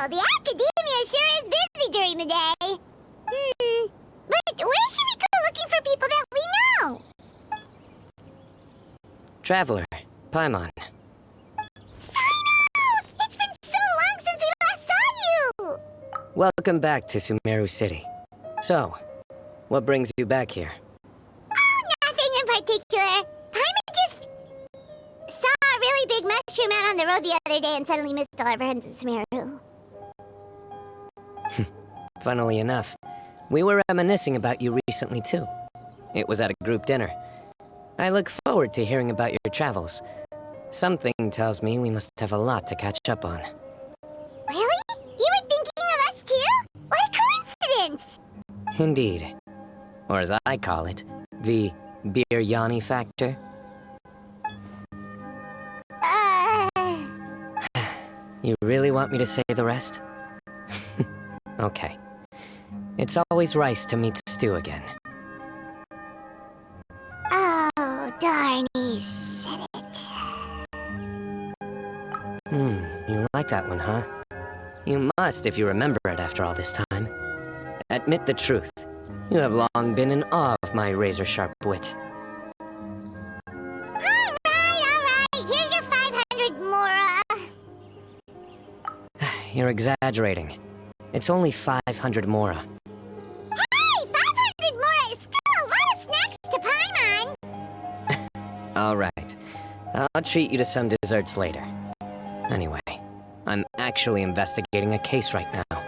the academia sure is busy during the day. But where should we go looking for people that we know? Traveler, Paimon. Cyno! It's been so long since we last saw you! Welcome back to Sumeru City. So, what brings you back here? Oh, nothing in particular. Paimon just saw a really big mushroom out on the road the other day and suddenly missed all our friends in Sumeru. Funnily enough, we were reminiscing about you recently too. It was at a group dinner. I look forward to hearing about your travels. Something tells me we must have a lot to catch up on. Really? You were thinking of us too? What a coincidence! Indeed. Or as I call it, the Biryani factor. You really want me to say the rest? Okay. It's always rice to meet stew again. Oh, darn, he said it. You like that one, huh? You must if you remember it after all this time. Admit the truth. You have long been in awe of my razor-sharp wit. Alright. Here's your 500 Mora. You're exaggerating. It's only 500 Mora. Hey, 500 Mora is still a lot of snacks to Paimon. Alright. I'll treat you to some desserts later. Anyway, I'm actually investigating a case right now.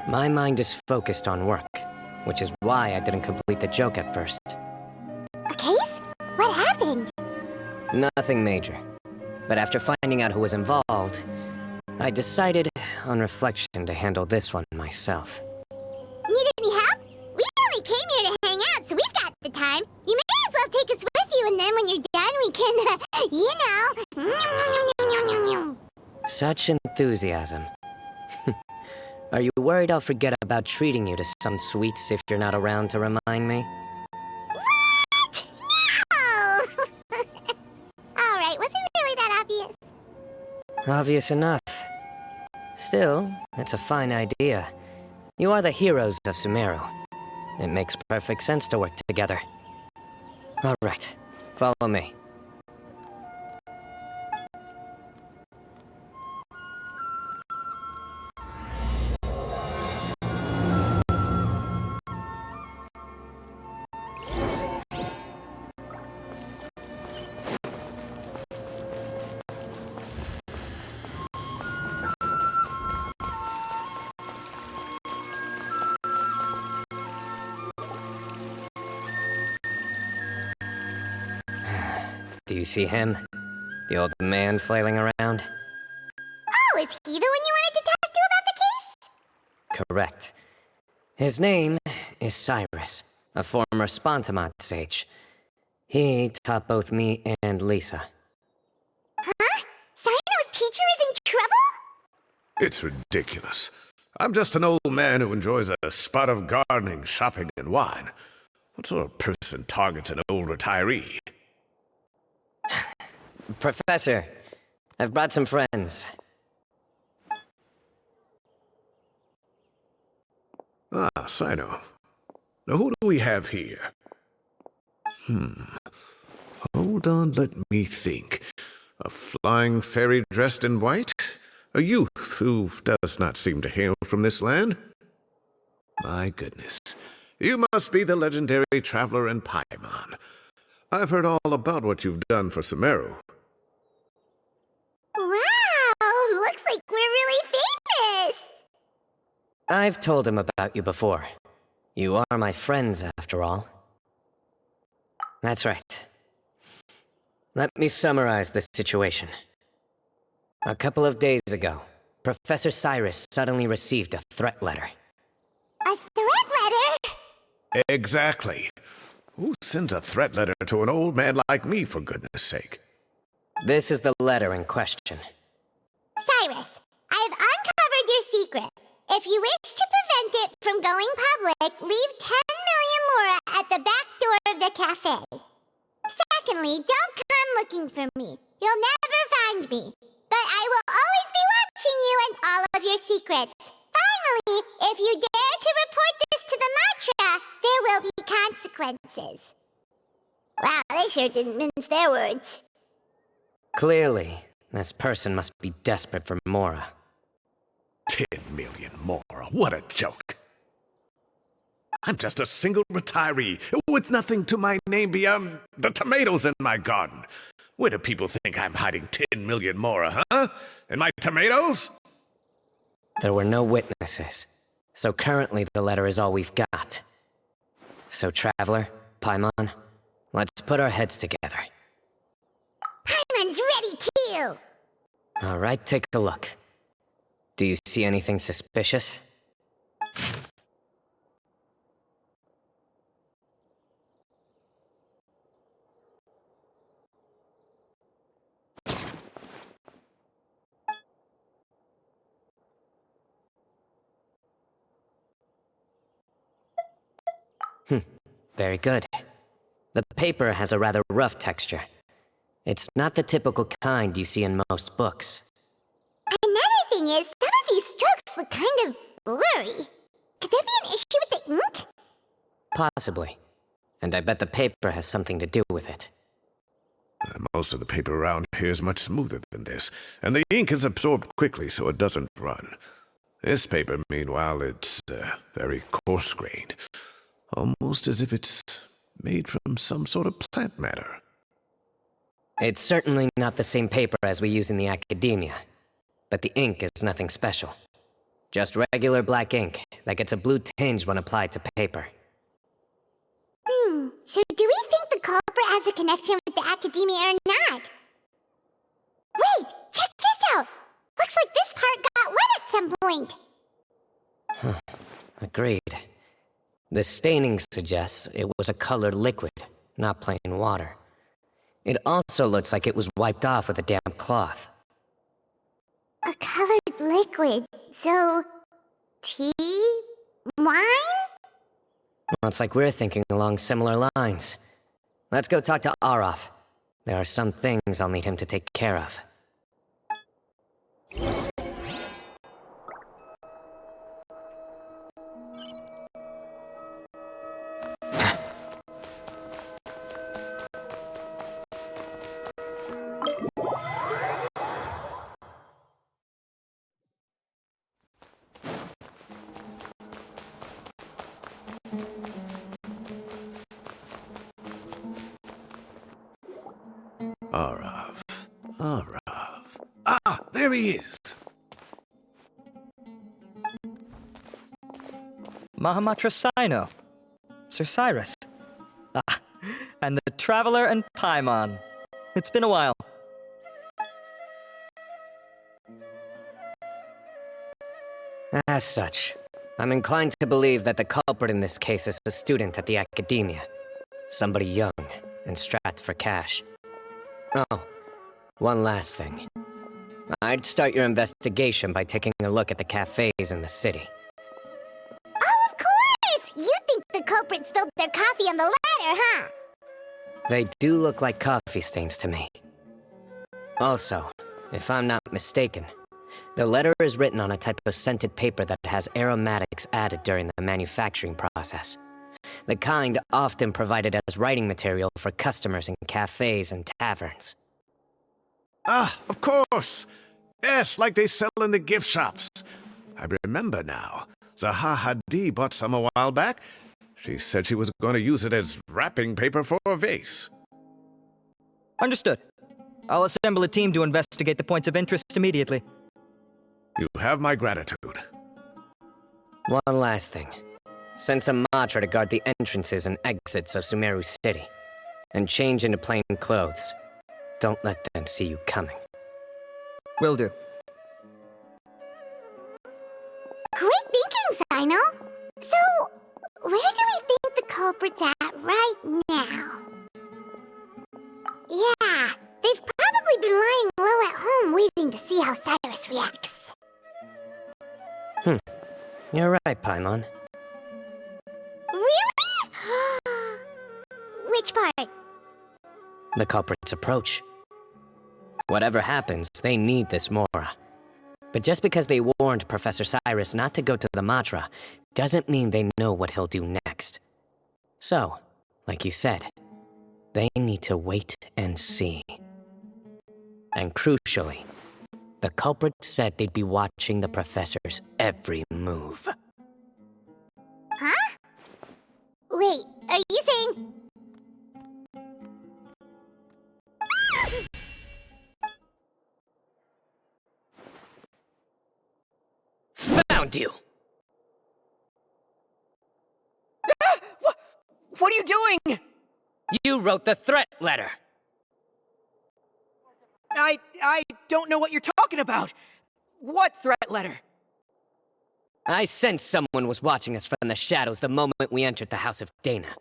My mind is focused on work, which is why I didn't complete the joke at first. A case? What happened? Nothing major. But after finding out who was involved, I decided, on reflection, to handle this one myself. Need any help? We only came here to hang out, so we've got the time. You may as well take us with you, and then when you're done, we can, Such enthusiasm. Are you worried I'll forget about treating you to some sweets if you're not around to remind me? What? No! Alright, was it really that obvious? Obvious enough. Still, it's a fine idea. You are the heroes of Sumeru. It makes perfect sense to work together. All right, follow me. Do you see him? The old man flailing around? Oh, is he the one you wanted to talk to about the case? Correct. His name is Cyrus, a former Spontamont sage. He taught both me and Lisa. Huh? Cyno's teacher is in trouble? It's ridiculous. I'm just an old man who enjoys a spot of gardening, shopping, and wine. What sort of person targets an old retiree? Professor, I've brought some friends. Ah, Cyno. Now who do we have here? Hold on, let me think. A flying fairy dressed in white? A youth who does not seem to hail from this land? My goodness. You must be the legendary traveler in Paimon. I've heard all about what you've done for Sumeru. Wow, looks like we're really famous! I've told him about you before. You are my friends, after all. That's right. Let me summarize this situation. A couple of days ago, Professor Cyrus suddenly received a threat letter. A threat letter? Exactly. Who sends a threat letter to an old man like me, for goodness sake? This is the letter in question. Cyrus, I have uncovered your secret. If you wish to prevent it from going public, leave 10 million Mora at the back door of the cafe. Secondly, don't come looking for me. You'll never find me. But I will always be you and all of your secrets. Finally, if you dare to report this to the Matra, there will be consequences. Wow, they sure didn't mince their words. Clearly, this person must be desperate for Mora. 10 million more. What a joke. I'm just a single retiree with nothing to my name beyond the tomatoes in my garden. Where do people think I'm hiding 10 million more, huh? In my tomatoes? There were no witnesses, so currently the letter is all we've got. So, Traveler, Paimon, let's put our heads together. Paimon's ready too! Alright, take a look. Do you see anything suspicious? Very good. The paper has a rather rough texture. It's not the typical kind you see in most books. Another thing is, some of these strokes look kind of blurry. Could there be an issue with the ink? Possibly. And I bet the paper has something to do with it. Most of the paper around here is much smoother than this, and the ink is absorbed quickly so it doesn't run. This paper, meanwhile, it's very coarse-grained. Almost as if it's made from some sort of plant matter. It's certainly not the same paper as we use in the academia, but the ink is nothing special. Just regular black ink that gets a blue tinge when applied to paper. So do we think the culprit has a connection with the academia or not? Wait, check this out! Looks like this part got wet at some point. Agreed. The staining suggests it was a colored liquid, not plain water. It also looks like it was wiped off with a damp cloth. A colored liquid, so... tea? Wine? Well, it's like we're thinking along similar lines. Let's go talk to Arof. There are some things I'll need him to take care of. Arav. Ah, there he is! Mahamatra Cyno. Sir Cyrus. Ah, and the Traveler and Paimon. It's been a while. As such, I'm inclined to believe that the culprit in this case is a student at the academia. Somebody young and strapped for cash. Oh, one last thing. I'd start your investigation by taking a look at the cafes in the city. Oh, of course! You think the culprit spilled their coffee on the ladder, huh? They do look like coffee stains to me. Also, if I'm not mistaken, the letter is written on a type of scented paper that has aromatics added during the manufacturing process. The kind often provided as writing material for customers in cafes and taverns. Ah, of course! Yes, like they sell in the gift shops. I remember now. Zaha Hadid bought some a while back. She said she was going to use it as wrapping paper for a vase. Understood. I'll assemble a team to investigate the points of interest immediately. You have my gratitude. One last thing. Send some Matra to guard the entrances and exits of Sumeru City. And change into plain clothes. Don't let them see you coming. Will do. Great thinking, Cyno! So, where do we think the culprit's at right now? Yeah, they've probably been lying low at home waiting to see how Cyrus reacts. You're right, Paimon. Really? Which part? The culprit's approach. Whatever happens, they need this Mora. But just because they warned Professor Cyrus not to go to the Matra doesn't mean they know what he'll do next. So, like you said, they need to wait and see. And crucially, the culprit said they'd be watching the professor's every move. Huh? Wait, are you saying... Found you! What are you doing? You wrote the threat letter! I don't know what you're talking about. What threat letter? I sensed someone was watching us from the shadows the moment we entered the House of Dana.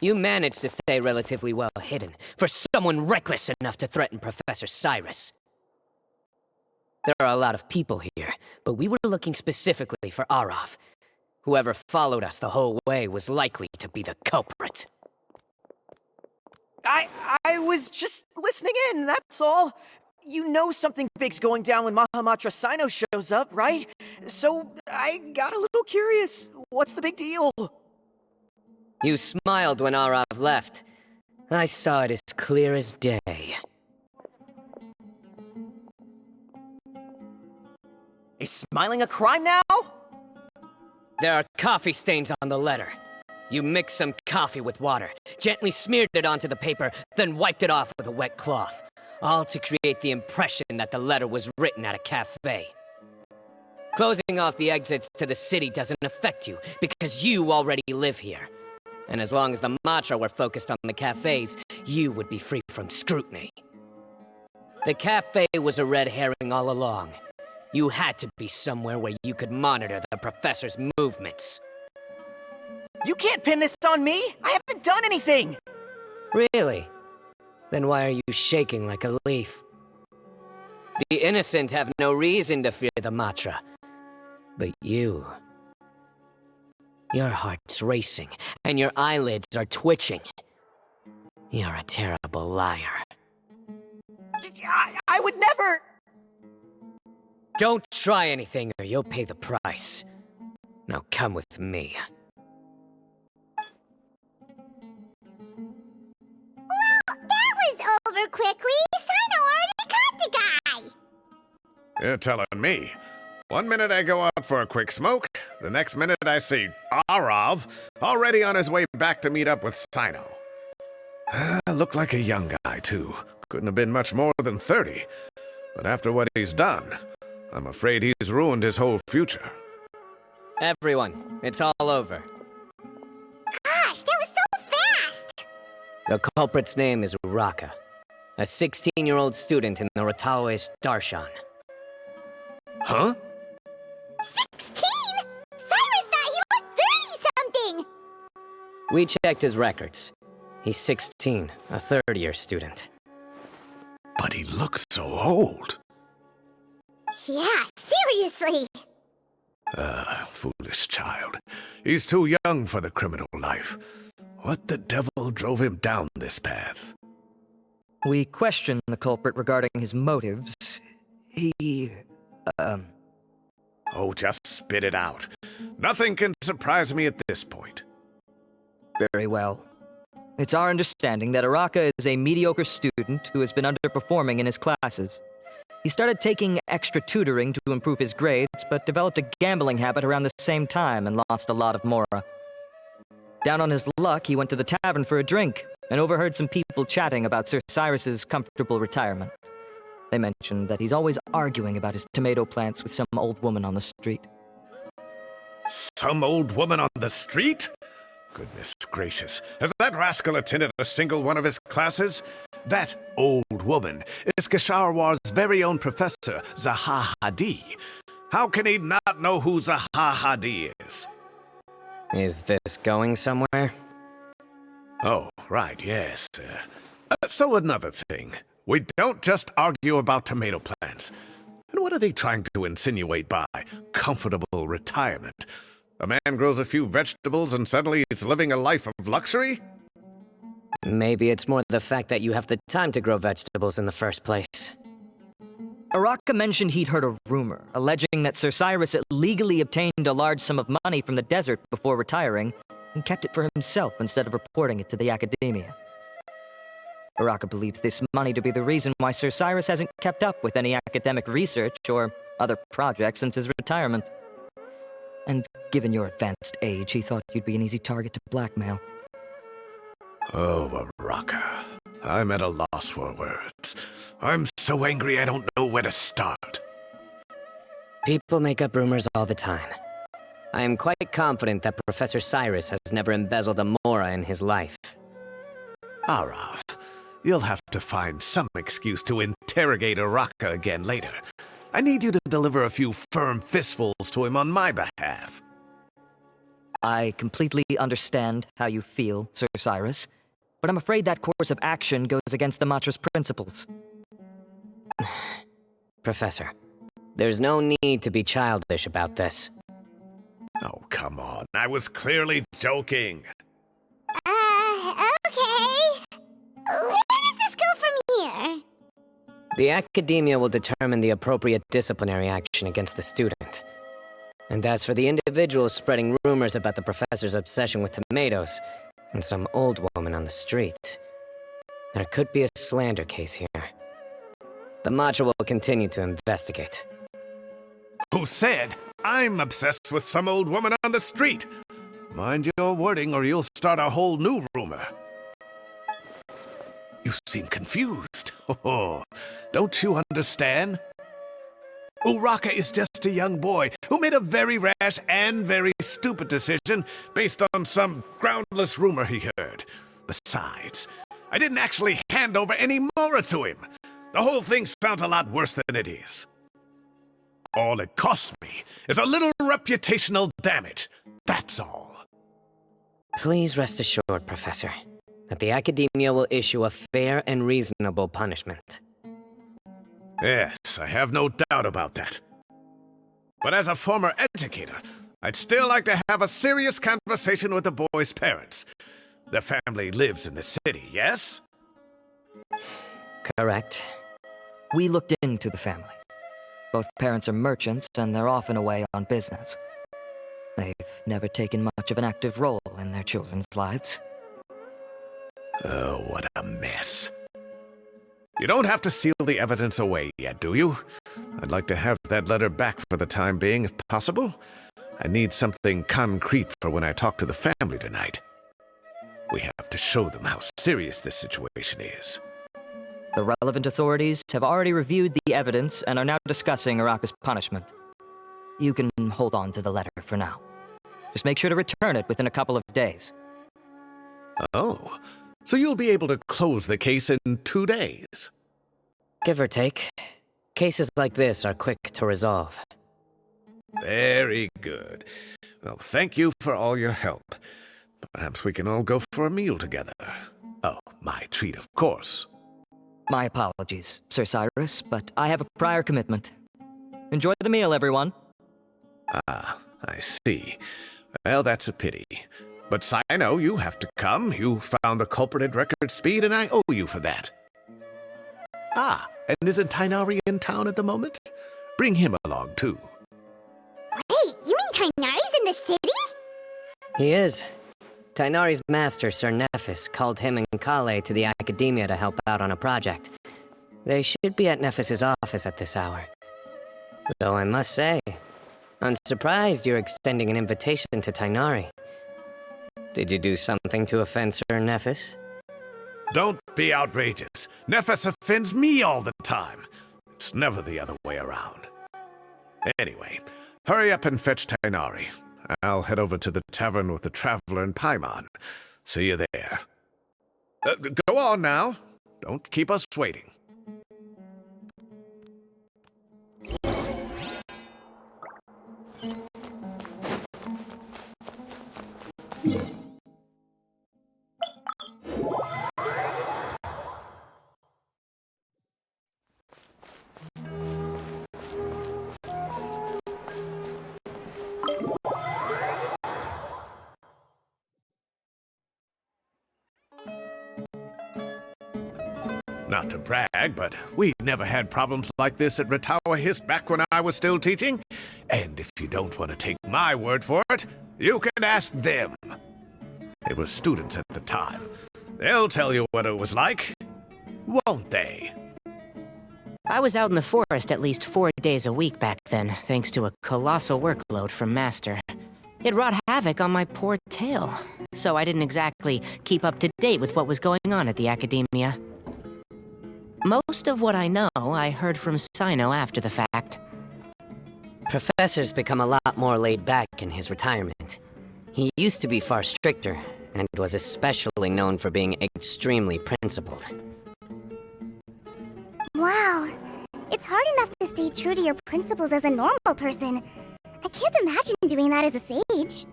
You managed to stay relatively well hidden for someone reckless enough to threaten Professor Cyrus. There are a lot of people here, but we were looking specifically for Arav. Whoever followed us the whole way was likely to be the culprit. I was just listening in, that's all. You know something big's going down when Mahamatra Cyno shows up, right? So I got a little curious. What's the big deal? You smiled when Arav left. I saw it as clear as day. Is smiling a crime now? There are coffee stains on the letter. You mixed some coffee with water, gently smeared it onto the paper, then wiped it off with a wet cloth, all to create the impression that the letter was written at a cafe. Closing off the exits to the city doesn't affect you, because you already live here. And as long as the Matra were focused on the cafes, you would be free from scrutiny. The cafe was a red herring all along. You had to be somewhere where you could monitor the professor's movements. You can't pin this on me! I haven't done anything! Really? Then why are you shaking like a leaf? The innocent have no reason to fear the Matra. But you... Your heart's racing, and your eyelids are twitching. You're a terrible liar. I would never... Don't try anything or you'll pay the price. Now come with me. That was over quickly. Cyno already caught the guy. You're telling me. One minute I go out for a quick smoke, the next minute I see Arav already on his way back to meet up with Cyno. Looked like a young guy, too. Couldn't have been much more than 30. But after what he's done, I'm afraid he's ruined his whole future. Everyone, it's all over. Gosh, that was so fast. The culprit's name is Uraka, a 16-year-old student in the Rataoist Darshan. Huh? 16? Cyrus thought he looked 30-something. We checked his records. He's 16, a third-year student. But he looks so old. Yeah, seriously. Foolish child. He's too young for the criminal life. What the devil drove him down this path? We questioned the culprit regarding his motives. Oh, just spit it out. Nothing can surprise me at this point. Very well. It's our understanding that Araka is a mediocre student who has been underperforming in his classes. He started taking extra tutoring to improve his grades, but developed a gambling habit around the same time and lost a lot of mora. Down on his luck, he went to the tavern for a drink and overheard some people chatting about Sir Cyrus's comfortable retirement. They mentioned that he's always arguing about his tomato plants with some old woman on the street. Some old woman on the street? Goodness gracious. Has that rascal attended a single one of his classes? That old woman is Kasharwar's very own professor, Zaha Hadi. How can he not know who Zaha Hadi is? Is this going somewhere? Oh, right, yes. So another thing. We don't just argue about tomato plants. And what are they trying to insinuate by comfortable retirement? A man grows a few vegetables and suddenly he's living a life of luxury? Maybe it's more the fact that you have the time to grow vegetables in the first place. Araka mentioned he'd heard a rumor, alleging that Sir Cyrus illegally obtained a large sum of money from the desert before retiring, and kept it for himself instead of reporting it to the academia. Araka believes this money to be the reason why Sir Cyrus hasn't kept up with any academic research or other projects since his retirement. And given your advanced age, he thought you'd be an easy target to blackmail. Oh, Araka. I'm at a loss for words. I'm so angry I don't know where to start. People make up rumors all the time. I am quite confident that Professor Cyrus has never embezzled a mora in his life. Arav, you'll have to find some excuse to interrogate Araka again later. I need you to deliver a few firm fistfuls to him on my behalf. I completely understand how you feel, Sir Cyrus, but I'm afraid that course of action goes against the Matra's principles. Professor, there's no need to be childish about this. Oh, come on. I was clearly joking. Okay. Where does this go from here? The academia will determine the appropriate disciplinary action against the student. And as for the individuals spreading rumors about the professor's obsession with tomatoes and some old woman on the street, there could be a slander case here. The Matra will continue to investigate. Who said I'm obsessed with some old woman on the street? Mind your wording or you'll start a whole new rumor. You seem confused. Oh, don't you understand? Uraka is just a young boy who made a very rash and very stupid decision based on some groundless rumor he heard. Besides, I didn't actually hand over any mora to him. The whole thing sounds a lot worse than it is. All it costs me is a little reputational damage. That's all. Please rest assured, Professor, that the academia will issue a fair and reasonable punishment. Yes, I have no doubt about that. But as a former educator, I'd still like to have a serious conversation with the boy's parents. Their family lives in the city, yes? Correct. We looked into the family. Both parents are merchants, and they're often away on business. They've never taken much of an active role in their children's lives. Oh, what a mess. You don't have to seal the evidence away yet, do you? I'd like to have that letter back for the time being, if possible. I need something concrete for when I talk to the family tonight. We have to show them how serious this situation is. The relevant authorities have already reviewed the evidence and are now discussing Araka's punishment. You can hold on to the letter for now. Just make sure to return it within a couple of days. Oh, so you'll be able to close the case in 2 days? Give or take. Cases like this are quick to resolve. Very good. Well, thank you for all your help. Perhaps we can all go for a meal together. Oh, my treat, of course. My apologies, Sir Cyrus, but I have a prior commitment. Enjoy the meal, everyone. Ah, I see. Well, that's a pity. But Cyno, you have to come. You found the culprit at record speed, and I owe you for that. Ah, and isn't Tighnari in town at the moment? Bring him along, too. Wait, you mean Tighnari's in the city? He is. Tighnari's master, Sir Nephis, called him and Kale to the academia to help out on a project. They should be at Nephis's office at this hour. Though I must say, I'm surprised you're extending an invitation to Tighnari. Did you do something to offend Sir Nephis? Don't be outrageous. Nephis offends me all the time. It's never the other way around. Anyway, hurry up and fetch Tighnari. I'll head over to the tavern with the Traveler and Paimon. See you there. Go on now. Don't keep us waiting. Not to brag, but we never had problems like this at Ratawa Hist back when I was still teaching. And if you don't want to take my word for it, you can ask them. They were students at the time. They'll tell you what it was like, won't they? I was out in the forest at least 4 days a week back then, thanks to a colossal workload from Master. It wrought havoc on my poor tail, so I didn't exactly keep up to date with what was going on at the academia. Most of what I know, I heard from Cyno after the fact. Professor's become a lot more laid back in his retirement. He used to be far stricter, and was especially known for being extremely principled. Wow. It's hard enough to stay true to your principles as a normal person. I can't imagine doing that as a sage.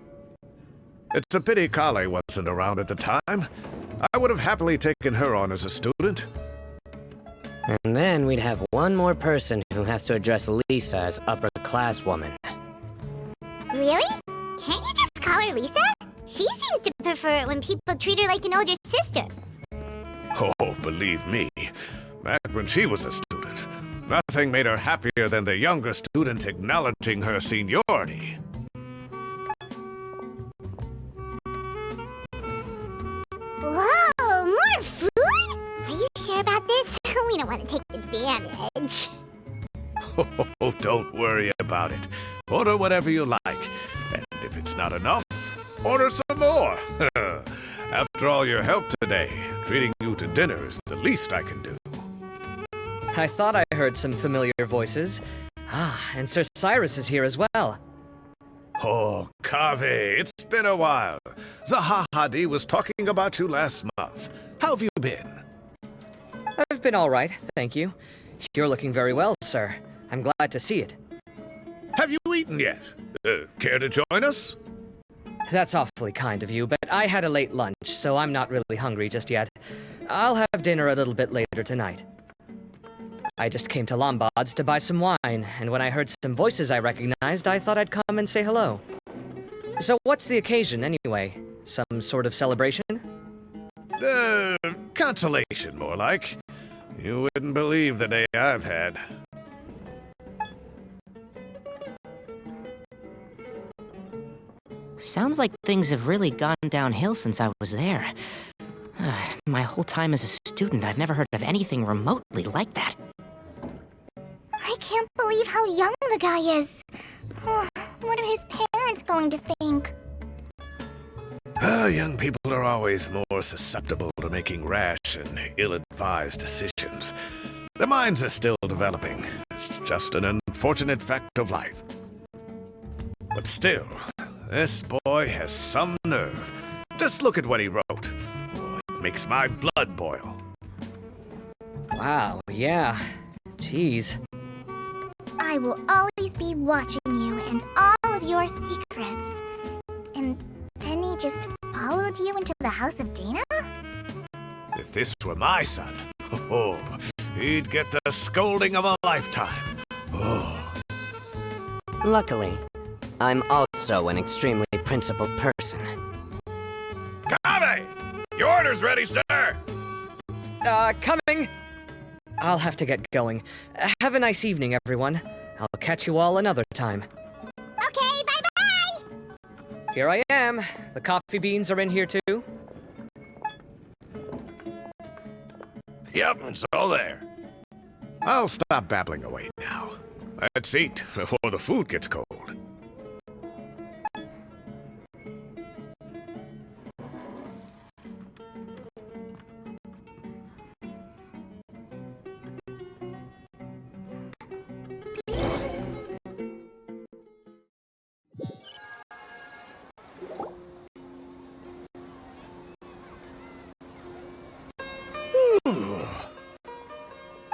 It's a pity Kale wasn't around at the time. I would have happily taken her on as a student. And then we'd have one more person who has to address Lisa as upper-class woman. Really? Can't you just call her Lisa? She seems to prefer it when people treat her like an older sister. Oh, believe me, back when she was a student, nothing made her happier than the younger students acknowledging her seniority. Whoa, more food? Are you sure about this? We don't want to take advantage. Oh, don't worry about it. Order whatever you like. And if it's not enough, order some more. After all your help today, treating you to dinner is the least I can do. I thought I heard some familiar voices. And Sir Cyrus is here as well. Oh, Kaveh, it's been a while. Zahahadi was talking about you last month. How have you been? I've been all right, thank you. You're looking very well, sir. I'm glad to see it. Have you eaten yet? Care to join us? That's awfully kind of you, but I had a late lunch, so I'm not really hungry just yet. I'll have dinner a little bit later tonight. I just came to Lombard's to buy some wine, and when I heard some voices I recognized, I thought I'd come and say hello. So what's the occasion, anyway? Some sort of celebration? Consolation, more like. You wouldn't believe the day I've had. Sounds like things have really gone downhill since I was there. My whole time as a student, I've never heard of anything remotely like that. I can't believe how young the guy is. What are his parents going to think? Young people are always more susceptible to making rash and ill-advised decisions. Their minds are still developing. It's just an unfortunate fact of life. But still, this boy has some nerve. Just look at what he wrote. Oh, it makes my blood boil. Wow, yeah. Jeez. I will always be watching you and all of your secrets. And then he just followed you into the house of Dana? If this were my son, he'd get the scolding of a lifetime. Luckily, I'm also an extremely principled person. Kaveh! Your order's ready, sir! Coming! I'll have to get going. Have a nice evening, everyone. I'll catch you all another time. Okay, bye-bye! Here I am. The coffee beans are in here too. Yep, it's all there. I'll stop babbling away now. Let's eat before the food gets cold.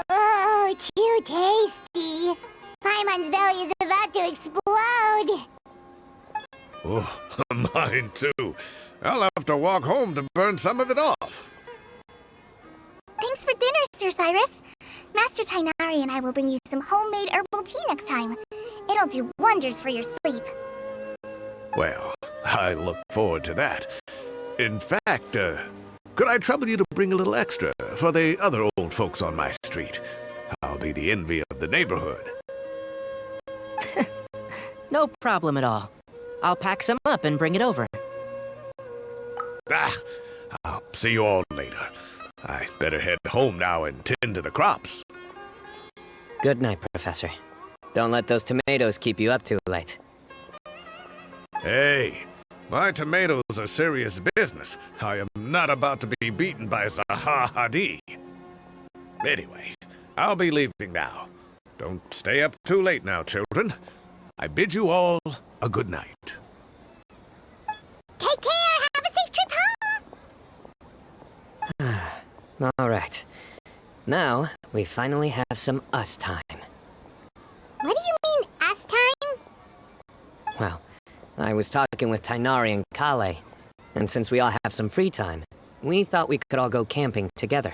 Oh, too tasty. Paimon's belly is about to explode. Oh, mine too. I'll have to walk home to burn some of it off. Thanks for dinner, Sir Cyrus. Master Tainari and I will bring you some homemade herbal tea next time. It'll do wonders for your sleep. Well, I look forward to that. In fact, could I trouble you to bring a little extra for the other old folks on my street? I'll be the envy of the neighborhood. No problem at all. I'll pack some up and bring it over. I'll see you all later. I better head home now and tend to the crops. Good night, Professor. Don't let those tomatoes keep you up too late. Hey, my tomatoes are serious business. I am not about to be beaten by Zaha Hadid. Anyway, I'll be leaving now. Don't stay up too late now, children. I bid you all a good night. Take care. Have a safe trip home. All right. Now, we finally have some us time. What do you mean, us time? Well, I was talking with Tainari and Kale, and since we all have some free time, we thought we could all go camping together.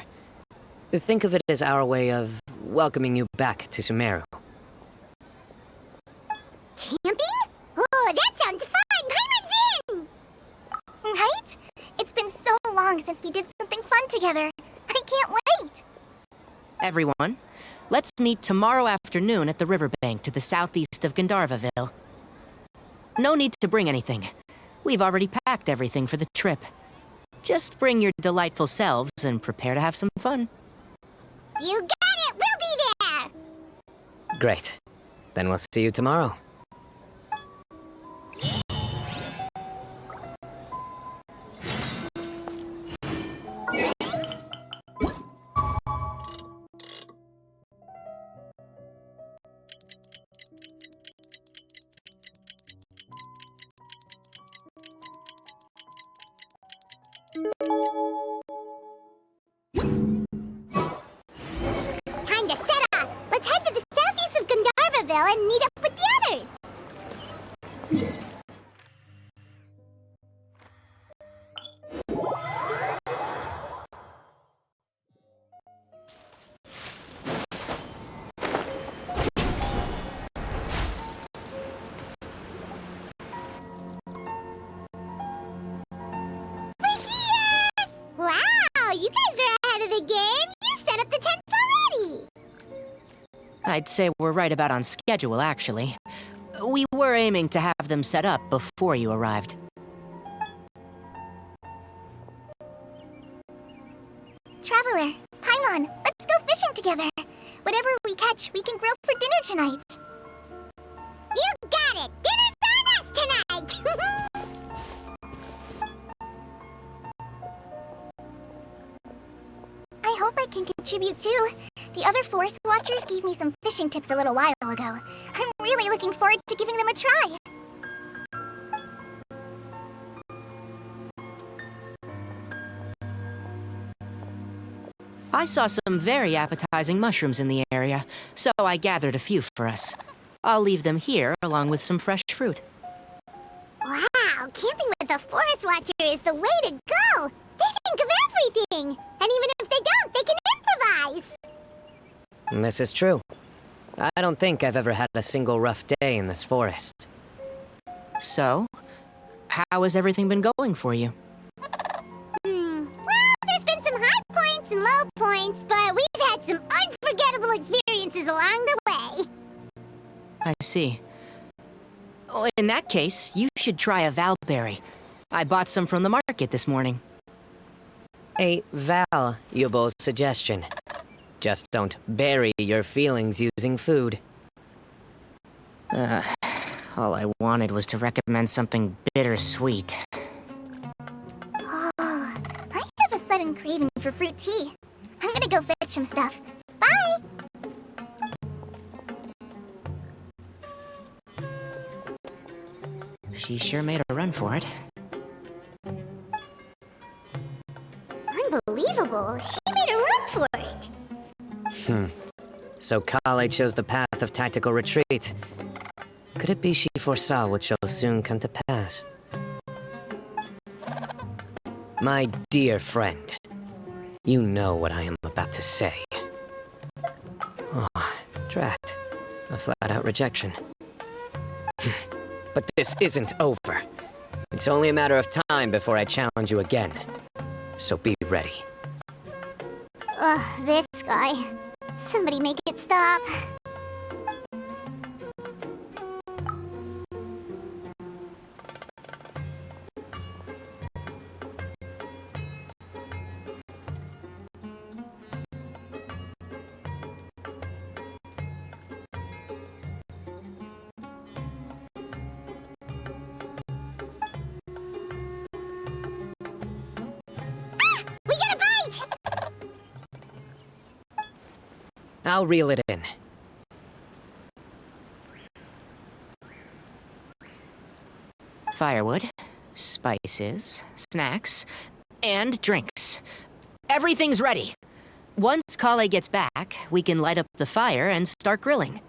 Think of it as our way of welcoming you back to Sumeru. Camping? Oh, that sounds fun! Paimon's in! Right? It's been so long since we did something fun together. I can't wait! Everyone, let's meet tomorrow afternoon at the riverbank to the southeast of Gandharvaville. No need to bring anything. We've already packed everything for the trip. Just bring your delightful selves and prepare to have some fun. You got it! We'll be there! Great. Then we'll see you tomorrow. Time to set off! Let's head to the southeast of Gandharvaville and meet up with the others! We're here! Wow, you guys are ahead of the game! You set up the tents already! I'd say we're right about on schedule, actually. We were aiming to have them set up before you arrived. Traveler, Paimon, let's go fishing together. Whatever we catch, we can grill for dinner tonight. You got it! Dinner's on us tonight! I hope I can contribute too. The other forest watchers gave me some fishing tips a little while ago. I'm really looking forward to giving them a try. I saw some very appetizing mushrooms in the area, so I gathered a few for us. I'll leave them here along with some fresh fruit. Wow, camping with a forest watcher is the way to go! They think of everything! And even if they don't, they can improvise! This is true. I don't think I've ever had a single rough day in this forest. So, how has everything been going for you? Well, there's been some high points and low points, but we've had some unforgettable experiences along the way. I see. Oh, in that case, you should try a valberry. I bought some from the market this morning. A valuable suggestion. Just don't bury your feelings using food. All I wanted was to recommend something bittersweet. Oh, I have a sudden craving for fruit tea. I'm gonna go fetch some stuff. Bye! She sure made a run for it. Unbelievable! She made a run for it! So Kale chose the path of tactical retreat. Could it be she foresaw what shall soon come to pass? My dear friend, you know what I am about to say. Oh, drat. A flat-out rejection. But this isn't over. It's only a matter of time before I challenge you again. so be ready. Ugh, this guy. Somebody make it stop. We got a bite! I'll reel it in. Firewood, spices, snacks, and drinks. Everything's ready. Once Kale gets back, we can light up the fire and start grilling.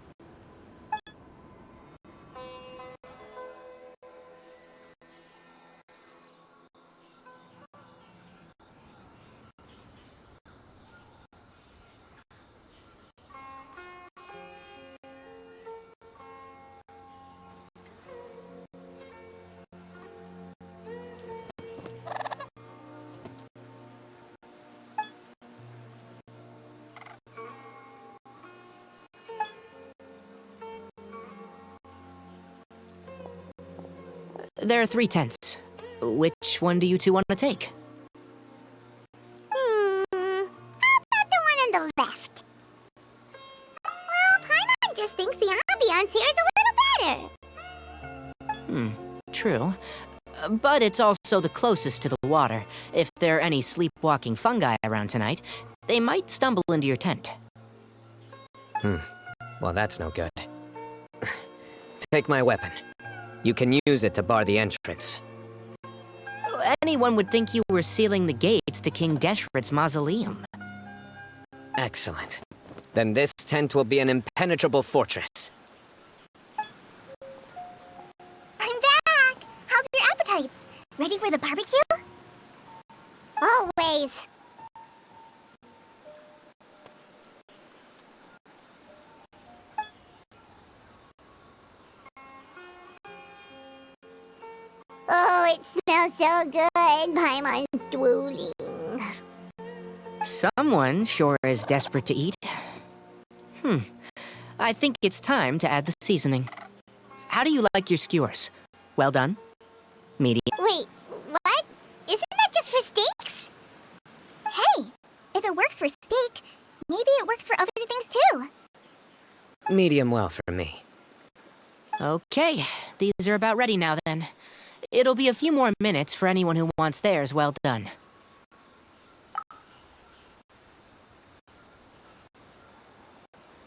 There are 3 tents. Which one do you two want to take? How about the one on the left? Well, Paimon just thinks the ambiance here is a little better. True. But it's also the closest to the water. If there are any sleepwalking fungi around tonight, they might stumble into your tent. Well, that's no good. Take my weapon. You can use it to bar the entrance. Anyone would think you were sealing the gates to King Geshret's mausoleum. Excellent. Then this tent will be an impenetrable fortress. I'm back! How's your appetites? Ready for the barbecue? Always. Oh, it smells so good. Paimon's drooling. Someone sure is desperate to eat. I think it's time to add the seasoning. How do you like your skewers? Well done? Medium? Wait, what? Isn't that just for steaks? Hey, if it works for steak, maybe it works for other things too. Medium well for me. Okay, these are about ready now then. It'll be a few more minutes for anyone who wants theirs well done.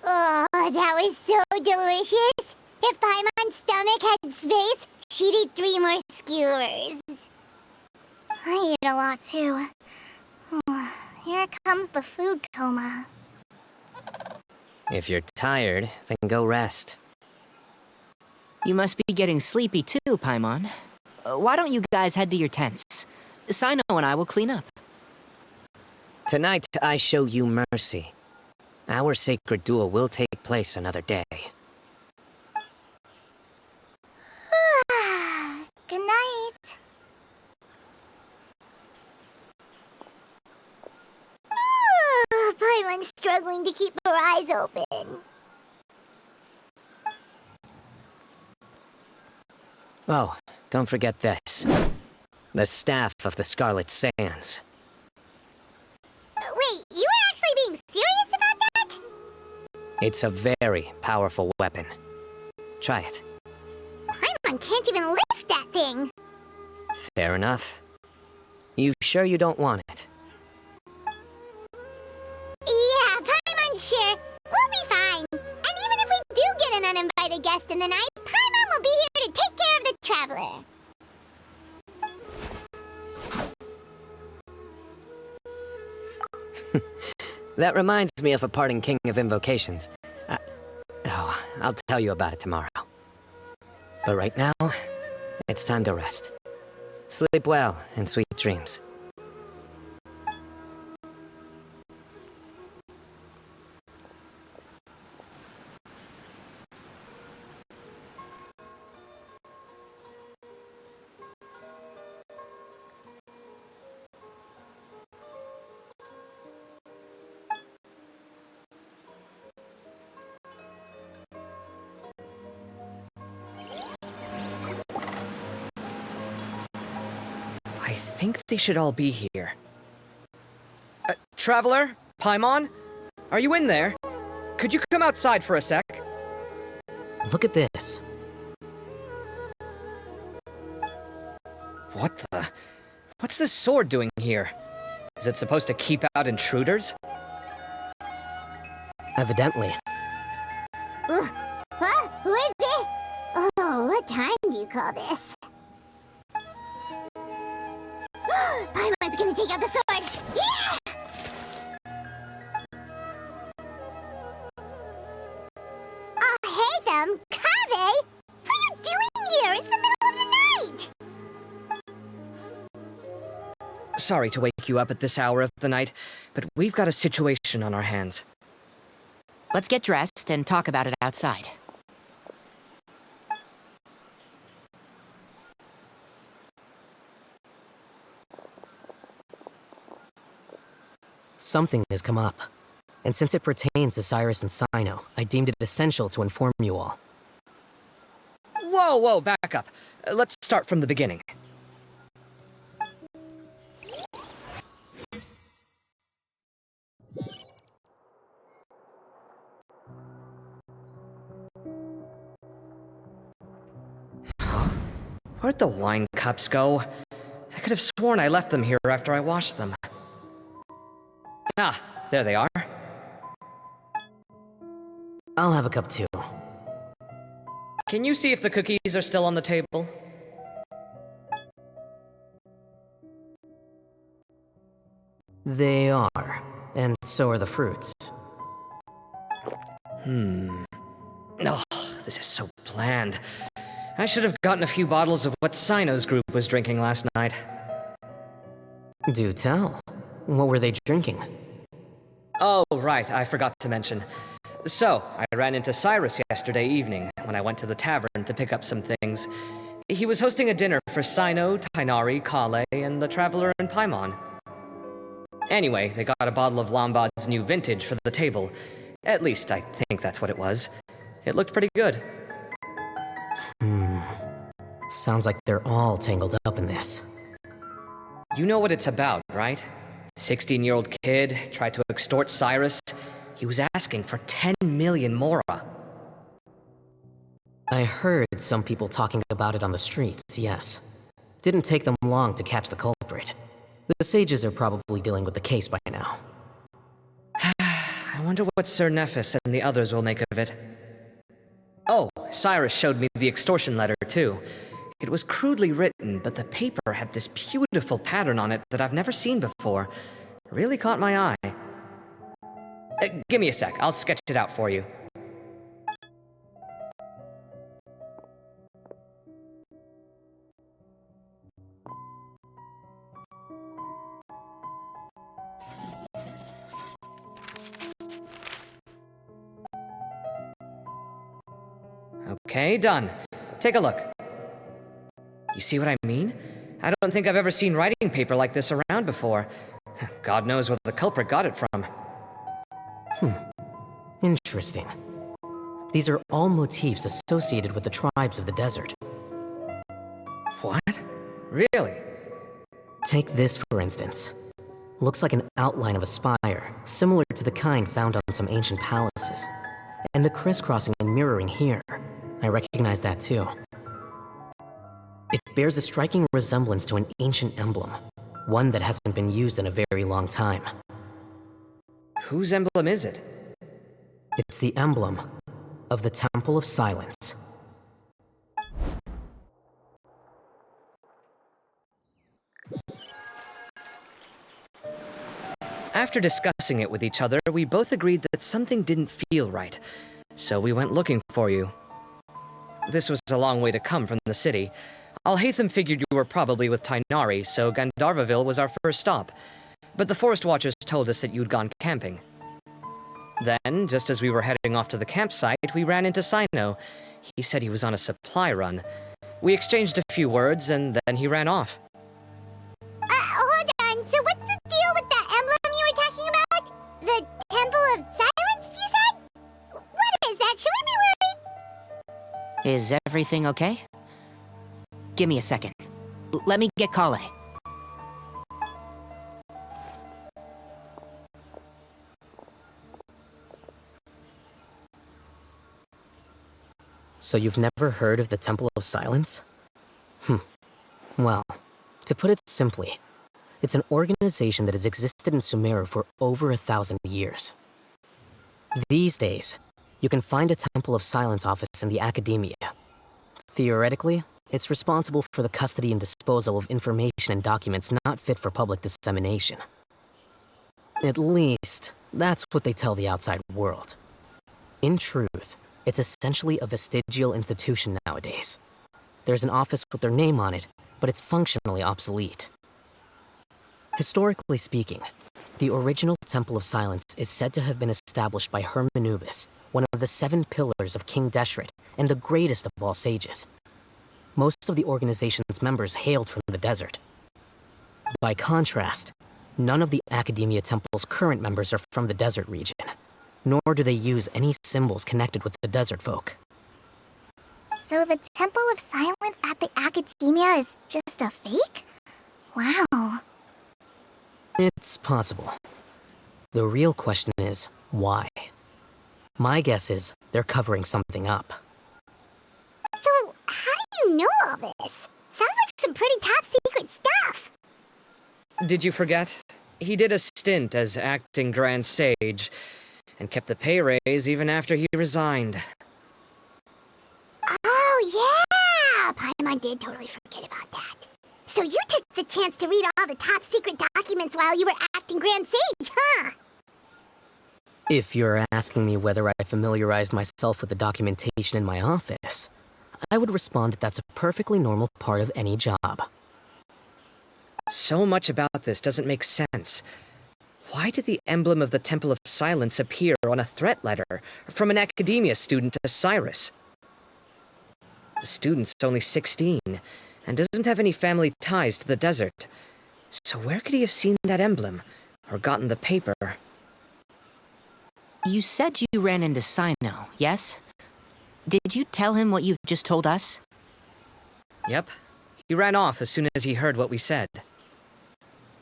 Oh, that was so delicious. If Paimon's stomach had space, she'd eat 3 more skewers. I ate a lot too. Here comes the food coma. If you're tired, then go rest. You must be getting sleepy too, Paimon. Why don't you guys head to your tents? Cyno and I will clean up. Tonight, I show you mercy. Our sacred duel will take place another day. Good night. Paimon's struggling to keep her eyes open. Oh, don't forget this. The staff of the Scarlet Sands. Wait, you were actually being serious about that? It's a very powerful weapon. Try it. Paimon can't even lift that thing. Fair enough. You sure you don't want it? Yeah, Paimon's sure. We'll be fine. And even if we do get an uninvited guest in the night, Paimon will be here to take care of the traveler. That reminds me of a parting king of invocations. I'll tell you about it tomorrow. But right now, it's time to rest. Sleep well and sweet dreams. I think they should all be here. Traveler? Paimon? Are you in there? Could you come outside for a sec? Look at this. What the? What's this sword doing here? Is it supposed to keep out intruders? Evidently. Huh? Who is it? Oh, what time do you call this? Paimon's gonna take out the sword! Yeah! Oh, hey them! Kave! What are you doing here? It's the middle of the night! Sorry to wake you up at this hour of the night, but we've got a situation on our hands. Let's get dressed and talk about it outside. Something has come up. And since it pertains to Cyrus and Cyno, I deemed it essential to inform you all. Whoa, back up. Let's start from the beginning. Where'd the wine cups go? I could have sworn I left them here after I washed them. Ah, there they are. I'll have a cup too. Can you see if the cookies are still on the table? They are, and so are the fruits. Oh, this is so bland. I should have gotten a few bottles of what Cyno's group was drinking last night. Do tell. What were they drinking? Oh, right, I forgot to mention. So, I ran into Cyrus yesterday evening when I went to the tavern to pick up some things. He was hosting a dinner for Cyno, Tighnari, Kale, and the Traveler and Paimon. Anyway, they got a bottle of Lombard's new vintage for the table. At least, I think that's what it was. It looked pretty good. Sounds like they're all tangled up in this. You know what it's about, right? 16-year-old kid tried to extort Cyrus. He was asking for 10 million mora. I heard some people talking about it on the streets, yes. Didn't take them long to catch the culprit. The sages are probably dealing with the case by now. I wonder what Sir Nephis and the others will make of it. Oh, Cyrus showed me the extortion letter, too. It was crudely written, but the paper had this beautiful pattern on it that I've never seen before. Really caught my eye. Give me a sec, I'll sketch it out for you. Okay, done. Take a look. You see what I mean? I don't think I've ever seen writing paper like this around before. God knows where the culprit got it from. Interesting. These are all motifs associated with the tribes of the desert. What? Really? Take this, for instance. Looks like an outline of a spire, similar to the kind found on some ancient palaces. And the crisscrossing and mirroring here, I recognize that too. It bears a striking resemblance to an ancient emblem, one that hasn't been used in a very long time. Whose emblem is it? It's the emblem of the Temple of Silence. After discussing it with each other, we both agreed that something didn't feel right, so we went looking for you. This was a long way to come from the city. Alhaitham figured you were probably with Tighnari, so Gandharvaville was our first stop. But the Forest Watchers told us that you'd gone camping. Then, just as we were heading off to the campsite, we ran into Cyno. He said he was on a supply run. We exchanged a few words, and then he ran off. Hold on, so what's the deal with that emblem you were talking about? The Temple of Silence, you said? What is that? Should we be worried? Is everything okay? Give me a second. Let me get Kale. So you've never heard of the Temple of Silence? Well, to put it simply, it's an organization that has existed in Sumeru for over 1,000 years. These days, you can find a Temple of Silence office in the academia. Theoretically, it's responsible for the custody and disposal of information and documents not fit for public dissemination. At least, that's what they tell the outside world. In truth, it's essentially a vestigial institution nowadays. There's an office with their name on it, but it's functionally obsolete. Historically speaking, the original Temple of Silence is said to have been established by Hermanubis, one of the 7 pillars of King Deshret and the greatest of all sages. Most of the organization's members hailed from the desert. By contrast, none of the Academia Temple's current members are from the desert region, nor do they use any symbols connected with the desert folk. So the Temple of Silence at the Academia is just a fake? Wow. It's possible. The real question is, why? My guess is they're covering something up. So, how do you know all this? Sounds like some pretty top secret stuff. Did you forget? He did a stint as acting Grand Sage, and kept the pay raise even after he resigned. Oh, yeah! Paimon did totally forget about that. So you took the chance to read all the top secret documents while you were acting Grand Sage, huh? If you're asking me whether I familiarized myself with the documentation in my office, I would respond that that's a perfectly normal part of any job. So much about this doesn't make sense. Why did the emblem of the Temple of Silence appear on a threat letter from an Academia student to Cyrus? The student's only 16, and doesn't have any family ties to the desert. So where could he have seen that emblem, or gotten the paper? You said you ran into Cyno, yes? Did you tell him what you've just told us? Yep. He ran off as soon as he heard what we said.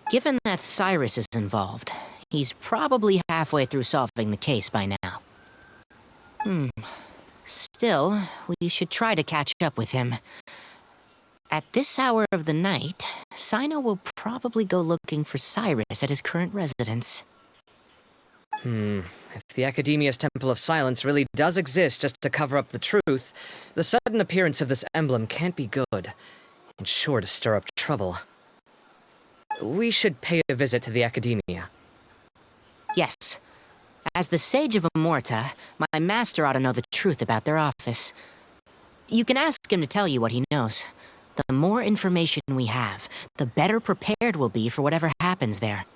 Given that Cyrus is involved, he's probably halfway through solving the case by now. Still, we should try to catch up with him. At this hour of the night, Cyno will probably go looking for Cyrus at his current residence. If the Academia's Temple of Silence really does exist just to cover up the truth, the sudden appearance of this emblem can't be good, and sure to stir up trouble. We should pay a visit to the Academia. Yes. As the Sage of Amorta, my master ought to know the truth about their office. You can ask him to tell you what he knows. The more information we have, the better prepared we'll be for whatever happens there.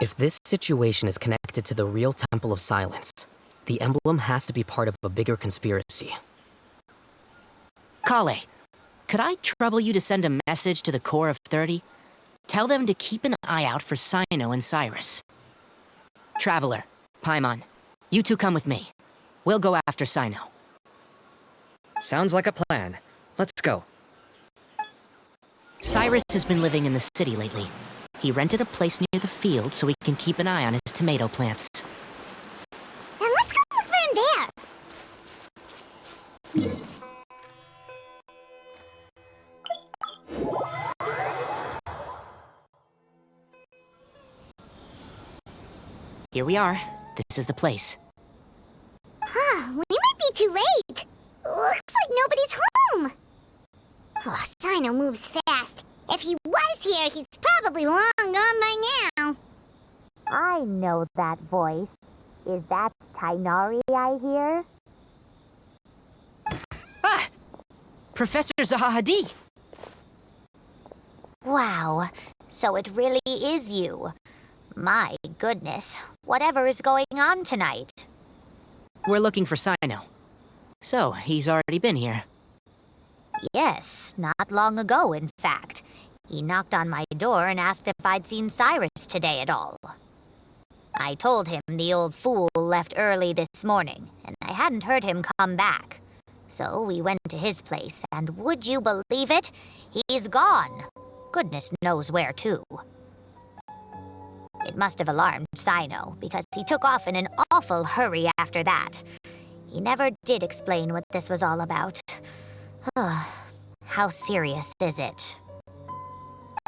If this situation is connected to the real Temple of Silence, the emblem has to be part of a bigger conspiracy. Kale, could I trouble you to send a message to the Core of 30? Tell them to keep an eye out for Cyno and Cyrus. Traveler, Paimon, you two come with me. We'll go after Cyno. Sounds like a plan. Let's go. Cyrus has been living in the city lately. He rented a place near the field so he can keep an eye on his tomato plants. Then let's go look for him there. Here we are. This is the place. We might be too late. Looks like nobody's home. Oh, Cyno moves fast. If he was here, he's probably long gone by now. I know that voice. Is that Tainari I hear? Ah! Professor Zahahadi! Wow, so it really is you. My goodness, whatever is going on tonight? We're looking for Cyno. So, he's already been here. Yes, not long ago, in fact. He knocked on my door and asked if I'd seen Cyrus today at all. I told him the old fool left early this morning, and I hadn't heard him come back. So we went to his place, and would you believe it? He's gone. Goodness knows where to. It must have alarmed Cyno, because he took off in an awful hurry after that. He never did explain what this was all about. How serious is it?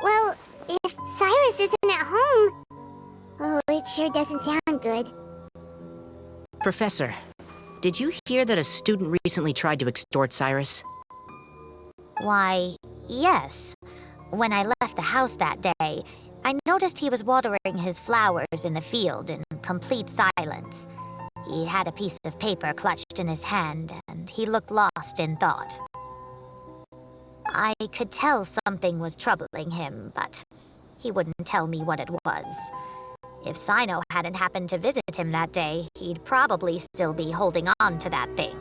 Well, if Cyrus isn't at home... Oh, it sure doesn't sound good. Professor, did you hear that a student recently tried to extort Cyrus? Why, yes. When I left the house that day, I noticed he was watering his flowers in the field in complete silence. He had a piece of paper clutched in his hand, and he looked lost in thought. I could tell something was troubling him, but he wouldn't tell me what it was. If Cyno hadn't happened to visit him that day, he'd probably still be holding on to that thing.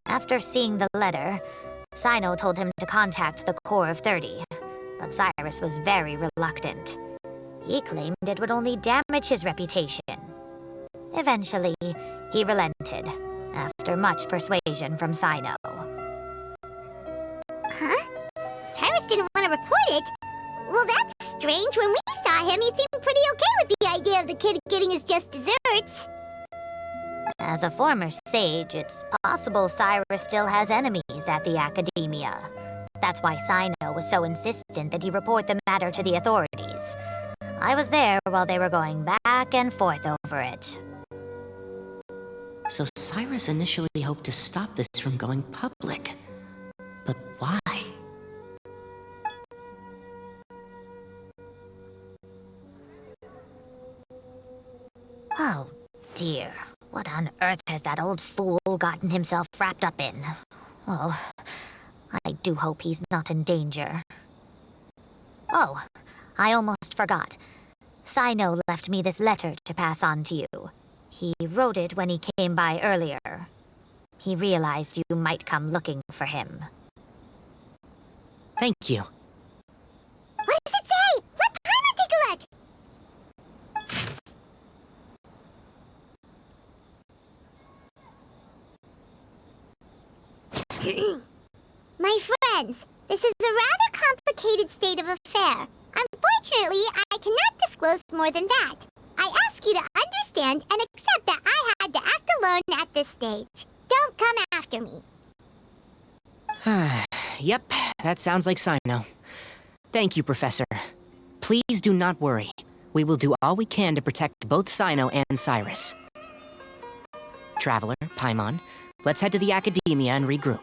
After seeing the letter, Cyno told him to contact the Corps of 30, but Cyrus was very reluctant. He claimed it would only damage his reputation. Eventually, he relented, after much persuasion from Cyno. Huh? Cyrus didn't want to report it? Well, that's strange. When we saw him, he seemed pretty okay with the idea of the kid getting his just desserts. As a former sage, it's possible Cyrus still has enemies at the academia. That's why Cyno was so insistent that he report the matter to the authorities. I was there while they were going back and forth over it. So Cyrus initially hoped to stop this from going public. But why? Oh dear, what on earth has that old fool gotten himself wrapped up in? Oh, I do hope he's not in danger. Oh, I almost forgot. Cyno left me this letter to pass on to you. He wrote it when he came by earlier. He realized you might come looking for him. Thank you. What does it say? Let Paimon take a look! My friends, this is a rather complicated state of affair. Unfortunately, I cannot disclose more than that. I ask you to understand and accept that I had to act alone at this stage. Don't come after me. Yep, that sounds like Cyno. Thank you, Professor. Please do not worry. We will do all we can to protect both Cyno and Cyrus. Traveler, Paimon, let's head to the academia and regroup.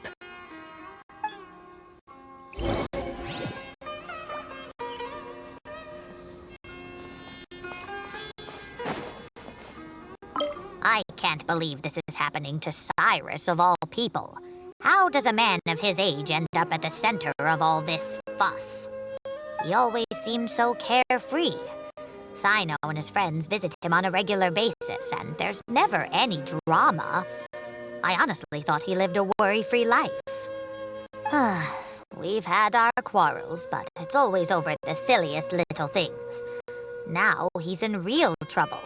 I can't believe this is happening to Cyrus of all people. How does a man of his age end up at the center of all this fuss? He always seemed so carefree. Cyno and his friends visit him on a regular basis, and there's never any drama. I honestly thought he lived a worry-free life. We've had our quarrels, but it's always over the silliest little things. Now he's in real trouble.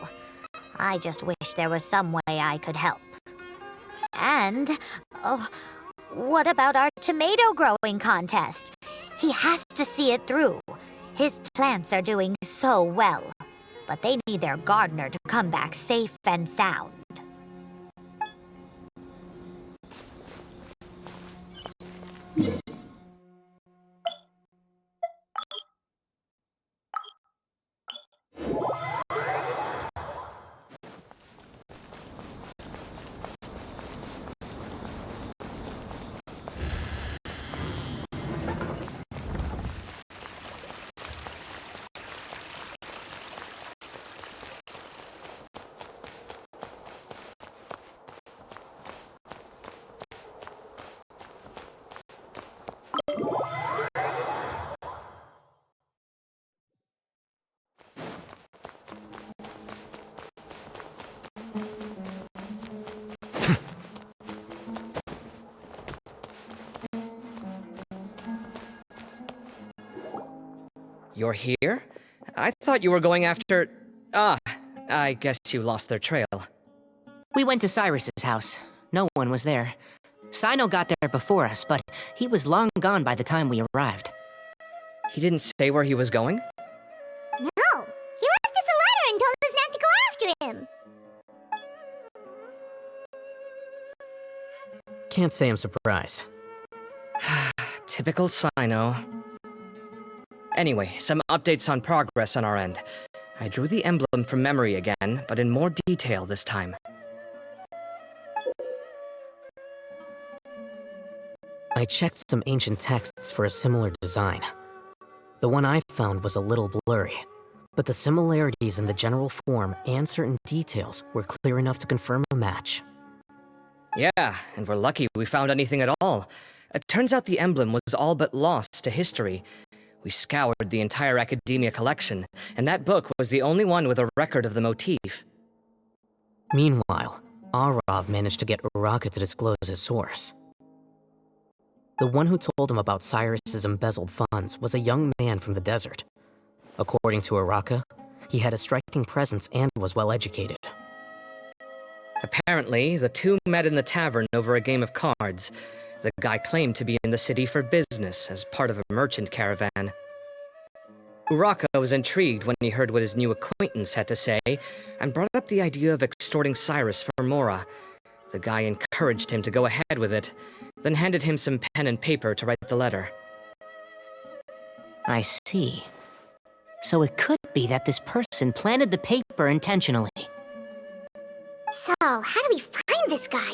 I just wish there was some way I could help. And, what about our tomato growing contest? He has to see it through. His plants are doing so well, but they need their gardener to come back safe and sound. You're here? I thought you were going after... I guess you lost their trail. We went to Cyrus's house. No one was there. Cyno got there before us, but he was long gone by the time we arrived. He didn't say where he was going? No! He left us a letter and told us not to go after him! can't say I'm surprised. Typical Cyno. Anyway, some updates on progress on our end. I drew the emblem from memory again, but in more detail this time. I checked some ancient texts for a similar design. The one I found was a little blurry, but the similarities in the general form and certain details were clear enough to confirm a match. Yeah, and we're lucky we found anything at all. It turns out the emblem was all but lost to history. We scoured the entire academia collection, and that book was the only one with a record of the motif. Meanwhile, Arav managed to get Uraka to disclose his source. The one who told him about Cyrus's embezzled funds was a young man from the desert. According to Uraka, he had a striking presence and was well educated. Apparently, the two met in the tavern over a game of cards. The guy claimed to be in the city for business as part of a merchant caravan. Uraka was intrigued when he heard what his new acquaintance had to say and brought up the idea of extorting Cyrus for Mora. The guy encouraged him to go ahead with it, then handed him some pen and paper to write the letter. I see. So it could be that this person planted the paper intentionally. So, how do we find this guy?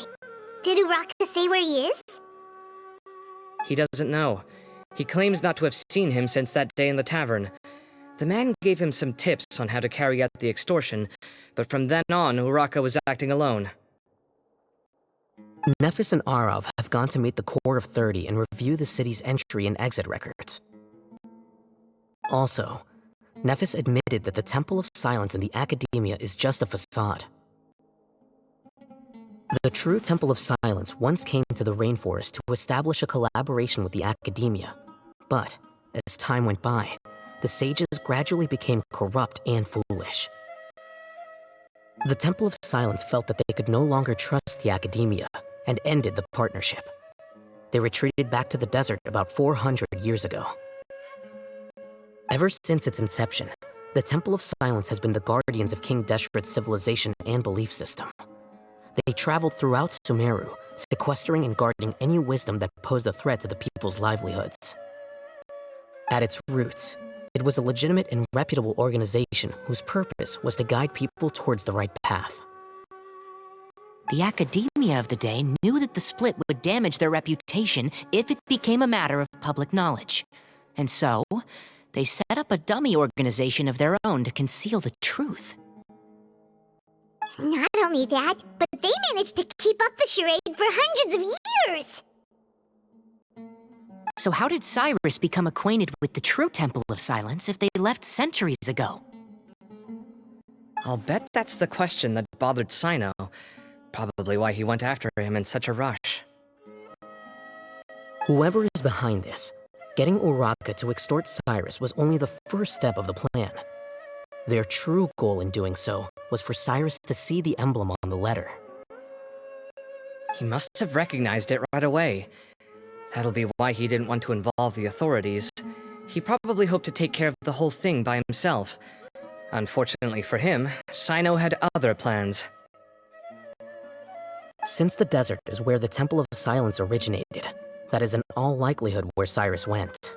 Did Uraka say where he is? He doesn't know. He claims not to have seen him since that day in the tavern. The man gave him some tips on how to carry out the extortion, but from then on, Uraka was acting alone. Nephis and Arav have gone to meet the Core of 30 and review the city's entry and exit records. Also, Nephis admitted that the Temple of Silence in the Academia is just a facade. The true Temple of Silence once came to the rainforest to establish a collaboration with the Academia, but as time went by, the sages gradually became corrupt and foolish. The Temple of Silence felt that they could no longer trust the Academia and ended the partnership. They retreated back to the desert about 400 years ago. Ever since its inception, the Temple of Silence has been the guardians of King Deshret's civilization and belief system. They traveled throughout Sumeru, sequestering and guarding any wisdom that posed a threat to the people's livelihoods. At its roots, it was a legitimate and reputable organization whose purpose was to guide people towards the right path. The Academia of the day knew that the split would damage their reputation if it became a matter of public knowledge. And so, they set up a dummy organization of their own to conceal the truth. Not only that, but they managed to keep up the charade for hundreds of years! So how did Cyrus become acquainted with the true Temple of Silence if they left centuries ago? I'll bet that's the question that bothered Cyno. Probably why he went after him in such a rush. Whoever is behind this, getting Uraka to extort Cyrus was only the first step of the plan. Their true goal in doing so was for Cyrus to see the emblem on the letter. He must have recognized it right away. That'll be why he didn't want to involve the authorities. He probably hoped to take care of the whole thing by himself. Unfortunately for him, Cyno had other plans. Since the desert is where the Temple of Silence originated, that is in all likelihood where Cyrus went.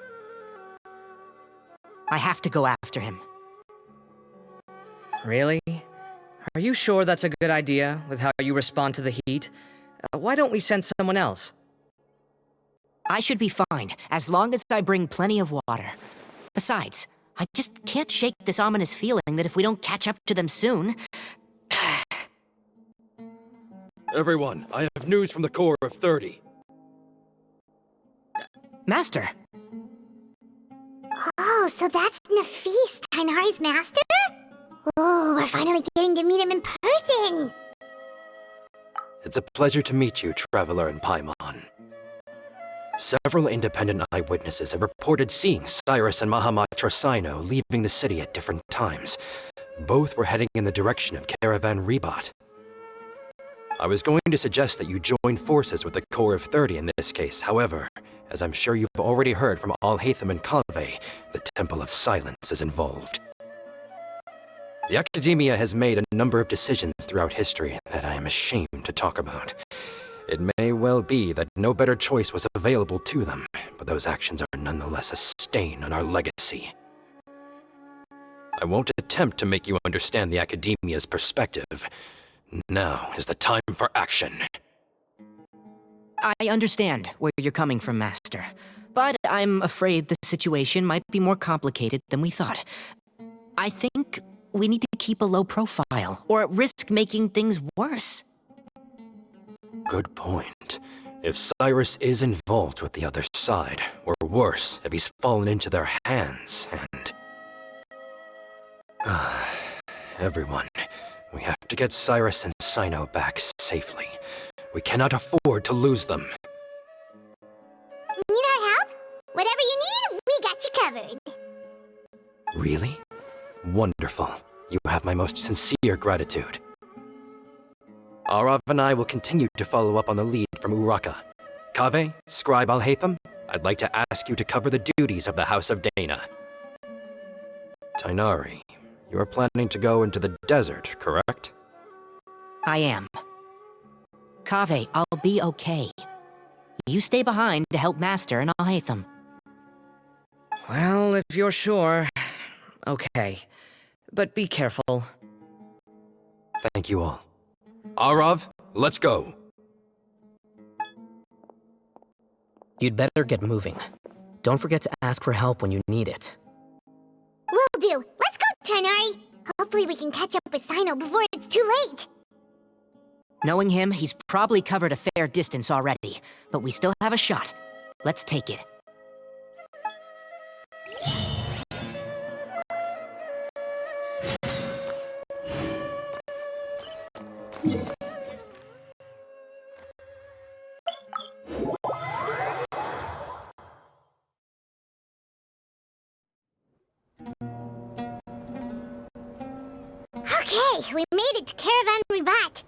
I have to go after him. Really? Are you sure that's a good idea, with how you respond to the heat? Why don't we send someone else? I should be fine, as long as I bring plenty of water. Besides, I just can't shake this ominous feeling that if we don't catch up to them soon... Everyone, I have news from the Core of 30. Master! Oh, so that's Nafis, Tainari's master? Oh, we're finally getting to meet him in person! It's a pleasure to meet you, Traveler in Paimon. Several independent eyewitnesses have reported seeing Cyrus and Mahamatra Cyno leaving the city at different times. Both were heading in the direction of Caravan Rebat. I was going to suggest that you join forces with the Core of 30 in this case. However, as I'm sure you've already heard from Al-Haytham and Kalve, the Temple of Silence is involved. The Academia has made a number of decisions throughout history that I am ashamed to talk about. It may well be that no better choice was available to them, but those actions are nonetheless a stain on our legacy. I won't attempt to make you understand the Academia's perspective. Now is the time for action. I understand where you're coming from, Master. But I'm afraid the situation might be more complicated than we thought. I think we need to keep a low profile, or risk making things worse. Good point. If Cyrus is involved with the other side, or worse, if he's fallen into their hands, and... Everyone, we have to get Cyrus and Cyno back safely. We cannot afford to lose them. Need our help? Whatever you need, we got you covered. Really? Wonderful. You have my most sincere gratitude. Arav and I will continue to follow up on the lead from Uraka. Kaveh, Scribe Al-Haytham, I'd like to ask you to cover the duties of the House of Dana. Tainari, you are planning to go into the desert, correct? I am. Kaveh, I'll be okay. You stay behind to help Master and I'll hate them. Well, if you're sure... Okay. But be careful. Thank you all. Arav, let's go. You'd better get moving. Don't forget to ask for help when you need it. Will do. Let's go, Tainari. Hopefully we can catch up with Cyno before it's too late. Knowing him, he's probably covered a fair distance already, but we still have a shot. Let's take it. Okay, we made it to Caravan Ribat.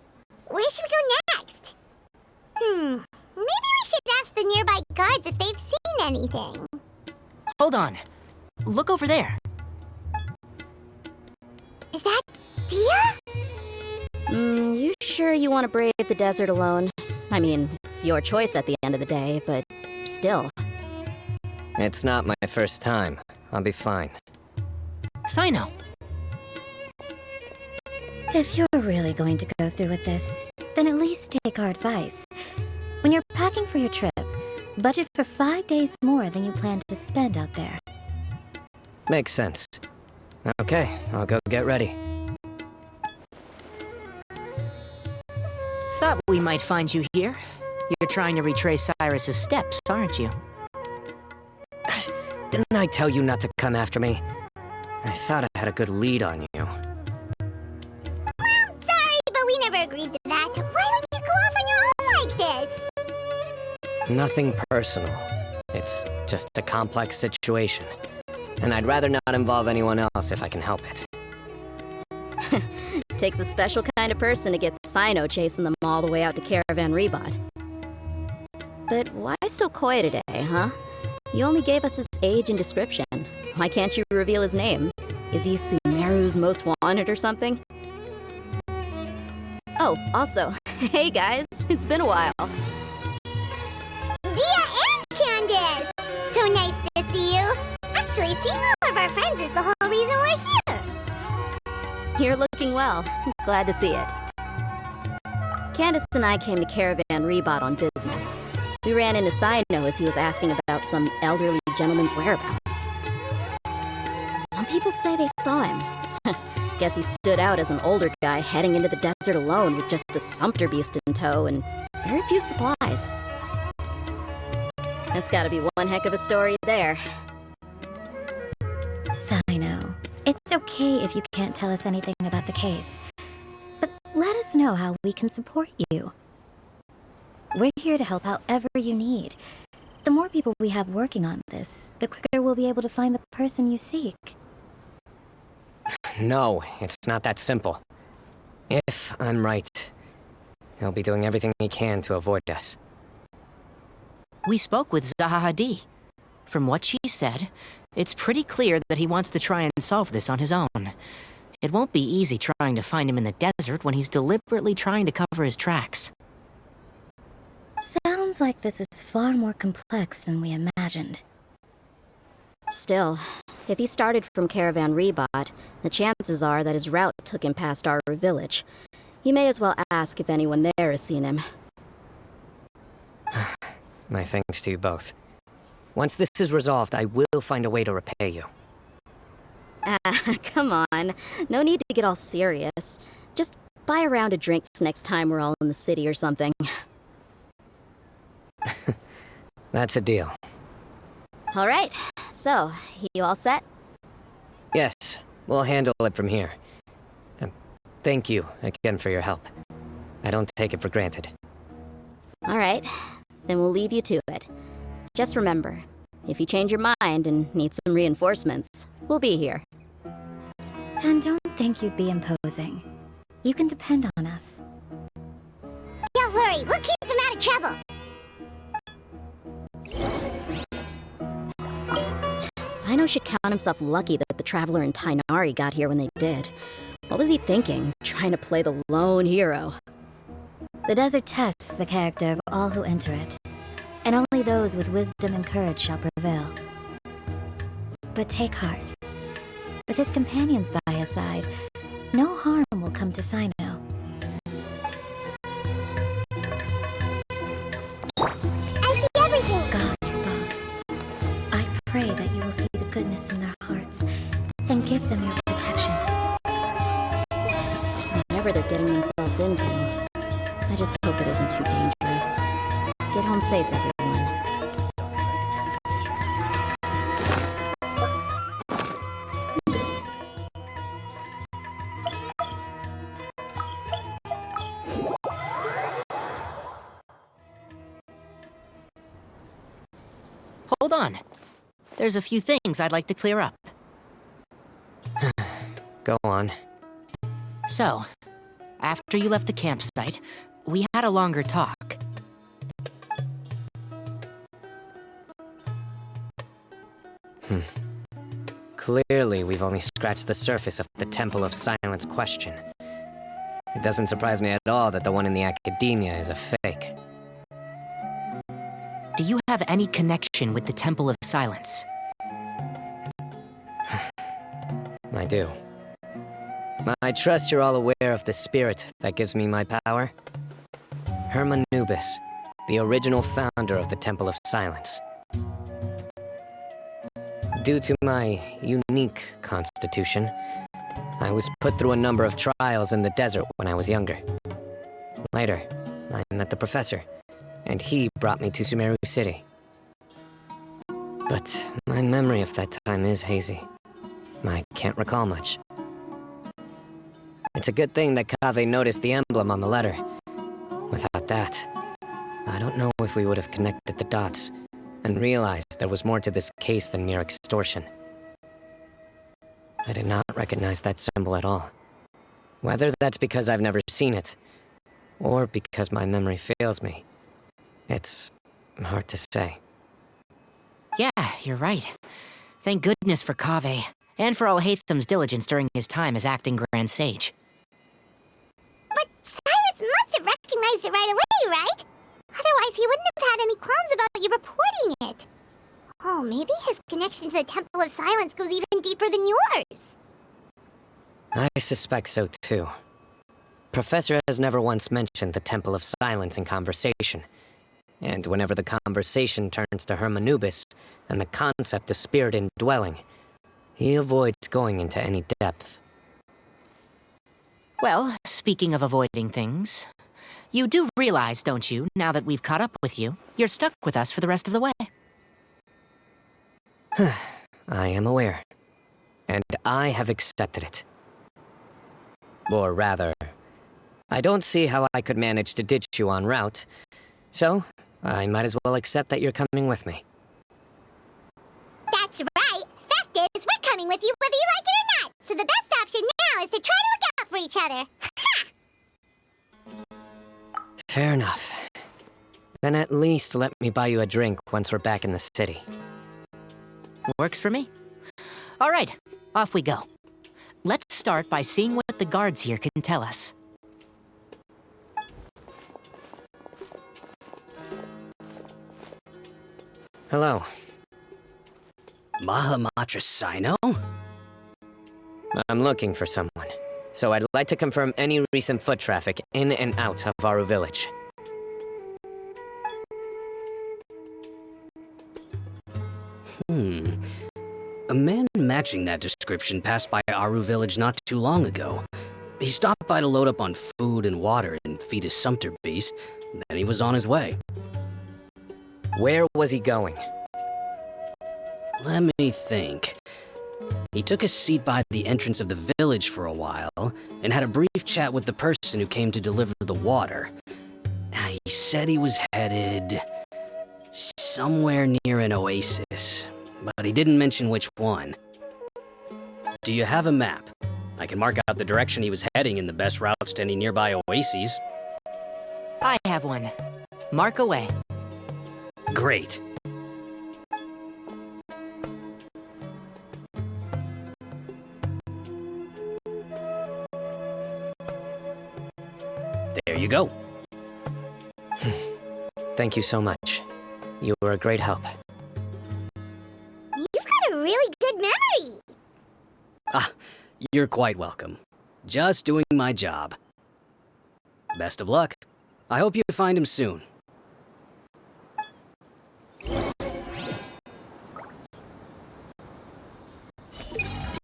Where should we go next? Maybe we should ask the nearby guards if they've seen anything. Hold on. Look over there. Is that Dia? You sure you want to brave the desert alone? I mean, it's your choice at the end of the day, but still. It's not my first time. I'll be fine. Cyno. If you're really going to go through with this, then at least take our advice. When you're packing for your trip, budget for 5 days more than you plan to spend out there. Makes sense. Okay, I'll go get ready. Thought we might find you here. You're trying to retrace Cyrus's steps, aren't you? Didn't I tell you not to come after me? I thought I had a good lead on you. Sorry, but we never agreed to that. Why would you go off on your own like this? Nothing personal. It's just a complex situation. And I'd rather not involve anyone else if I can help it. Takes a special kind of person to get Cyno chasing them all the way out to Caravan Ribat. But why so coy today, huh? You only gave us his age and description. Why can't you reveal his name? Is he Sumeru's most wanted or something? Oh, also, hey guys, it's been a while. Dia and Candace! So nice to see you. Actually, seeing all of our friends is the whole reason we're here. You're looking well. Glad to see it. Candace and I came to Caravan Ribat on business. We ran into Cyno as he was asking about some elderly gentleman's whereabouts. Some people say they saw him. Guess he stood out as an older guy heading into the desert alone with just a sumpter beast in tow and very few supplies. That's gotta be one heck of a story there. Cyno, it's okay if you can't tell us anything about the case. But let us know how we can support you. We're here to help however you need. The more people we have working on this, the quicker we'll be able to find the person you seek. No, it's not that simple. If I'm right, he'll be doing everything he can to avoid us. We spoke with Zaha Hadid. From what she said, it's pretty clear that he wants to try and solve this on his own. It won't be easy trying to find him in the desert when he's deliberately trying to cover his tracks. Sounds like this is far more complex than we imagined. Still, if he started from Caravan Rebot, the chances are that his route took him past our village. You may as well ask if anyone there has seen him. My thanks to you both. Once this is resolved, I will find a way to repay you. Come on. No need to get all serious. Just buy a round of drinks next time we're all in the city or something. That's a deal. All right. So, you all set? Yes, we'll handle it from here. Thank you again for your help. I don't take it for granted. All right. Then we'll leave you to it. Just remember, if you change your mind and need some reinforcements, we'll be here. And don't think you'd be imposing. You can depend on us. Don't worry, we'll keep him out of trouble. Cyno should count himself lucky that the Traveler and Tighnari got here when they did. What was he thinking, trying to play the lone hero? The desert tests the character of all who enter it, and only those with wisdom and courage shall prevail. But take heart. With his companions by his side, no harm will come to Cyno. I see everything! God's book. I pray that you will see the goodness in their hearts and give them your protection. Whatever they're getting themselves into, I just hope it isn't too dangerous. Get home safe, everyone. Hold on. There's a few things I'd like to clear up. Go on. So, after you left the campsite, we had a longer talk. Clearly, we've only scratched the surface of the Temple of Silence question. It doesn't surprise me at all that the one in the academia is a fake. Do you have any connection with the Temple of Silence? I do. I trust you're all aware of the spirit that gives me my power. Hermanubis, the original founder of the Temple of Silence. Due to my unique constitution, I was put through a number of trials in the desert when I was younger. Later, I met the professor, and he brought me to Sumeru City. But my memory of that time is hazy. I can't recall much. It's a good thing that Kaveh noticed the emblem on the letter. Without that, I don't know if we would have connected the dots and realized there was more to this case than mere extortion. I did not recognize that symbol at all. Whether that's because I've never seen it, or because my memory fails me, it's hard to say. Yeah, you're right. Thank goodness for Kaveh, and for all Haytham's diligence during his time as acting Grand Sage. But Cyrus must have recognized it right away, right? Otherwise, he wouldn't have had any qualms about you reporting it. Oh, maybe his connection to the Temple of Silence goes even deeper than yours. I suspect so too. Professor has never once mentioned the Temple of Silence in conversation. And whenever the conversation turns to Hermanubis and the concept of spirit indwelling, he avoids going into any depth. Well, speaking of avoiding things, you do realize, don't you, now that we've caught up with you, you're stuck with us for the rest of the way. I am aware. And I have accepted it. Or rather, I don't see how I could manage to ditch you en route, so I might as well accept that you're coming with me. That's right. Fact is, we're coming with you whether you like it or not. So the best option now is to try to look out for each other. Fair enough. Then at least let me buy you a drink once we're back in the city. Works for me. All right, off we go. Let's start by seeing what the guards here can tell us. Hello. Mahamatra Cyno? I'm looking for someone, so I'd like to confirm any recent foot traffic in and out of Aru Village. A man matching that description passed by Aru Village not too long ago. He stopped by to load up on food and water and feed his sumpter beast, then he was on his way. Where was he going? Let me think. He took a seat by the entrance of the village for a while, and had a brief chat with the person who came to deliver the water. He said he was headed somewhere near an oasis, but he didn't mention which one. Do you have a map? I can mark out the direction he was heading and the best routes to any nearby oases. I have one. Mark away. Great. There you go. Thank you so much. You were a great help. You've got a really good memory. You're quite welcome. Just doing my job. Best of luck. I hope you find him soon.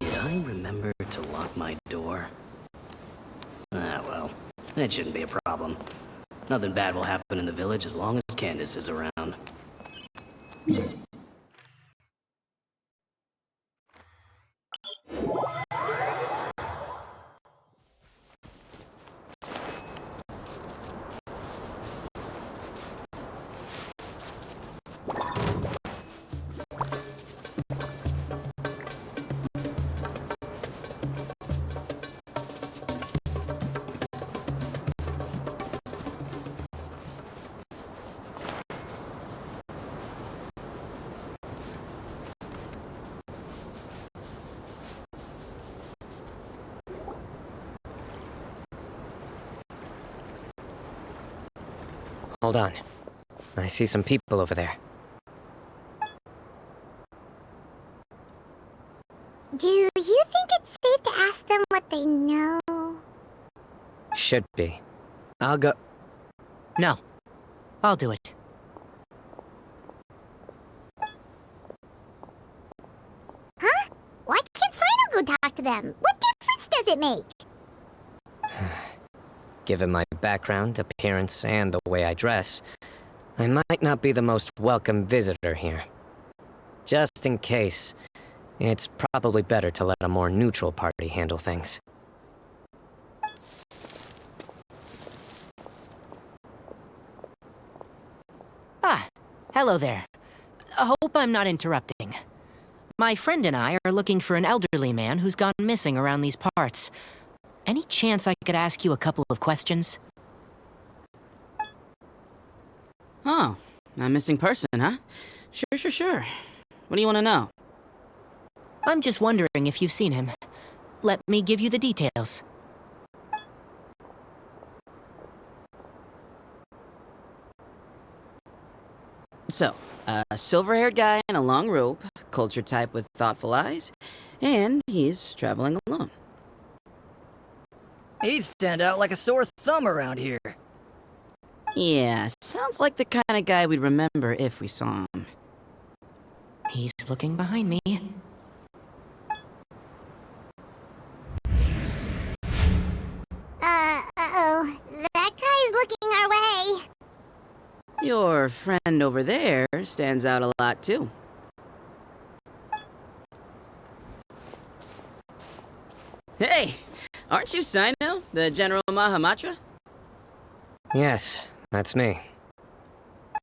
Did I remember to lock my door? Well, that shouldn't be a problem. Nothing bad will happen in the village as long as Candace is around. Hold on. I see some people over there. Do you think it's safe to ask them what they know? Should be. I'll go. No. I'll do it. Huh? Why can't Cyno go talk to them? What difference does it make? Given my background, appearance, and the way I dress, I might not be the most welcome visitor here. Just in case, it's probably better to let a more neutral party handle things. Ah, hello there. Hope I'm not interrupting. My friend and I are looking for an elderly man who's gone missing around these parts. Any chance I could ask you a couple of questions? Oh, a missing person, huh? Sure. What do you want to know? I'm just wondering if you've seen him. Let me give you the details. So, a silver-haired guy in a long robe, culture type with thoughtful eyes, and he's traveling alone. He'd stand out like a sore thumb around here. Yeah, sounds like the kind of guy we'd remember if we saw him. He's looking behind me. Uh-oh. That guy's looking our way. Your friend over there stands out a lot, too. Hey! Aren't you Cyno, the General Mahamatra? Yes, that's me.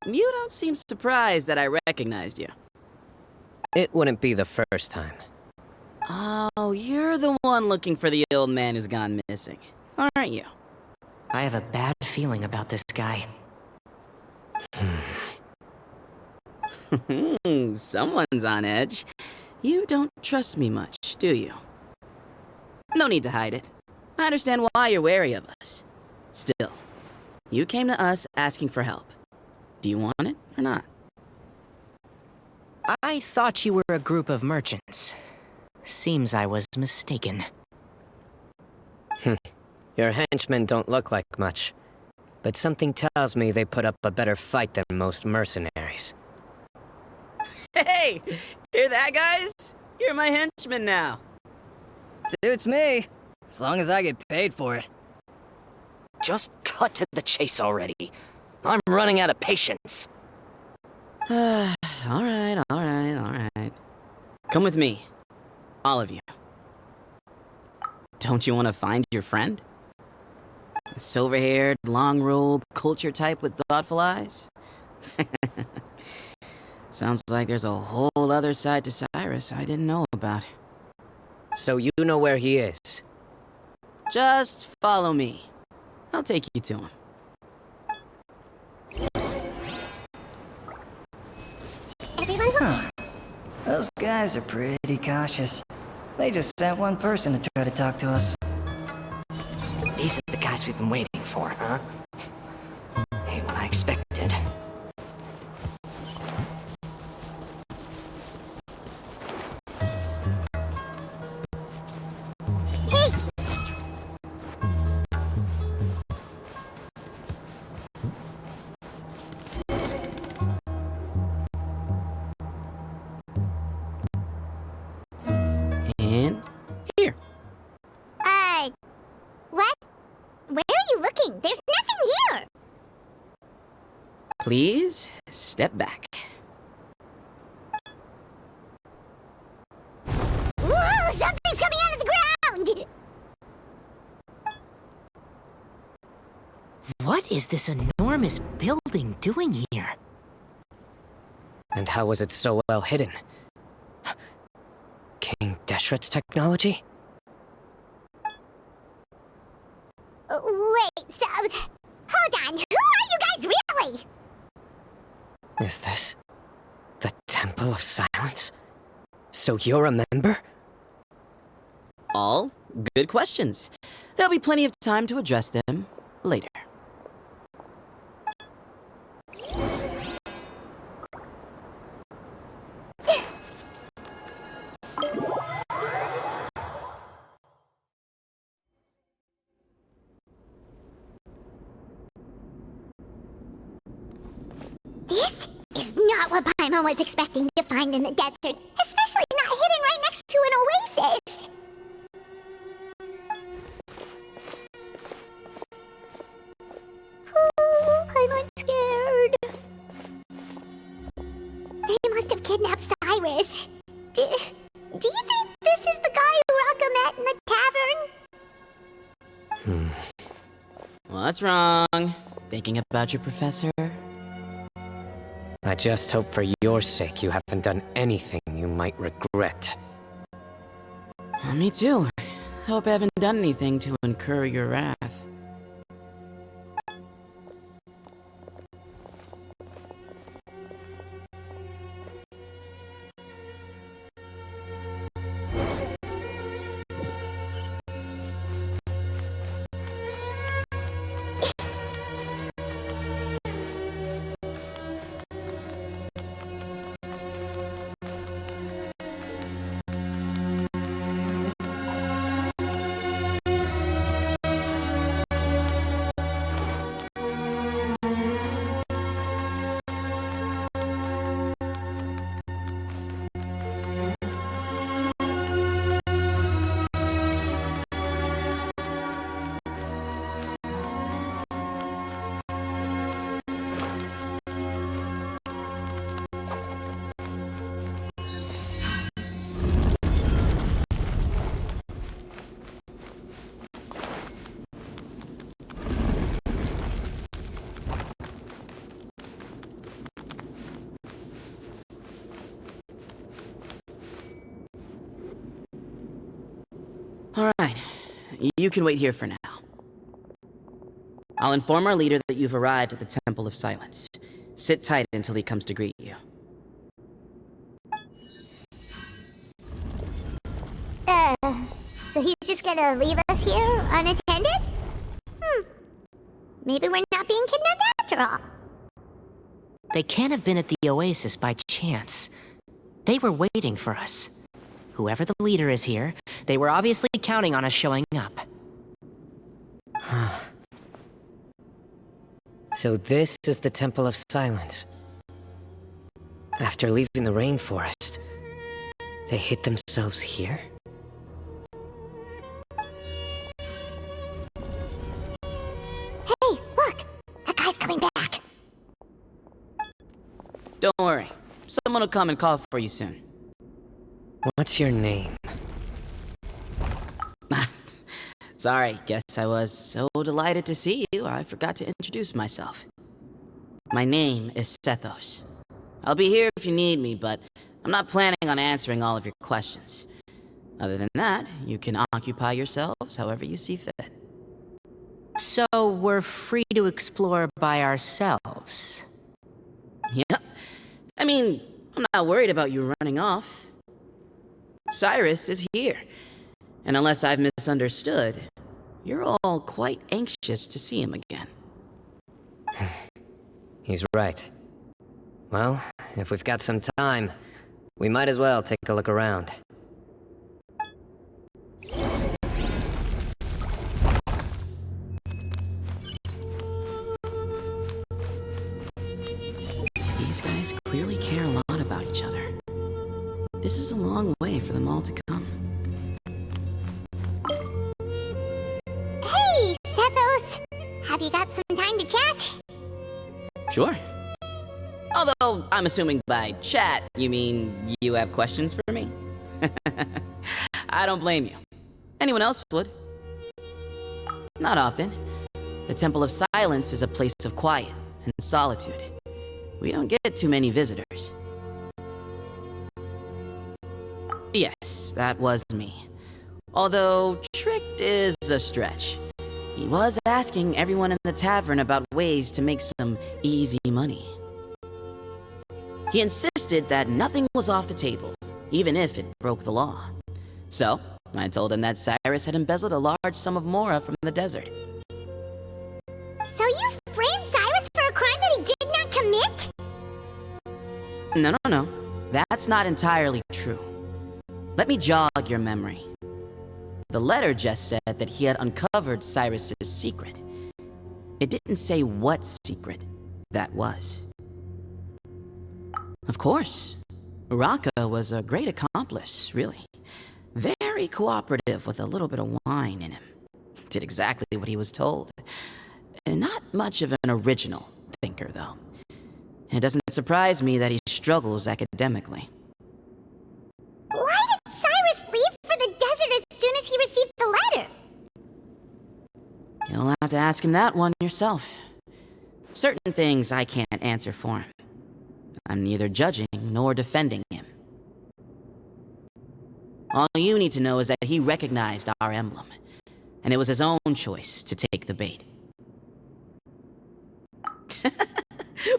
You don't seem surprised that I recognized you. It wouldn't be the first time. Oh, you're the one looking for the old man who's gone missing, aren't you? I have a bad feeling about this guy. Someone's on edge. You don't trust me much, do you? No need to hide it. I understand why you're wary of us. Still, you came to us asking for help. Do you want it or not? I thought you were a group of merchants. Seems I was mistaken. Your henchmen don't look like much, but something tells me they put up a better fight than most mercenaries. Hey! Hear that, guys? You're my henchmen now. Suits me, as long as I get paid for it. Just cut to the chase already. I'm running out of patience. Alright. Come with me. All of you. Don't you want to find your friend? The silver-haired, long-robed, culture type with thoughtful eyes? Sounds like there's a whole other side to Cyrus I didn't know about. So you know where he is? Just follow me. I'll take you to him. Those guys are pretty cautious. They just sent one person to try to talk to us. These are the guys we've been waiting for, huh? Ain't what I expected. And here. What? Where are you looking? There's nothing here! Please, step back. Whoa! Something's coming out of the ground! What is this enormous building doing here? And how was it so well hidden? King Deshret's technology? Wait, so... Hold on, who are you guys really? Is this the Temple of Silence? So you're a member? All good questions. There'll be plenty of time to address them later. This is not what Paimon was expecting to find in the desert, especially not hidden right next to an oasis. Oh, Paimon's scared. They must have kidnapped Cyrus. Do you think this is the guy Uraka met in the tavern? What's wrong? Thinking about your professor? I just hope for your sake you haven't done anything you might regret. Me too. Hope I haven't done anything to incur your wrath. Alright, you can wait here for now. I'll inform our leader that you've arrived at the Temple of Silence. Sit tight until he comes to greet you. So he's just gonna leave us here unattended? Maybe we're not being kidnapped after all. They can't have been at the oasis by chance. They were waiting for us. Whoever the leader is here, they were obviously counting on us showing up. So this is the Temple of Silence. After leaving the rainforest, they hid themselves here? Hey, look! That guy's coming back! Don't worry. Someone will come and call for you soon. What's your name? Sorry, guess I was so delighted to see you, I forgot to introduce myself. My name is Sethos. I'll be here if you need me, but I'm not planning on answering all of your questions. Other than that, you can occupy yourselves however you see fit. So we're free to explore by ourselves? Yeah. I mean, I'm not worried about you running off. Cyrus is here. And unless I've misunderstood, you're all quite anxious to see him again. He's right. Well, if we've got some time, we might as well take a look around. These guys clearly care a lot about each other. This is a long way for them all to come. Hey, Sethos! Have you got some time to chat? Sure. Although, I'm assuming by chat, you mean you have questions for me? I don't blame you. Anyone else would. Not often. The Temple of Silence is a place of quiet and solitude. We don't get too many visitors. Yes, that was me. Although, tricked is a stretch. He was asking everyone in the tavern about ways to make some easy money. He insisted that nothing was off the table, even if it broke the law. So, I told him that Cyrus had embezzled a large sum of mora from the desert. So you framed Cyrus for a crime that he did not commit? No. That's not entirely true. Let me jog your memory. The letter just said that he had uncovered Cyrus's secret. It didn't say what secret that was. Of course, Uraka was a great accomplice, really. Very cooperative with a little bit of wine in him. Did exactly what he was told. And not much of an original thinker, though. It doesn't surprise me that he struggles academically. Why did Cyrus leave for the desert as soon as he received the letter? You'll have to ask him that one yourself. Certain things I can't answer for him. I'm neither judging nor defending him. All you need to know is that he recognized our emblem, and it was his own choice to take the bait.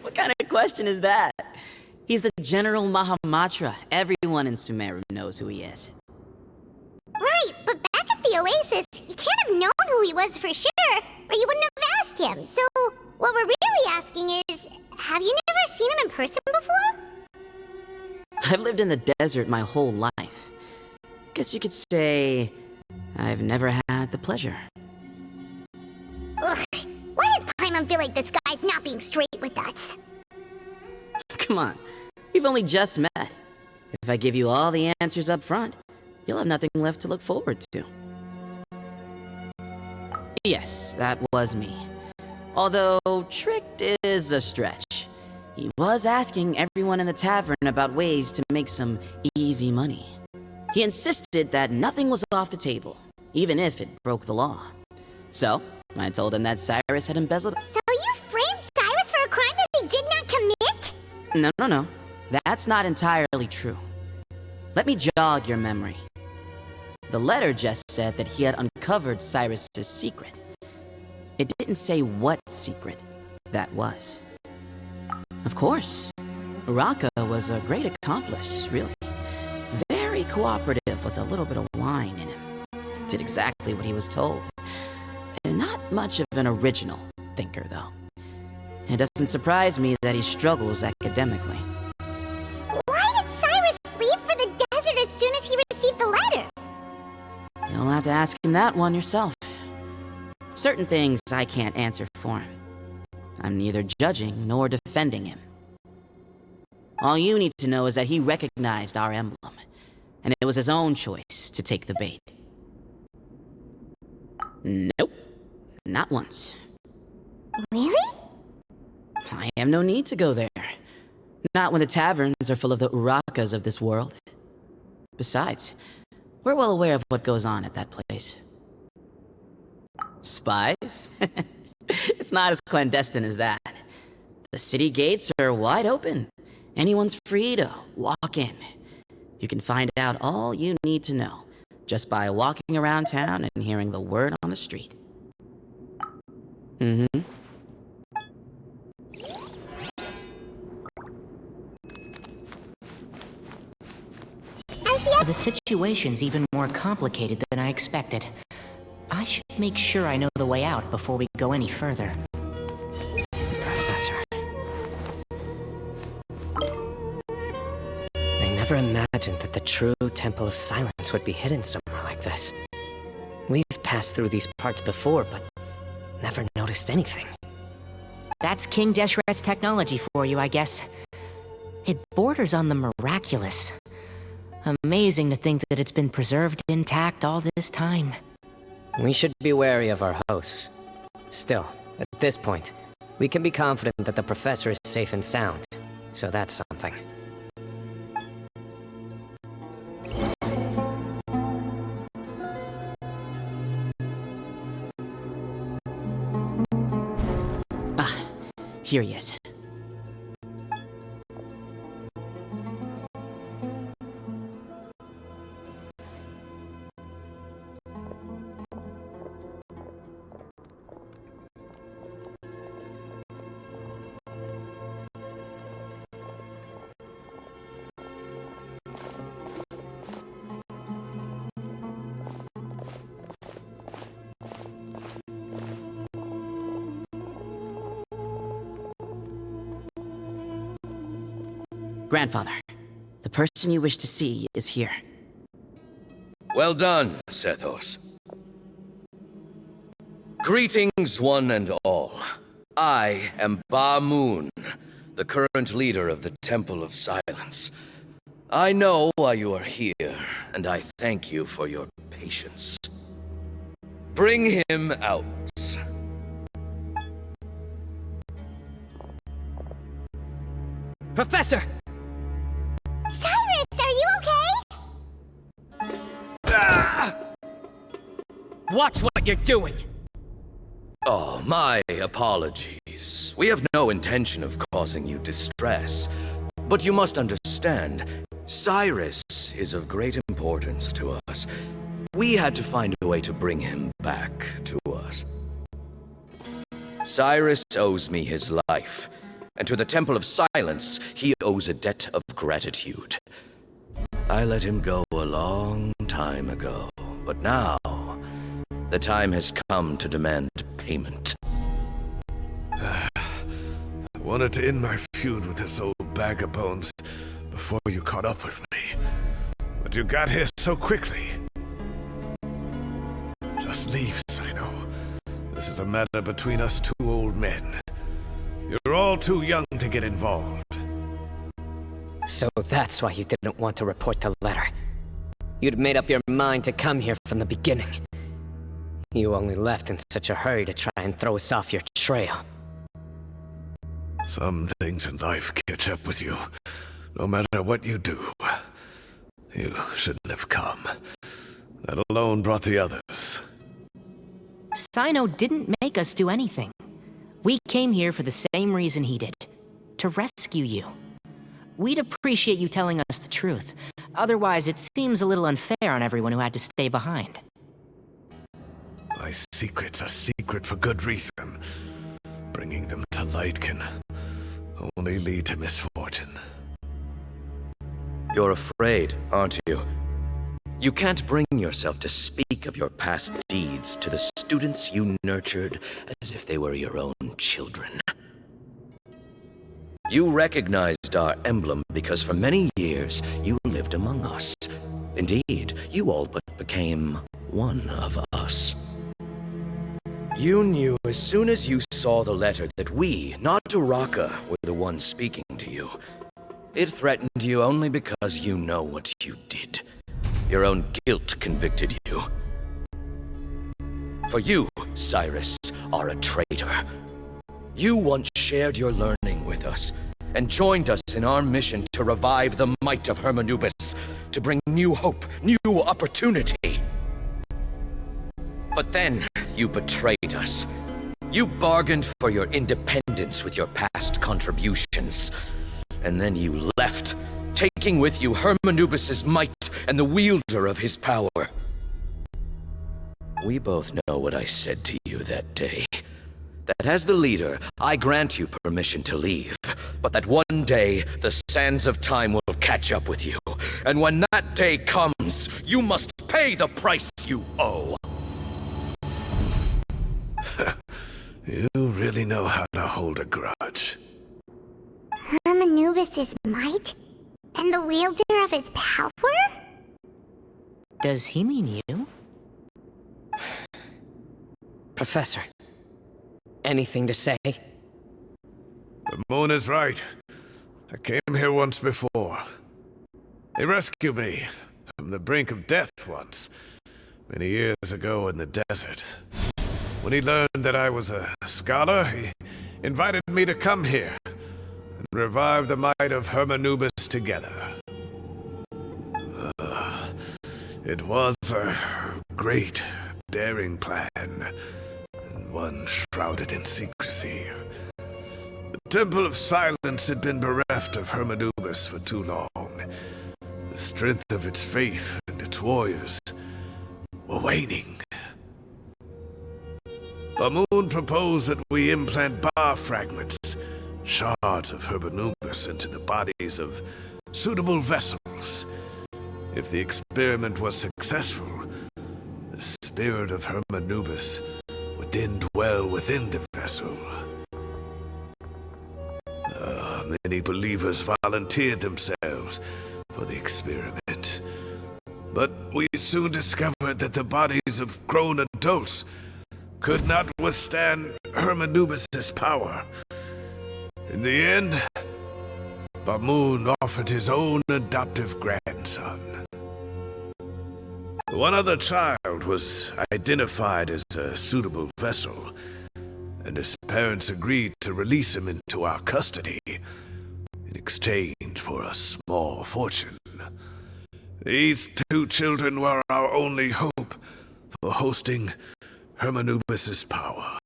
What kind of question is that? He's the General Mahamatra. Everyone in Sumeru knows who he is. Right, but back at the Oasis, you can't have known who he was for sure, or you wouldn't have asked him. So, what we're really asking is, have you never seen him in person before? I've lived in the desert my whole life. Guess you could say I've never had the pleasure. Ugh, why does Paimon feel like this guy's not being straight with us? Come on, we've only just met. If I give you all the answers up front, you'll have nothing left to look forward to. Yes, that was me. Although, tricked is a stretch. He was asking everyone in the tavern about ways to make some easy money. He insisted that nothing was off the table, even if it broke the law. So, I told him that Cyrus had embezzled... So you framed Cyrus for a crime that he did not commit? No. That's not entirely true. Let me jog your memory. The letter just said that he had uncovered Cyrus's secret. It didn't say what secret that was. Of course, Uraka was a great accomplice, really. Very cooperative with a little bit of wine in him. Did exactly what he was told. And not much of an original thinker, though. It doesn't surprise me that he struggles academically. Why did Cyrus ask him that one yourself. Certain things I can't answer for him. I'm neither judging nor defending him. All you need to know is that he recognized our emblem, and it was his own choice to take the bait. Nope, not once. Really? I have no need to go there. Not when the taverns are full of the urakas of this world. Besides, we're well aware of what goes on at that place. Spies? It's not as clandestine as that. The city gates are wide open. Anyone's free to walk in. You can find out all you need to know just by walking around town and hearing the word on the street. Mm-hmm. The situation's even more complicated than I expected. I should make sure I know the way out before we go any further. Professor. I never imagined that the true Temple of Silence would be hidden somewhere like this. We've passed through these parts before, but never noticed anything. That's King Deshret's technology for you, I guess. It borders on the miraculous. Amazing to think that it's been preserved intact all this time. We should be wary of our hosts. Still, at this point, we can be confident that the professor is safe and sound, so that's something. Ah, here he is. Grandfather, the person you wish to see is here. Well done, Sethos. Greetings, one and all. I am Ba Moon, the current leader of the Temple of Silence. I know why you are here, and I thank you for your patience. Bring him out. Professor! Cyrus, are you okay? Watch what you're doing! Oh, my apologies. We have no intention of causing you distress. But you must understand, Cyrus is of great importance to us. We had to find a way to bring him back to us. Cyrus owes me his life, and to the Temple of Silence, he owes a debt of gratitude. I let him go a long time ago, but now, the time has come to demand payment. I wanted to end my feud with this old bag of bones before you caught up with me. But you got here so quickly. Just leave, Cyno. This is a matter between us two old men. You're all too young to get involved. So that's why you didn't want to report the letter. You'd made up your mind to come here from the beginning. You only left in such a hurry to try and throw us off your trail. Some things in life catch up with you, no matter what you do. You shouldn't have come. That alone brought the others. Cyno didn't make us do anything. We came here for the same reason he did. To rescue you. We'd appreciate you telling us the truth. Otherwise, it seems a little unfair on everyone who had to stay behind. My secrets are secret for good reason. Bringing them to light can only lead to misfortune. You're afraid, aren't you? You can't bring yourself to speak of your past deeds to the students you nurtured as if they were your own children. You recognized our emblem because for many years you lived among us. Indeed, you all but became one of us. You knew as soon as you saw the letter that we, not Araka, were the ones speaking to you. It threatened you only because you know what you did. Your own guilt convicted you. For you, Cyrus, are a traitor. You once shared your learning with us, and joined us in our mission to revive the might of Hermanubis, to bring new hope, new opportunity. But then, you betrayed us. You bargained for your independence with your past contributions. And then you left, taking with you Hermanubis' might and the wielder of his power. We both know what I said to you that day. That as the leader, I grant you permission to leave, but that one day, the sands of time will catch up with you. And when that day comes, you must pay the price you owe. You really know how to hold a grudge. Hermanubis' might? And the wielder of his power? Does he mean you? Professor, anything to say? The moon is right. I came here once before. He rescued me from the brink of death once, many years ago in the desert. When he learned that I was a scholar, he invited me to come here and revive the might of Hermanubis together. It was a great, daring plan, and one shrouded in secrecy. The Temple of Silence had been bereft of Hermanubis for too long. The strength of its faith and its warriors were waning. Bamoon proposed that we implant bar fragments, shards of Hermanubis, into the bodies of suitable vessels. If the experiment was successful, the spirit of Hermanubis would then dwell within the vessel. Many believers volunteered themselves for the experiment. But we soon discovered that the bodies of grown adults could not withstand Hermanubis' power. In the end, Bamoon offered his own adoptive grandson. One other child was identified as a suitable vessel, and his parents agreed to release him into our custody in exchange for a small fortune. These two children were our only hope for hosting Hermanubis' power.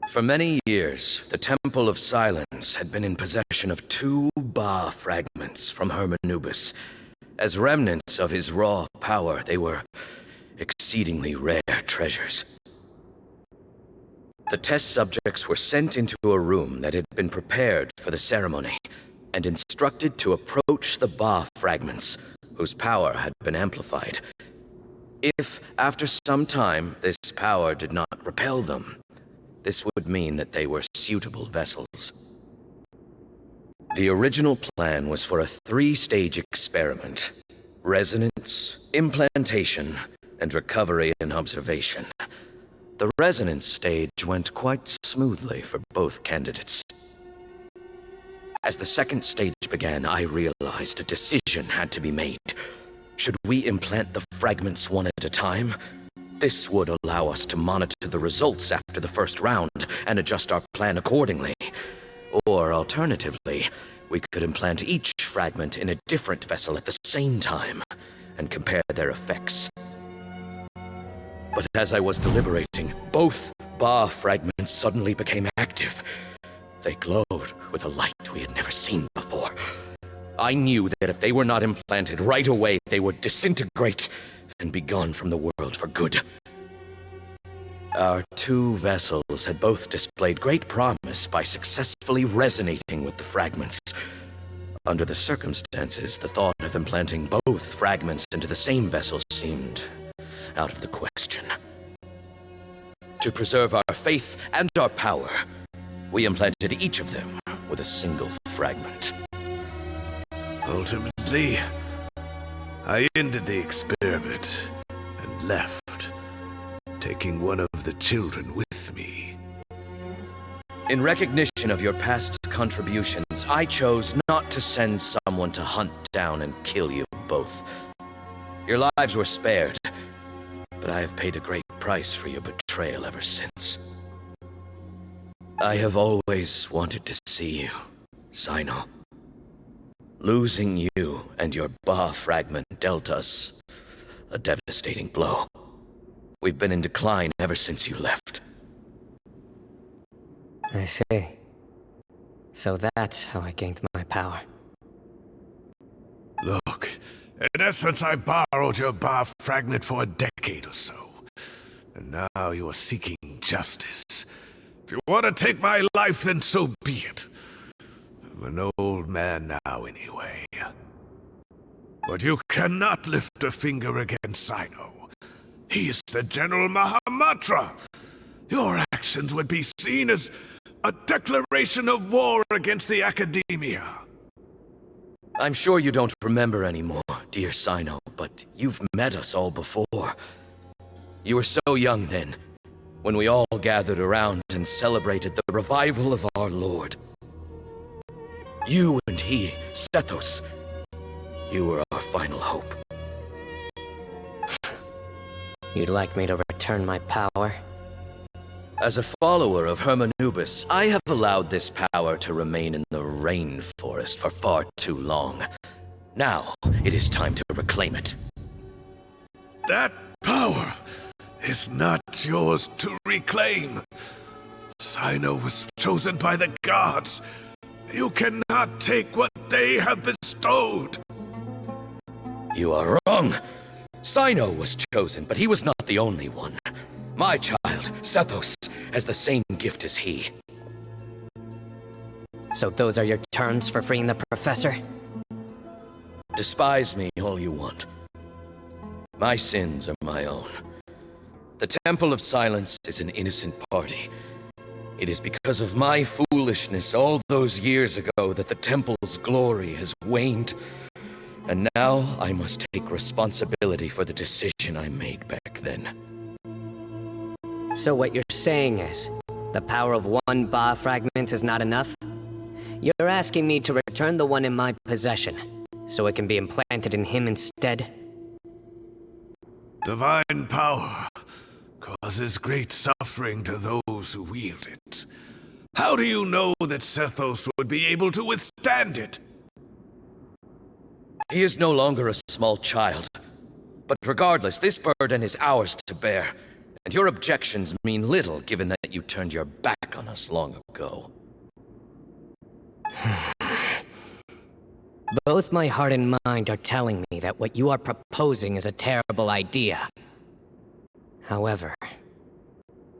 For many years, the Temple of Silence had been in possession of 2 Ba fragments from Hermanubis. As remnants of his raw power, they were exceedingly rare treasures. The test subjects were sent into a room that had been prepared for the ceremony, and instructed to approach the Ba fragments, whose power had been amplified. If, after some time, this power did not repel them, this would mean that they were suitable vessels. The original plan was for a 3-stage experiment: resonance, implantation, and recovery and observation. The resonance stage went quite smoothly for both candidates. As the second stage began, I realized a decision had to be made. Should we implant the fragments one at a time? This would allow us to monitor the results after the first round and adjust our plan accordingly. Or alternatively, we could implant each fragment in a different vessel at the same time and compare their effects. But as I was deliberating, both Ba fragments suddenly became active. They glowed with a light we had never seen before. I knew that if they were not implanted right away, they would disintegrate and be gone from the world for good. Our 2 vessels had both displayed great promise by successfully resonating with the fragments. Under the circumstances, the thought of implanting both fragments into the same vessel seemed out of the question. To preserve our faith and our power, we implanted each of them with a single fragment. Ultimately, I ended the experiment and left, taking one of the children with me. In recognition of your past contributions, I chose not to send someone to hunt down and kill you both. Your lives were spared, but I have paid a great price for your betrayal ever since. I have always wanted to see you, Cyno. Losing you and your Ba fragment dealt us a devastating blow. We've been in decline ever since you left. I see. So that's how I gained my power. Look, in essence, I borrowed your Ba fragment for a decade or so. And now you are seeking justice. If you want to take my life, then so be it. I'm an old man now anyway. But you cannot lift a finger against Cyno. He is the General Mahamatra. Your actions would be seen as a declaration of war against the Academia. I'm sure you don't remember anymore, dear Cyno, but you've met us all before. You were so young then, when we all gathered around and celebrated the revival of our Lord. You and he, Sethos, you were our final hope. You'd like me to return my power? As a follower of Hermanubis, I have allowed this power to remain in the rainforest for far too long. Now, it is time to reclaim it. That power is not yours to reclaim. Cyno was chosen by the gods. You cannot take what they have bestowed. You are wrong. Cyno was chosen, but he was not the only one. My child, Sethos, has the same gift as he. So those are your terms for freeing the professor? Despise me all you want. My sins are my own. The Temple of Silence is an innocent party. It is because of my foolishness all those years ago that the Temple's glory has waned. And now I must take responsibility for the decision I made back then. So what you're saying is, the power of one Ba fragment is not enough? You're asking me to return the one in my possession, so it can be implanted in him instead? Divine power causes great suffering to those who wield it. How do you know that Sethos would be able to withstand it? He is no longer a small child. But regardless, this burden is ours to bear. And your objections mean little given that you turned your back on us long ago. Both my heart and mind are telling me that what you are proposing is a terrible idea. However...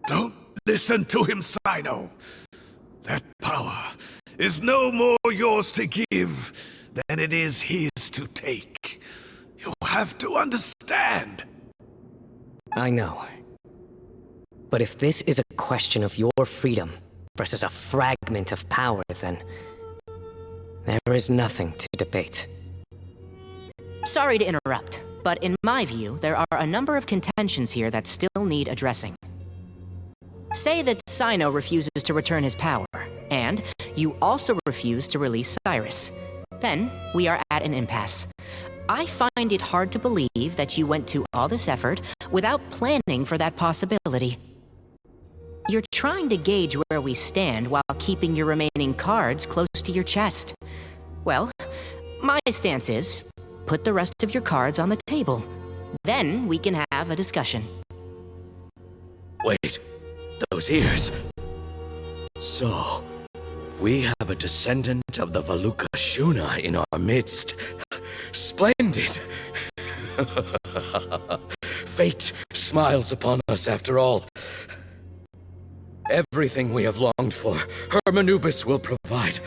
Don't listen to him, Cyno. That power is no more yours to give than it is his to take. You have to understand. I know. But if this is a question of your freedom versus a fragment of power, then there is nothing to debate. Sorry to interrupt, but in my view, there are a number of contentions here that still need addressing. Say that Cyno refuses to return his power, and you also refuse to release Cyrus. Then, we are at an impasse. I find it hard to believe that you went to all this effort without planning for that possibility. You're trying to gauge where we stand while keeping your remaining cards close to your chest. Well, my stance is, put the rest of your cards on the table. Then we can have a discussion. Wait, those ears. So, we have a descendant of the Valuka Shuna in our midst. Splendid! Fate smiles upon us after all. Everything we have longed for, Hermanubis will provide.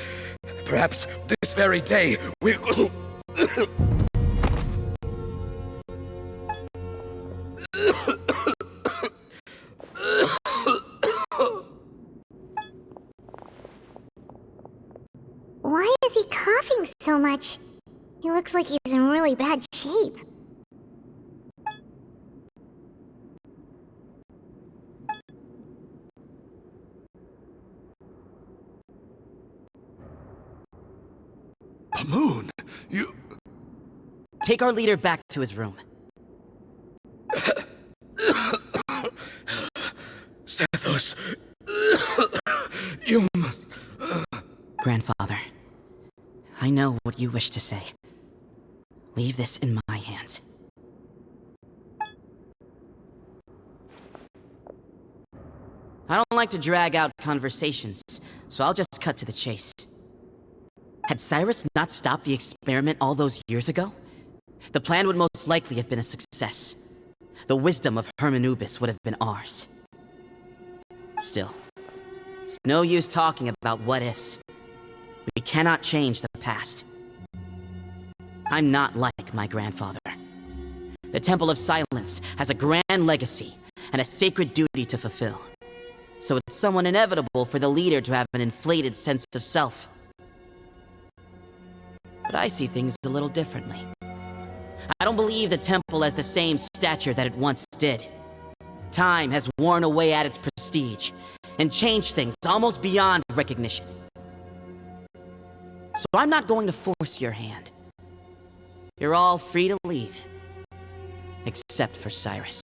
Perhaps this very day we'll... Why is he coughing so much? He looks like he's in really bad shape. Moon, you... Take our leader back to his room. Sethos, you must... Grandfather, I know what you wish to say. Leave this in my hands. I don't like to drag out conversations, so I'll just cut to the chase. Had Cyrus not stopped the experiment all those years ago, the plan would most likely have been a success. The wisdom of Hermanubis would have been ours. Still, it's no use talking about what-ifs. We cannot change the past. I'm not like my grandfather. The Temple of Silence has a grand legacy and a sacred duty to fulfill. So it's somewhat inevitable for the leader to have an inflated sense of self. But I see things a little differently. I don't believe the temple has the same stature that it once did. Time has worn away at its prestige and changed things almost beyond recognition. So I'm not going to force your hand. You're all free to leave. Except for Cyrus.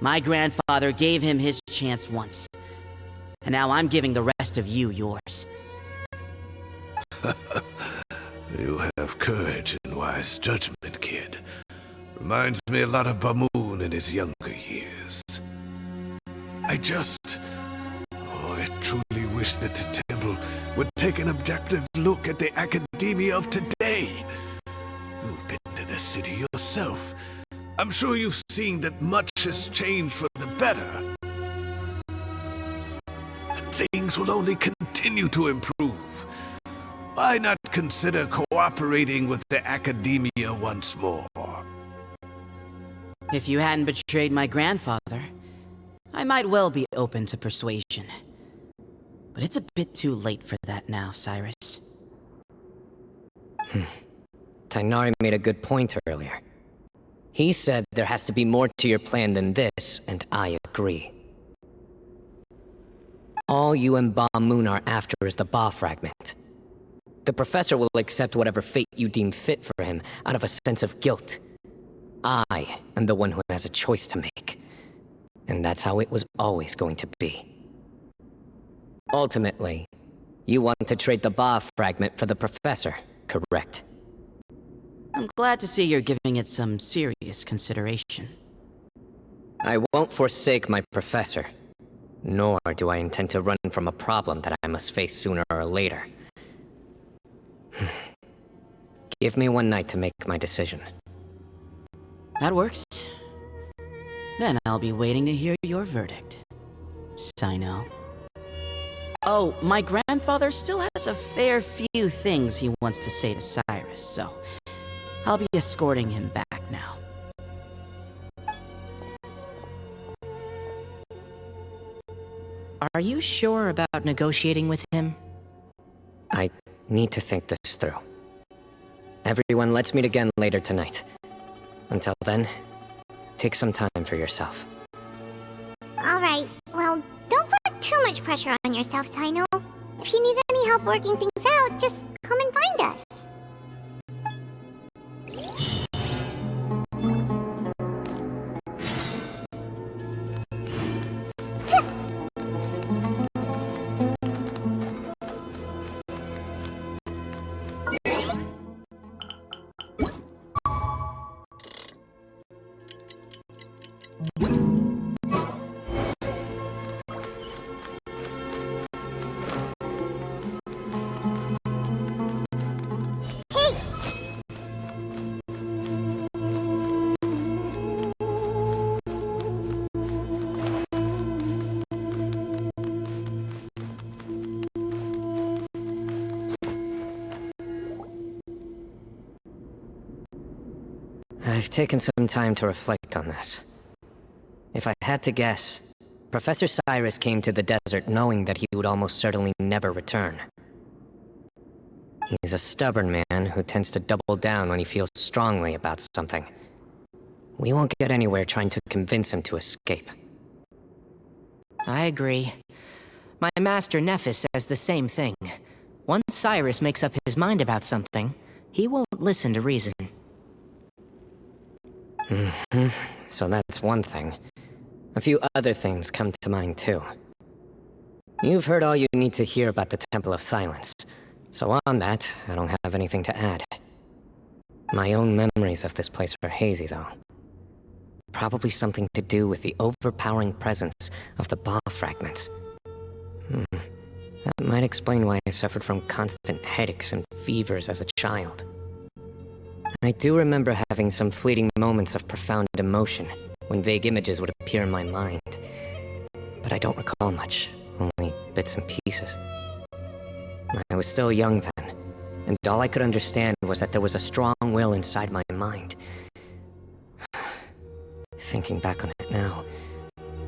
My grandfather gave him his chance once. And now I'm giving the rest of you yours. You have courage and wise judgment, kid. Reminds me a lot of Bamoon in his younger years. I truly wish that the temple would take an objective look at the academia of today. You've been to the city yourself. I'm sure you've seen that much has changed for the better. And things will only continue to improve. Why not consider cooperating with the academia once more? If you hadn't betrayed my grandfather, I might well be open to persuasion. But it's a bit too late for that now, Cyrus. Tainari made a good point earlier. He said there has to be more to your plan than this, and I agree. All you and Ba Moon are after is the Ba fragment. The professor will accept whatever fate you deem fit for him out of a sense of guilt. I am the one who has a choice to make. And that's how it was always going to be. Ultimately, you want to trade the Ba fragment for the professor, correct? I'm glad to see you're giving it some serious consideration. I won't forsake my professor. Nor do I intend to run from a problem that I must face sooner or later. Give me one night to make my decision. That works. Then I'll be waiting to hear your verdict, Cyno. Oh, my grandfather still has a fair few things he wants to say to Cyrus, so I'll be escorting him back now. Are you sure about negotiating with him? I need to think this through. Everyone, let's meet again later tonight. Until then, take some time for yourself. Alright, well, don't put too much pressure on yourself, Cyno. If you need any help working things out, just come and find us. I've taken some time to reflect on this. If I had to guess, Professor Cyrus came to the desert knowing that he would almost certainly never return. He's a stubborn man who tends to double down when he feels strongly about something. We won't get anywhere trying to convince him to escape. I agree. My master Nephis says the same thing. Once Cyrus makes up his mind about something, he won't listen to reason. So that's one thing. A few other things come to mind too. You've heard all you need to hear about the Temple of Silence, so on that, I don't have anything to add. My own memories of this place are hazy, though. Probably something to do with the overpowering presence of the Ba fragments. That might explain why I suffered from constant headaches and fevers as a child. I do remember having some fleeting moments of profound emotion when vague images would appear in my mind. But I don't recall much, only bits and pieces. I was still young then, and all I could understand was that there was a strong will inside my mind. Thinking back on it now,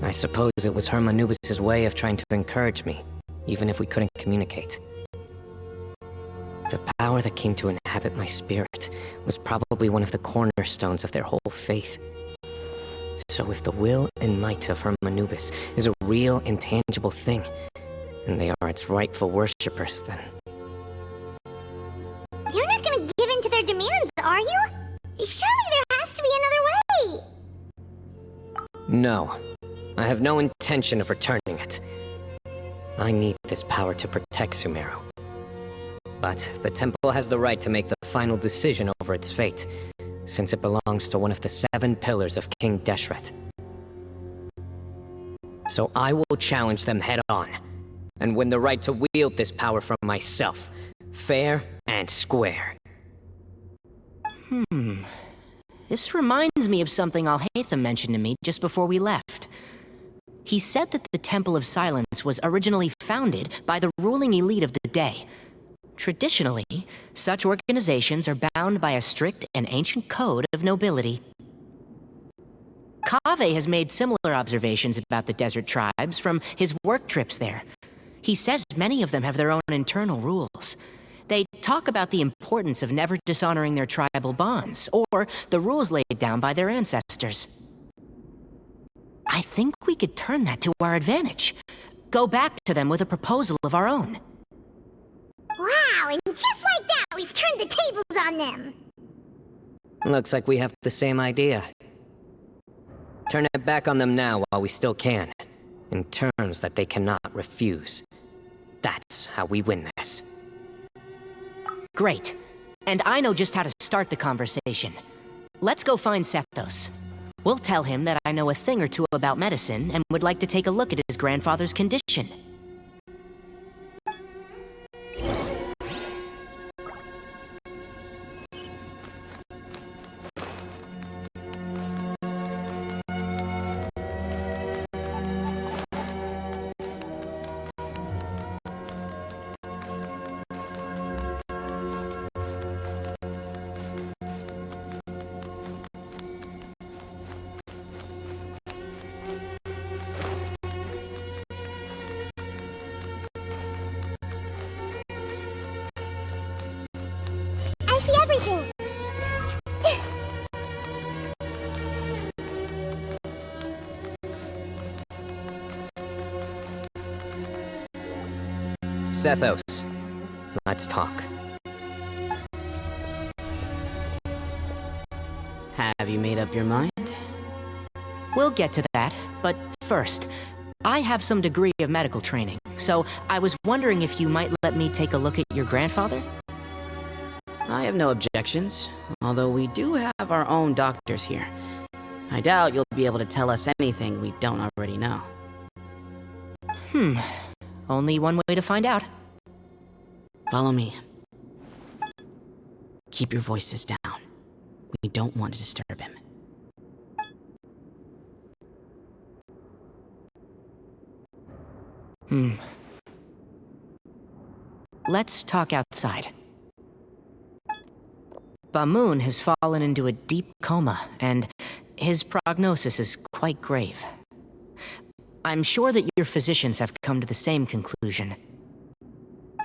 I suppose it was Herm Anubis' way of trying to encourage me, even if we couldn't communicate. The power that came to inhabit my spirit was probably one of the cornerstones of their whole faith. So if the will and might of Herm Anubis is a real, intangible thing, and they are its rightful worshippers, then... You're not gonna give in to their demands, are you? Surely there has to be another way! No. I have no intention of returning it. I need this power to protect Sumeru. But the temple has the right to make the final decision over its fate, since it belongs to one of the 7 pillars of King Deshret. So I will challenge them head-on, and win the right to wield this power for myself, fair and square. This reminds me of something Alhaitham mentioned to me just before we left. He said that the Temple of Silence was originally founded by the ruling elite of the day. Traditionally, such organizations are bound by a strict and ancient code of nobility. Kaveh has made similar observations about the desert tribes from his work trips there. He says many of them have their own internal rules. They talk about the importance of never dishonoring their tribal bonds, or the rules laid down by their ancestors. I think we could turn that to our advantage. Go back to them with a proposal of our own. Wow, and just like that, we've turned the tables on them! Looks like we have the same idea. Turn it back on them now while we still can, in terms that they cannot refuse. That's how we win this. Great. And I know just how to start the conversation. Let's go find Sethos. We'll tell him that I know a thing or two about medicine and would like to take a look at his grandfather's condition. I see everything! Sethos, let's talk. Have you made up your mind? We'll get to that, but first, I have some degree of medical training, so I was wondering if you might let me take a look at your grandfather? I have no objections, although we do have our own doctors here. I doubt you'll be able to tell us anything we don't already know. Only one way to find out. Follow me. Keep your voices down. We don't want to disturb him. Let's talk outside. Bamoon has fallen into a deep coma, and his prognosis is quite grave. I'm sure that your physicians have come to the same conclusion.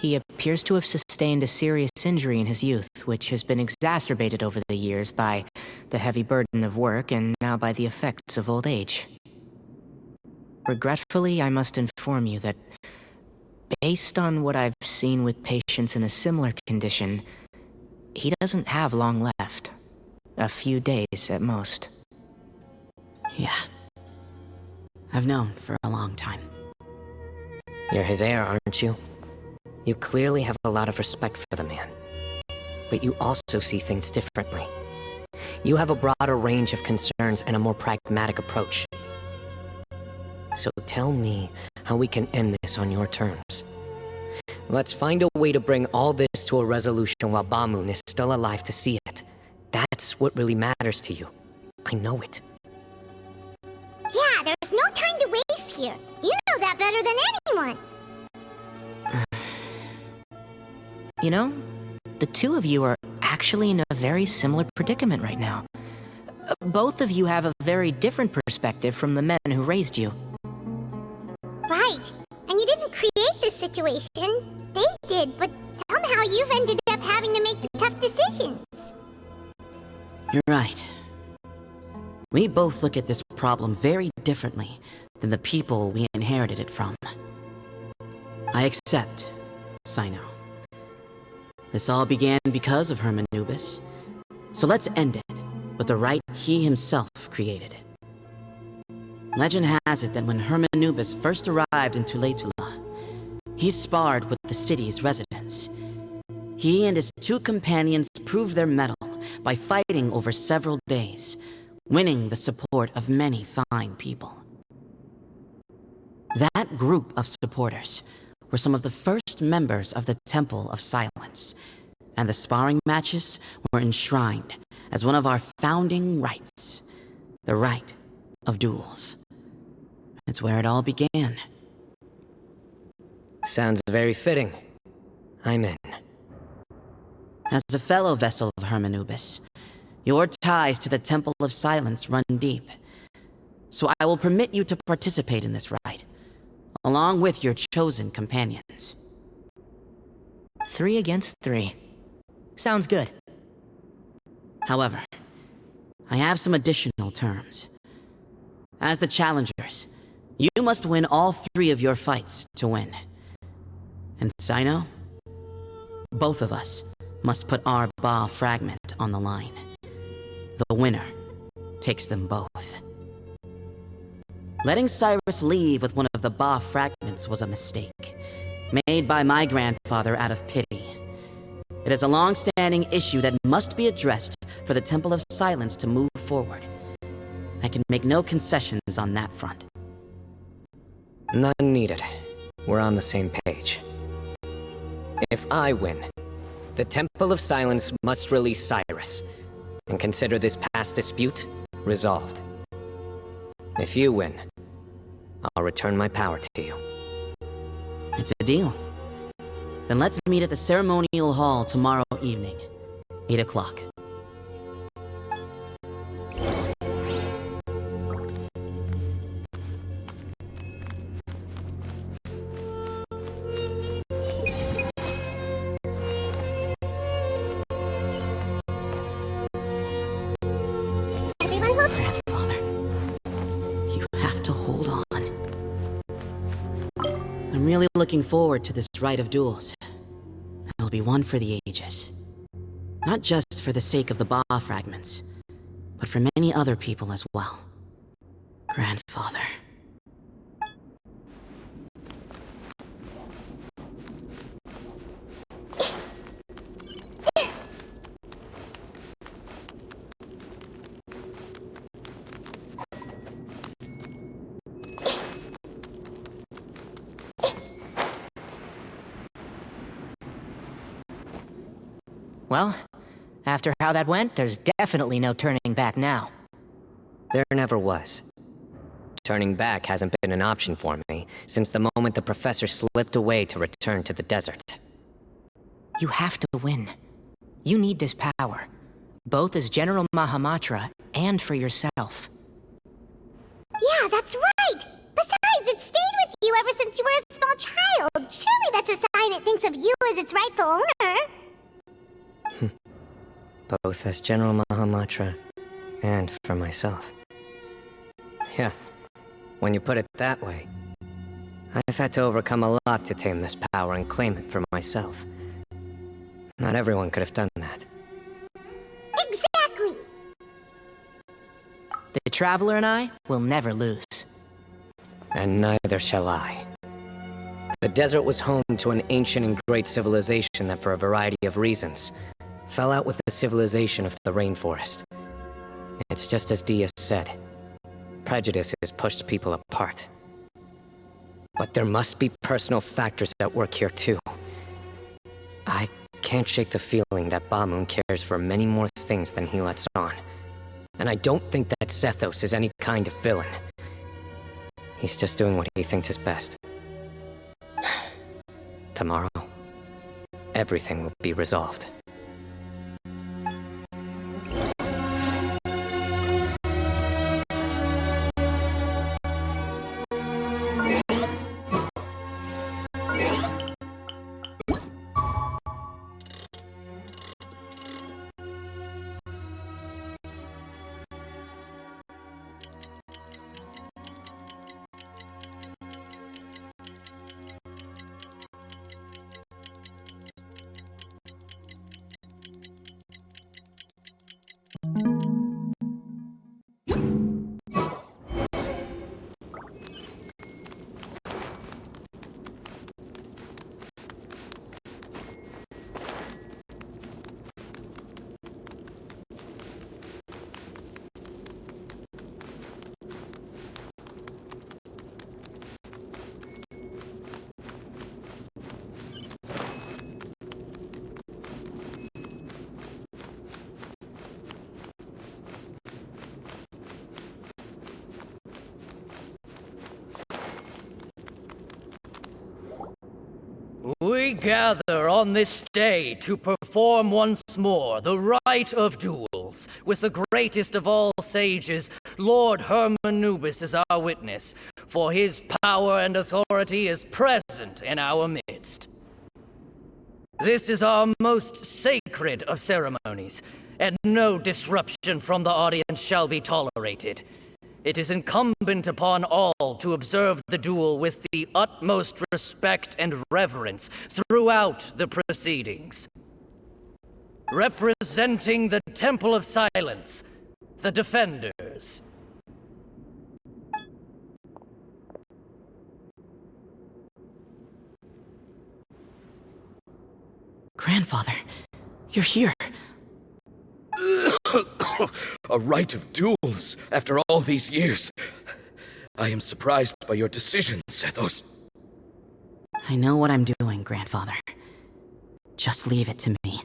He appears to have sustained a serious injury in his youth, which has been exacerbated over the years by the heavy burden of work and now by the effects of old age. Regretfully, I must inform you that, based on what I've seen with patients in a similar condition, he doesn't have long left. A few days at most. Yeah. I've known for a long time. You're his heir, aren't you? You clearly have a lot of respect for the man. But you also see things differently. You have a broader range of concerns and a more pragmatic approach. So tell me how we can end this on your terms. Let's find a way to bring all this to a resolution while Bamun is still alive to see it. That's what really matters to you. I know it. Yeah, there's no time to waste here. You know that better than anyone. You know, the two of you are actually in a very similar predicament right now. Both of you have a very different perspective from the men who raised you. Right. And you didn't create this situation. They did, but somehow you've ended up having to make the tough decisions. You're right. We both look at this problem very differently than the people we inherited it from. I accept, Cyno. This all began because of Hermanubis, so let's end it with the rite he himself created. Legend has it that when Hermanubis first arrived in Tuletula, he sparred with the city's residents. He and his two companions proved their mettle by fighting over several days, winning the support of many fine people. That group of supporters were some of the first members of the Temple of Silence, and the sparring matches were enshrined as one of our founding rites, the rite of duels. It's where it all began. Sounds very fitting. I'm in. As a fellow vessel of Hermanubis, your ties to the Temple of Silence run deep. So I will permit you to participate in this rite, along with your chosen companions. 3 against 3. Sounds good. However, I have some additional terms. As the challengers, you must win all 3 of your fights to win. And Cyno, both of us must put our Ba fragment on the line. The winner takes them both. Letting Cyrus leave with one of the Ba fragments was a mistake, made by my grandfather out of pity. It is a long-standing issue that must be addressed for the Temple of Silence to move forward. I can make no concessions on that front. None needed. We're on the same page. If I win, the Temple of Silence must release Cyrus, and consider this past dispute resolved. If you win, I'll return my power to you. It's a deal. Then let's meet at the ceremonial hall tomorrow evening, 8 o'clock. I'm really looking forward to this rite of duels. It'll be one for the ages. Not just for the sake of the Ba fragments, but for many other people as well. Grandfather. Well, after how that went, there's definitely no turning back now. There never was. Turning back hasn't been an option for me since the moment the professor slipped away to return to the desert. You have to win. You need this power, both as General Mahamatra and for yourself. Yeah, that's right! Besides, it stayed with you ever since you were a small child. Surely that's a sign it thinks of you as its rightful owner. Both as General Mahamatra and for myself. Yeah, when you put it that way. I've had to overcome a lot to tame this power and claim it for myself. Not everyone could have done that. Exactly! The Traveler and I will never lose. And neither shall I. The desert was home to an ancient and great civilization that, for a variety of reasons, fell out with the civilization of the rainforest. It's just as Dia said. Prejudice has pushed people apart. But there must be personal factors at work here too. I can't shake the feeling that Bamoon cares for many more things than he lets on. And I don't think that Sethos is any kind of villain. He's just doing what he thinks is best. Tomorrow, everything will be resolved. We gather on this day to perform once more the rite of duels, with the greatest of all sages, Lord Hermanubis, as our witness, for his power and authority is present in our midst. This is our most sacred of ceremonies, and no disruption from the audience shall be tolerated. It is incumbent upon all to observe the duel with the utmost respect and reverence throughout the proceedings. Representing the Temple of Silence, the Defenders. Grandfather, you're here. A rite of duels after all these years. I am surprised by your decision, Sethos. I know what I'm doing, Grandfather. Just leave it to me.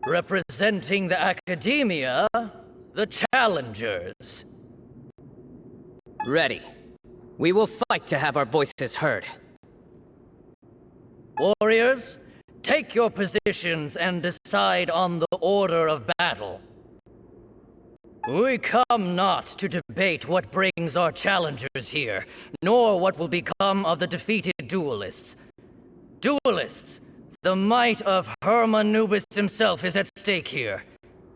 Representing the Academia, the Challengers. Ready. We will fight to have our voices heard. Warriors, take your positions and decide on the order of battle. We come not to debate what brings our challengers here, nor what will become of the defeated duelists. Duelists, the might of Hermanubis himself is at stake here.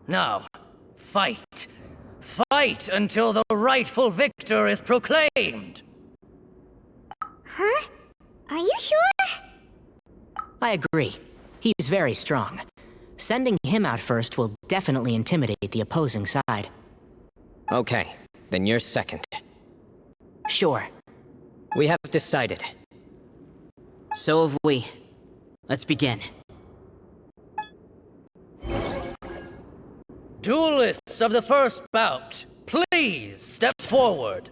Now, fight. Fight until the rightful victor is proclaimed! Huh? Are you sure? I agree. He's very strong. Sending him out first will definitely intimidate the opposing side. Okay, then you're second. Sure. We have decided. So have we. Let's begin. Duelists of the first bout, please step forward.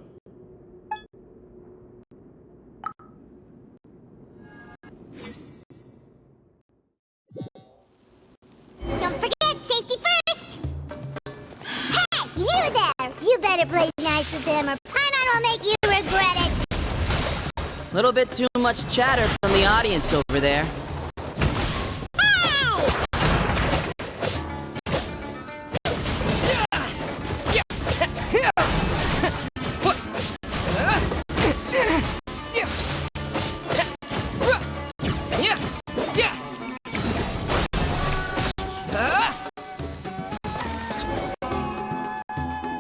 Don't forget, safety first! Hey, you there! You better play nice with them or Paimon will make you regret it! Little bit too much chatter from the audience over there.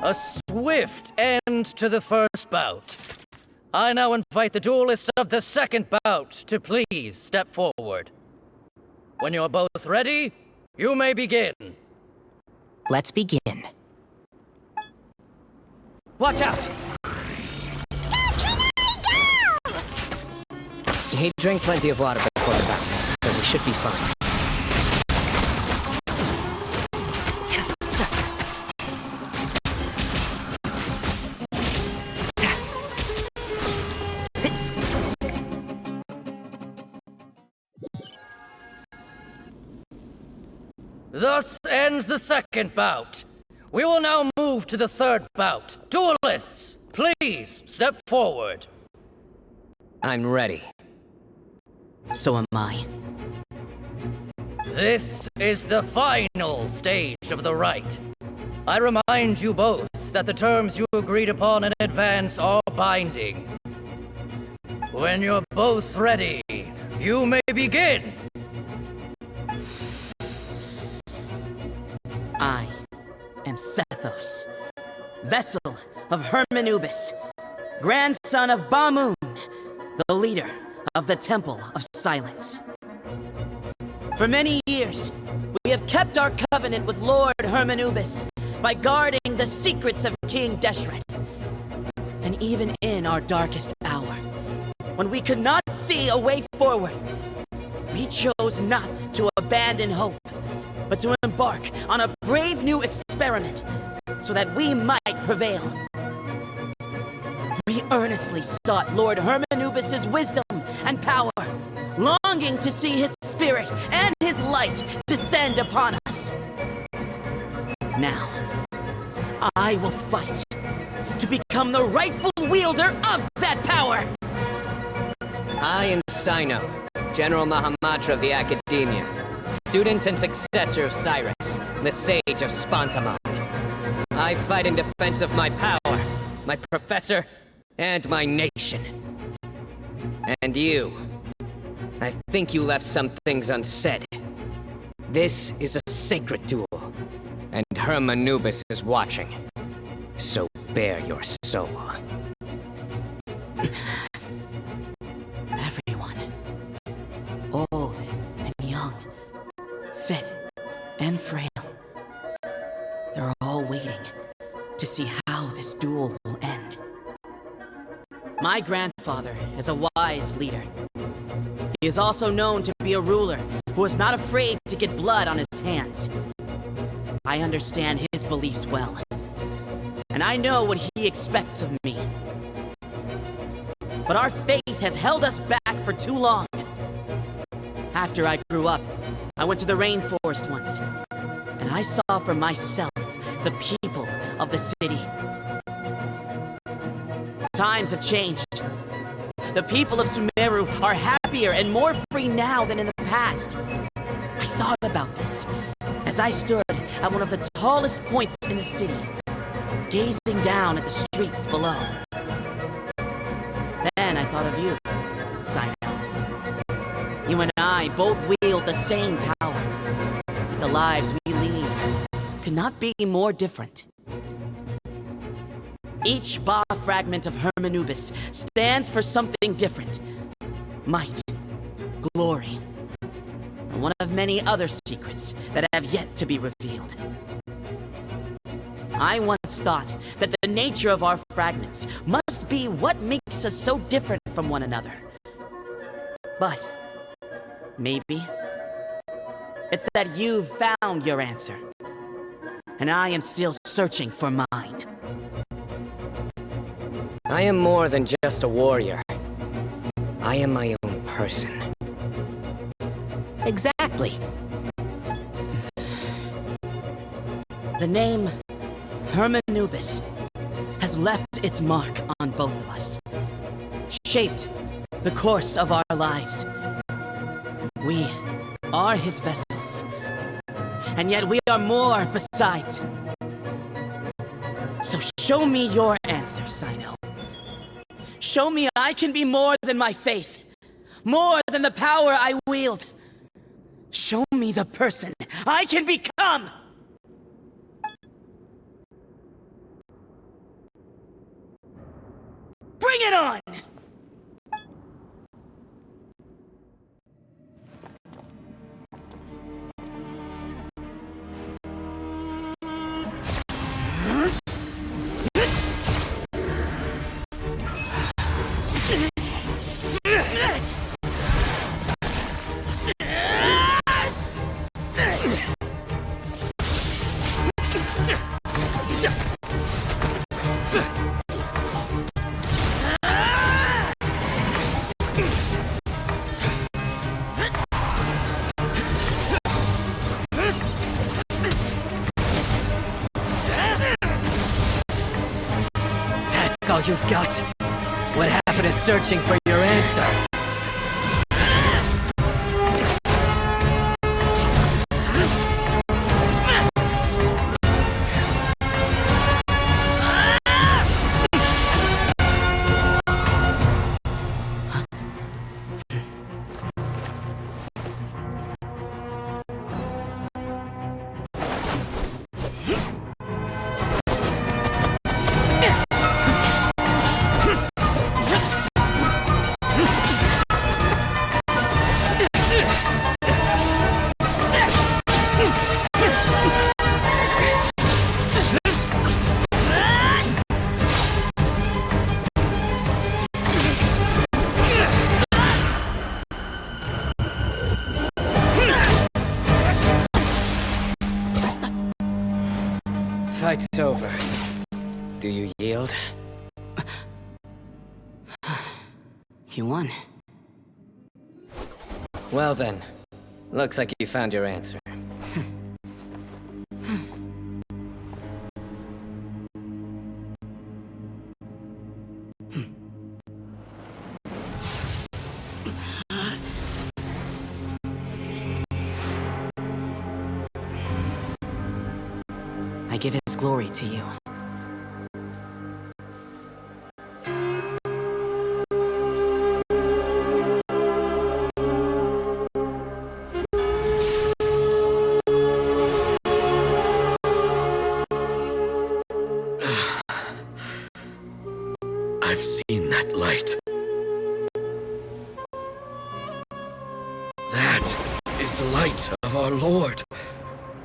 A swift end to the first bout. I now invite the duelists of the second bout to please step forward. When you're both ready, you may begin. Let's begin. Watch out! He drank plenty of water before the bout, so we should be fine. Thus ends the second bout. We will now move to the third bout. Duelists, please step forward. I'm ready. So am I. This is the final stage of the rite. I remind you both that the terms you agreed upon in advance are binding. When you're both ready, you may begin. I am Sethos, vessel of Hermanubis, grandson of Bamoon, the leader of the Temple of Silence. For many years, we have kept our covenant with Lord Hermanubis by guarding the secrets of King Deshret. And even in our darkest hour, when we could not see a way forward, we chose not to abandon hope, but to embark on a brave new experiment so that we might prevail. We earnestly sought Lord Hermanubis' wisdom and power, longing to see his spirit and his light descend upon us. Now, I will fight to become the rightful wielder of that power! I am Cyno, General Mahamatra of the Academia, student and successor of Cyrus, the Sage of Spontamon. I fight in defense of my power, my professor, and my nation. And you, I think you left some things unsaid. This is a sacred duel, and Hermanubis is watching. So bare your soul. Everyone, old and young, fit and frail, they're all waiting to see how this duel will end. My grandfather is a wise leader. He is also known to be a ruler who is not afraid to get blood on his hands. I understand his beliefs well, and I know what he expects of me. But our faith has held us back for too long. After I grew up, I went to the rainforest once, and I saw for myself the people of the city. Times have changed. The people of Sumeru are happier and more free now than in the past. I thought about this as I stood at one of the tallest points in the city, gazing down at the streets below. Then I thought of you, Cyno. You and I both wield the same power, but the lives we lead could not be more different. Each Ba fragment of Hermanubis stands for something different. Might, glory, and one of many other secrets that have yet to be revealed. I once thought that the nature of our fragments must be what makes us so different from one another. But maybe it's that you've found your answer, and I am still searching for mine. I am more than just a warrior. I am my own person. Exactly. The name Hermanubis has left its mark on both of us, shaped the course of our lives. We are his vessels, and yet we are more besides. So show me your answer, Cyno. Show me I can be more than my faith, more than the power I wield. Show me the person I can become! Bring it on! All you've got? What happened to searching for your answer? Fight's over. Do you yield? You won. Well then, looks like you found your answer. I give his glory to you. I've seen that light. That is the light of our Lord,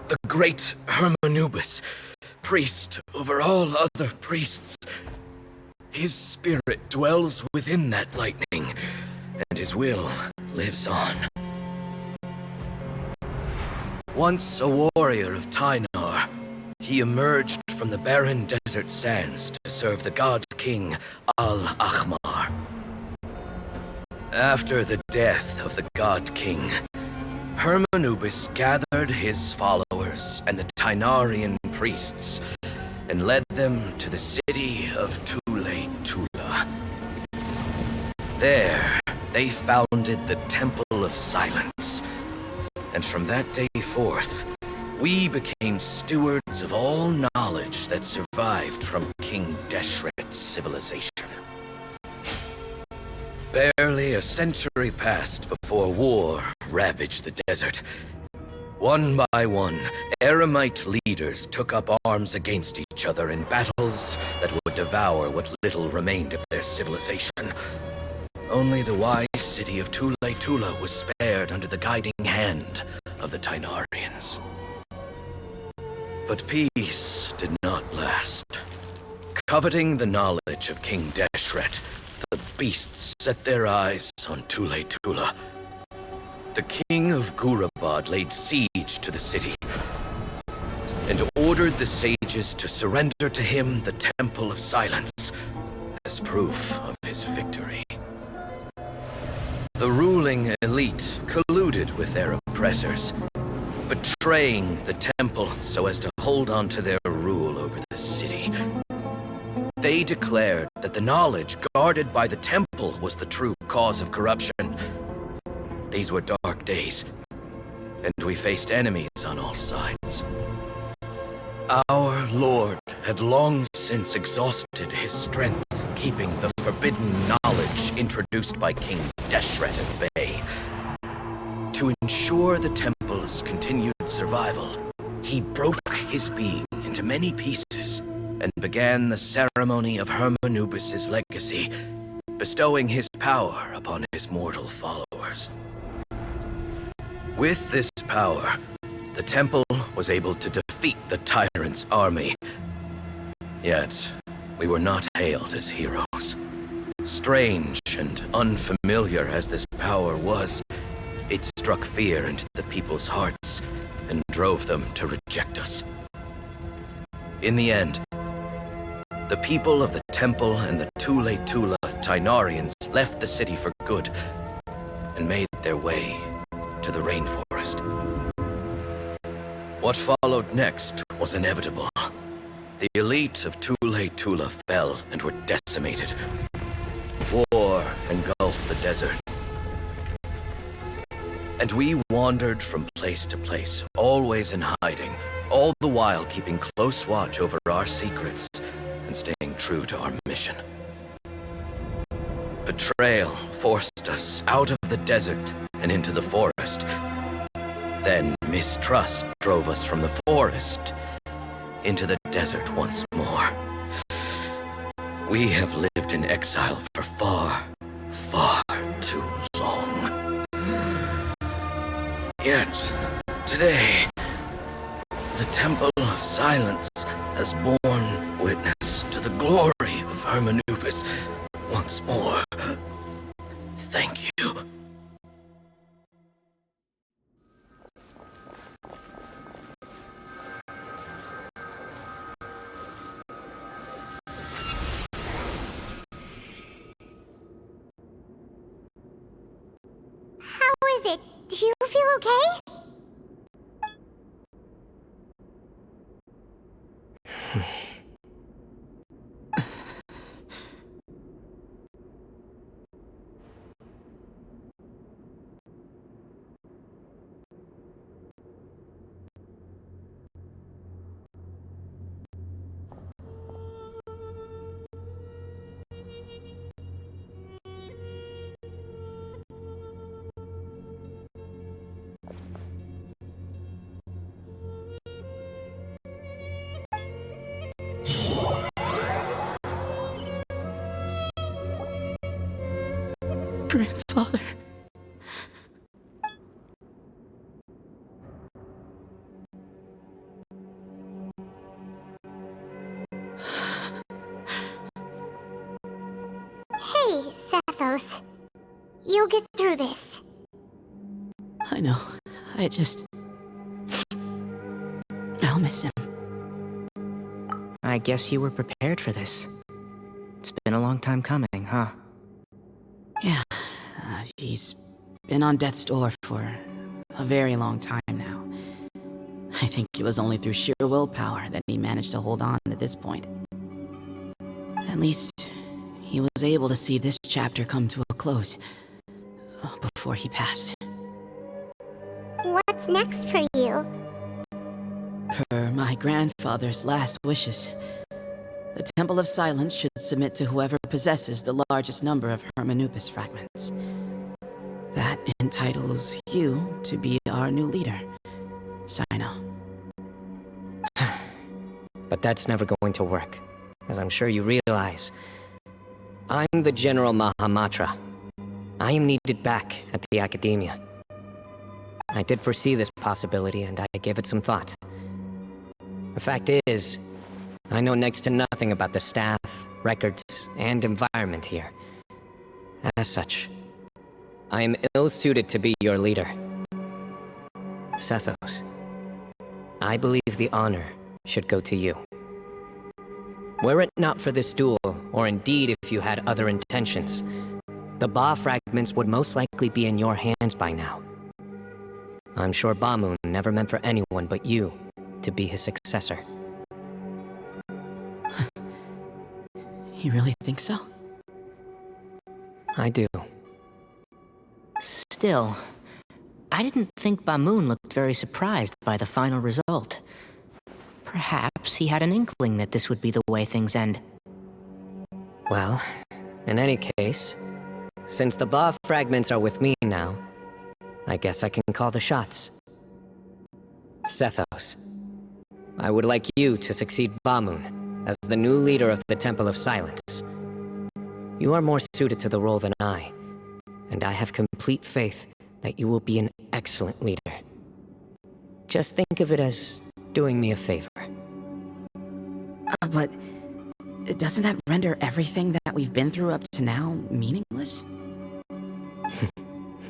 the great Hermanubis, priest over all other priests. His spirit dwells within that lightning, and his will lives on. Once a warrior of Tynar, he emerged from the barren desert sands to serve the god king Al-Ahmar. After the death of the god king, Hermanubis gathered his followers and the Tynarian priests and led them to the city of Tula. There, they founded the Temple of Silence, and from that day forth, we became stewards of all knowledge that survived from King Deshret's civilization. Barely a century passed before war ravaged the desert. One by one, Eremite leaders took up arms against each other in battles that would devour what little remained of their civilization. Only the wise city of Tula was spared under the guiding hand of the Tynarians. But peace did not last. Coveting the knowledge of King Deshret, the beasts set their eyes on Tula. The king of Gurabad laid siege to the city and ordered the sages to surrender to him the Temple of Silence as proof of his victory. The ruling elite colluded with their oppressors, betraying the temple so as to hold on to their rule over the city. They declared that the knowledge guarded by the temple was the true cause of corruption. These were dark days, and we faced enemies on all sides. Our Lord had long since exhausted his strength, keeping the forbidden knowledge introduced by King Deshret at bay. To ensure the temple's continued survival, he broke his being into many pieces and began the ceremony of Hermanubis' legacy, bestowing his power upon his mortal followers. With this power, the temple was able to defeat the tyrant's army. Yet, we were not hailed as heroes. Strange and unfamiliar as this power was, it struck fear into the people's hearts and drove them to reject us. In the end, the people of the temple and the Tule Tula Tainarians left the city for good and made their way to the rainforest. What followed next was inevitable. The elite of Tule Tula fell and were decimated. War engulfed the desert. And we wandered from place to place, always in hiding, all the while keeping close watch over our secrets and staying true to our mission. Betrayal forced us out of the desert and into the forest. Then mistrust drove us from the forest into the desert once more. We have lived in exile for far, far too long. Yet, today, the Temple of Silence has borne witness to the glory of Hermanubis once more. Thank you. How is it? Do you feel okay? Grandfather. Hey, Sethos. You'll get through this. I know. I'll miss him. I guess you were prepared for this. It's been a long time coming, huh? Yeah, he's been on death's door for a very long time now. I think it was only through sheer willpower that he managed to hold on to this point. At least, he was able to see this chapter come to a close before he passed. What's next for you? Per my grandfather's last wishes, the Temple of Silence should submit to whoever possesses the largest number of Hermanubis fragments. That entitles you to be our new leader, Cyno. But that's never going to work, as I'm sure you realize. I'm the General Mahamatra. I am needed back at the Academia. I did foresee this possibility, and I gave it some thought. The fact is, I know next to nothing about the staff, records, and environment here. As such, I am ill-suited to be your leader. Sethos, I believe the honor should go to you. Were it not for this duel, or indeed if you had other intentions, the Ba fragments would most likely be in your hands by now. I'm sure Bamoon never meant for anyone but you to be his successor. You really think so? I do. Still, I didn't think Bamoon looked very surprised by the final result. Perhaps he had an inkling that this would be the way things end. Well, in any case, since the Ba fragments are with me now, I guess I can call the shots. Sethos, I would like you to succeed Bamoon as the new leader of the Temple of Silence. You are more suited to the role than I, and I have complete faith that you will be an excellent leader. Just think of it as doing me a favor. But doesn't that render everything that we've been through up to now meaningless?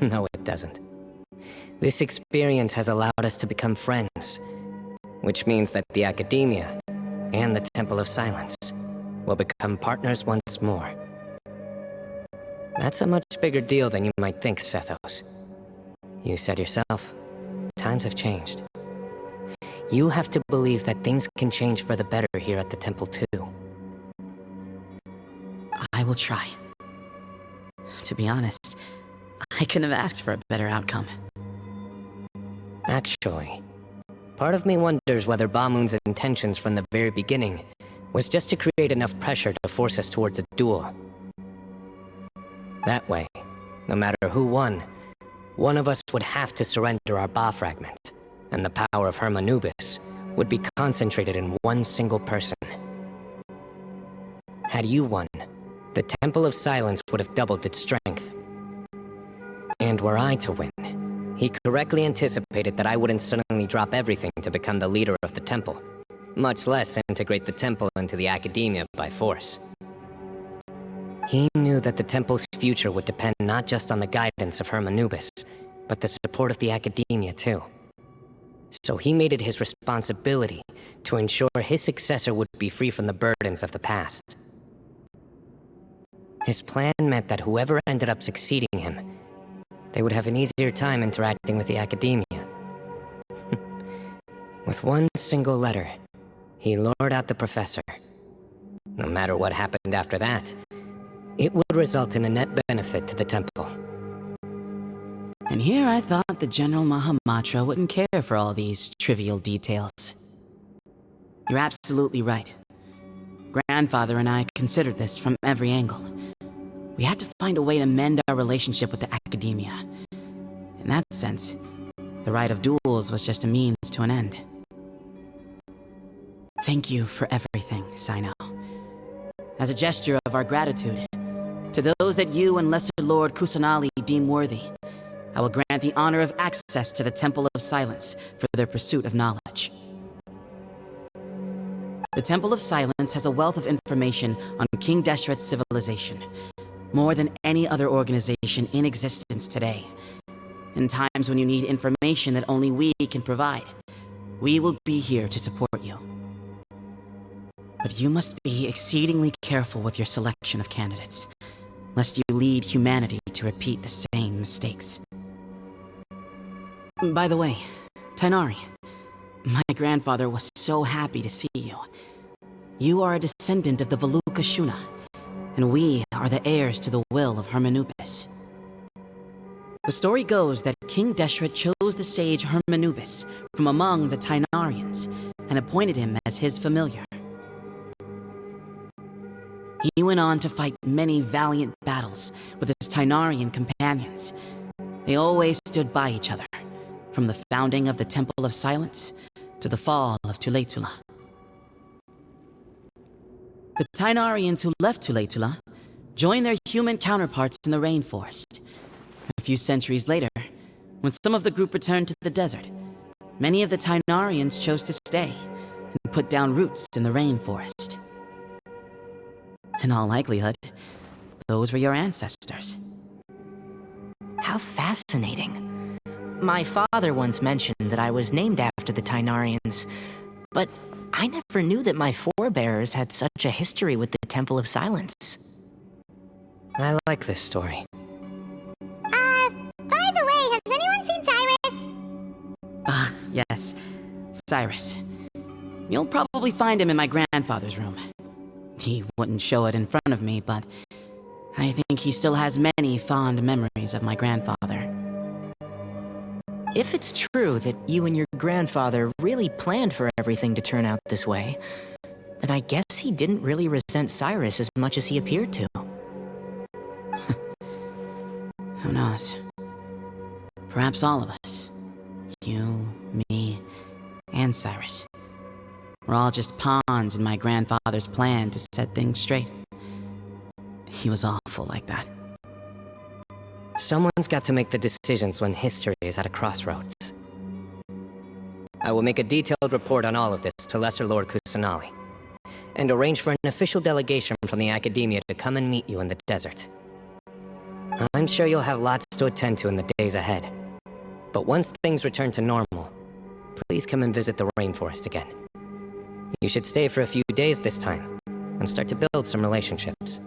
No, it doesn't. This experience has allowed us to become friends, which means that the Academia and the Temple of Silence will become partners once more. That's a much bigger deal than you might think, Sethos. You said yourself, times have changed. You have to believe that things can change for the better here at the temple too. I will try. To be honest, I couldn't have asked for a better outcome. Actually, part of me wonders whether Bamun's intentions from the very beginning was just to create enough pressure to force us towards a duel. That way, no matter who won, one of us would have to surrender our Ba fragment, and the power of Hermanubis would be concentrated in one single person. Had you won, the Temple of Silence would have doubled its strength. And were I to win, he correctly anticipated that I wouldn't suddenly drop everything to become the leader of the temple, much less integrate the temple into the Academia by force. He knew that the temple's future would depend not just on the guidance of Hermanubis, but the support of the Academia too. So he made it his responsibility to ensure his successor would be free from the burdens of the past. His plan meant that whoever ended up succeeding him, they would have an easier time interacting with the Academia. With one single letter, he lured out the professor. No matter what happened after that, it would result in a net benefit to the temple. And here I thought the General Mahamatra wouldn't care for all these trivial details. You're absolutely right. Grandfather and I considered this from every angle. We had to find a way to mend our relationship with the Academia. In that sense, the right of duels was just a means to an end. Thank you for everything, Cyno. As a gesture of our gratitude, to those that you and Lesser Lord Kusanali deem worthy, I will grant the honor of access to the Temple of Silence for their pursuit of knowledge. The Temple of Silence has a wealth of information on King Deshret's civilization, more than any other organization in existence today. In times when you need information that only we can provide, we will be here to support you. But you must be exceedingly careful with your selection of candidates, lest you lead humanity to repeat the same mistakes. By the way, Tainari, my grandfather was so happy to see you. You are a descendant of the Veluka Shuna, and we are the heirs to the will of Hermanubis. The story goes that King Deshret chose the sage Hermanubis from among the Tainarians and appointed him as his familiar. He went on to fight many valiant battles with his Tainarian companions. They always stood by each other, from the founding of the Temple of Silence to the fall of Tuletula. The Tainarians who left Tuletula joined their human counterparts in the rainforest. A few centuries later, when some of the group returned to the desert, many of the Tainarians chose to stay and put down roots in the rainforest. In all likelihood, those were your ancestors. How fascinating. My father once mentioned that I was named after the Tainarians, but I never knew that my forebears had such a history with the Temple of Silence. I like this story. By the way, has anyone seen Cyrus? Yes, Cyrus. You'll probably find him in my grandfather's room. He wouldn't show it in front of me, but I think he still has many fond memories of my grandfather. If it's true that you and your grandfather really planned for everything to turn out this way, then I guess he didn't really resent Cyrus as much as he appeared to. Who knows? Perhaps all of us, you, me, and Cyrus, we're all just pawns in my grandfather's plan to set things straight. He was awful like that. Someone's got to make the decisions when history is at a crossroads. I will make a detailed report on all of this to Lesser Lord Kusanali, and arrange for an official delegation from the Academia to come and meet you in the desert. I'm sure you'll have lots to attend to in the days ahead, but once things return to normal, please come and visit the rainforest again. You should stay for a few days this time, and start to build some relationships.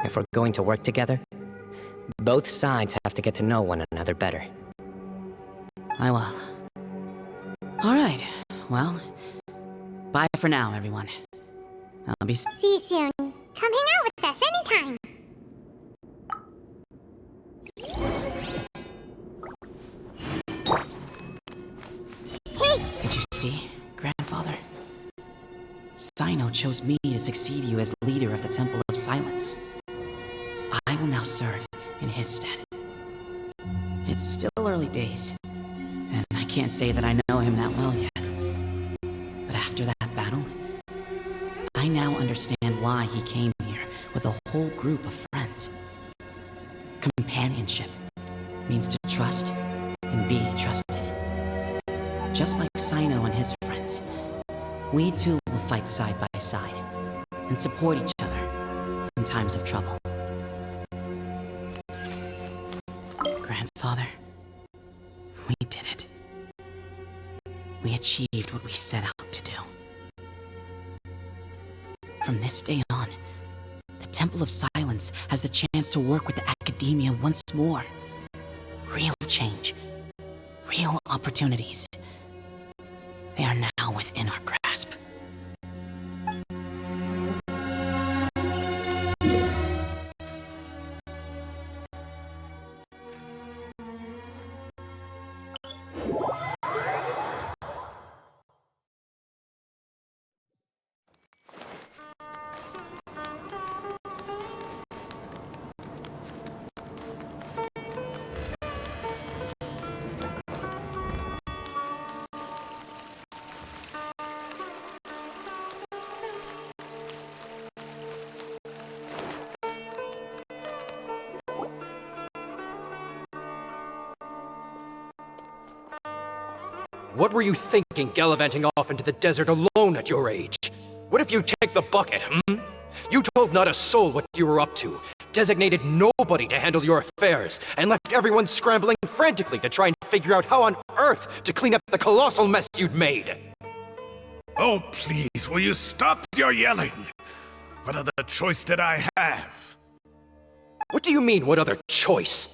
If we're going to work together, both sides have to get to know one another better. I will. Alright, well, bye for now, everyone. I'll be... See you soon. Come hang out with us anytime. Hey! Did you see, Grandfather? Cyno chose me to succeed you as leader of the Temple of Silence. I will now serve in his stead. It's still early days, and I can't say that I know him that well yet. But after that battle, I now understand why he came here with a whole group of friends. Companionship means to trust and be trusted. Just like Cyno and his friends, we too will fight side by side and support each other in times of trouble. Grandfather, we did it. We achieved what we set out to do. From this day on, the Temple of Silence has the chance to work with the Academia once more. Real change, real opportunities. They are now within our grasp. What were you thinking, gallivanting off into the desert alone at your age? What if you take the bucket, You told not a soul what you were up to, designated nobody to handle your affairs, and left everyone scrambling frantically to try and figure out how on earth to clean up the colossal mess you'd made. Oh, please, will you stop your yelling? What other choice did I have? What do you mean, what other choice?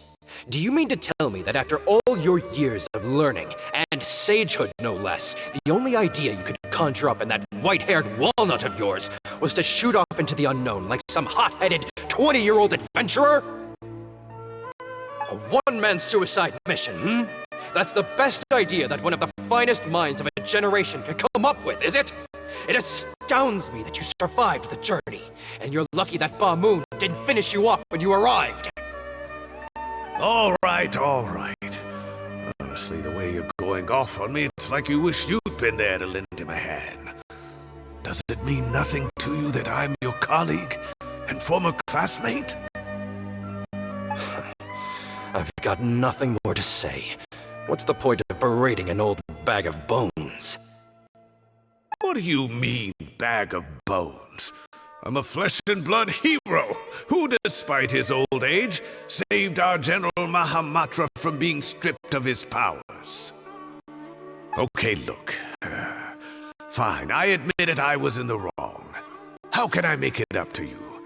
Do you mean to tell me that after all your years of learning, and sagehood no less, the only idea you could conjure up in that white-haired walnut of yours was to shoot off into the unknown like some hot-headed 20-year-old adventurer? A one-man suicide mission, That's the best idea that one of the finest minds of a generation could come up with, is it? It astounds me that you survived the journey, and you're lucky that Ba Moon didn't finish you off when you arrived. All right. Honestly, the way you're going off on me, it's like you wish you'd been there to lend him a hand. Does it mean nothing to you that I'm your colleague and former classmate? I've got nothing more to say. What's the point of berating an old bag of bones? What do you mean, bag of bones? I'm a flesh-and-blood hero who, despite his old age, saved our General Mahamatra from being stripped of his powers. Okay, look. Fine, I admit it, I was in the wrong. How can I make it up to you?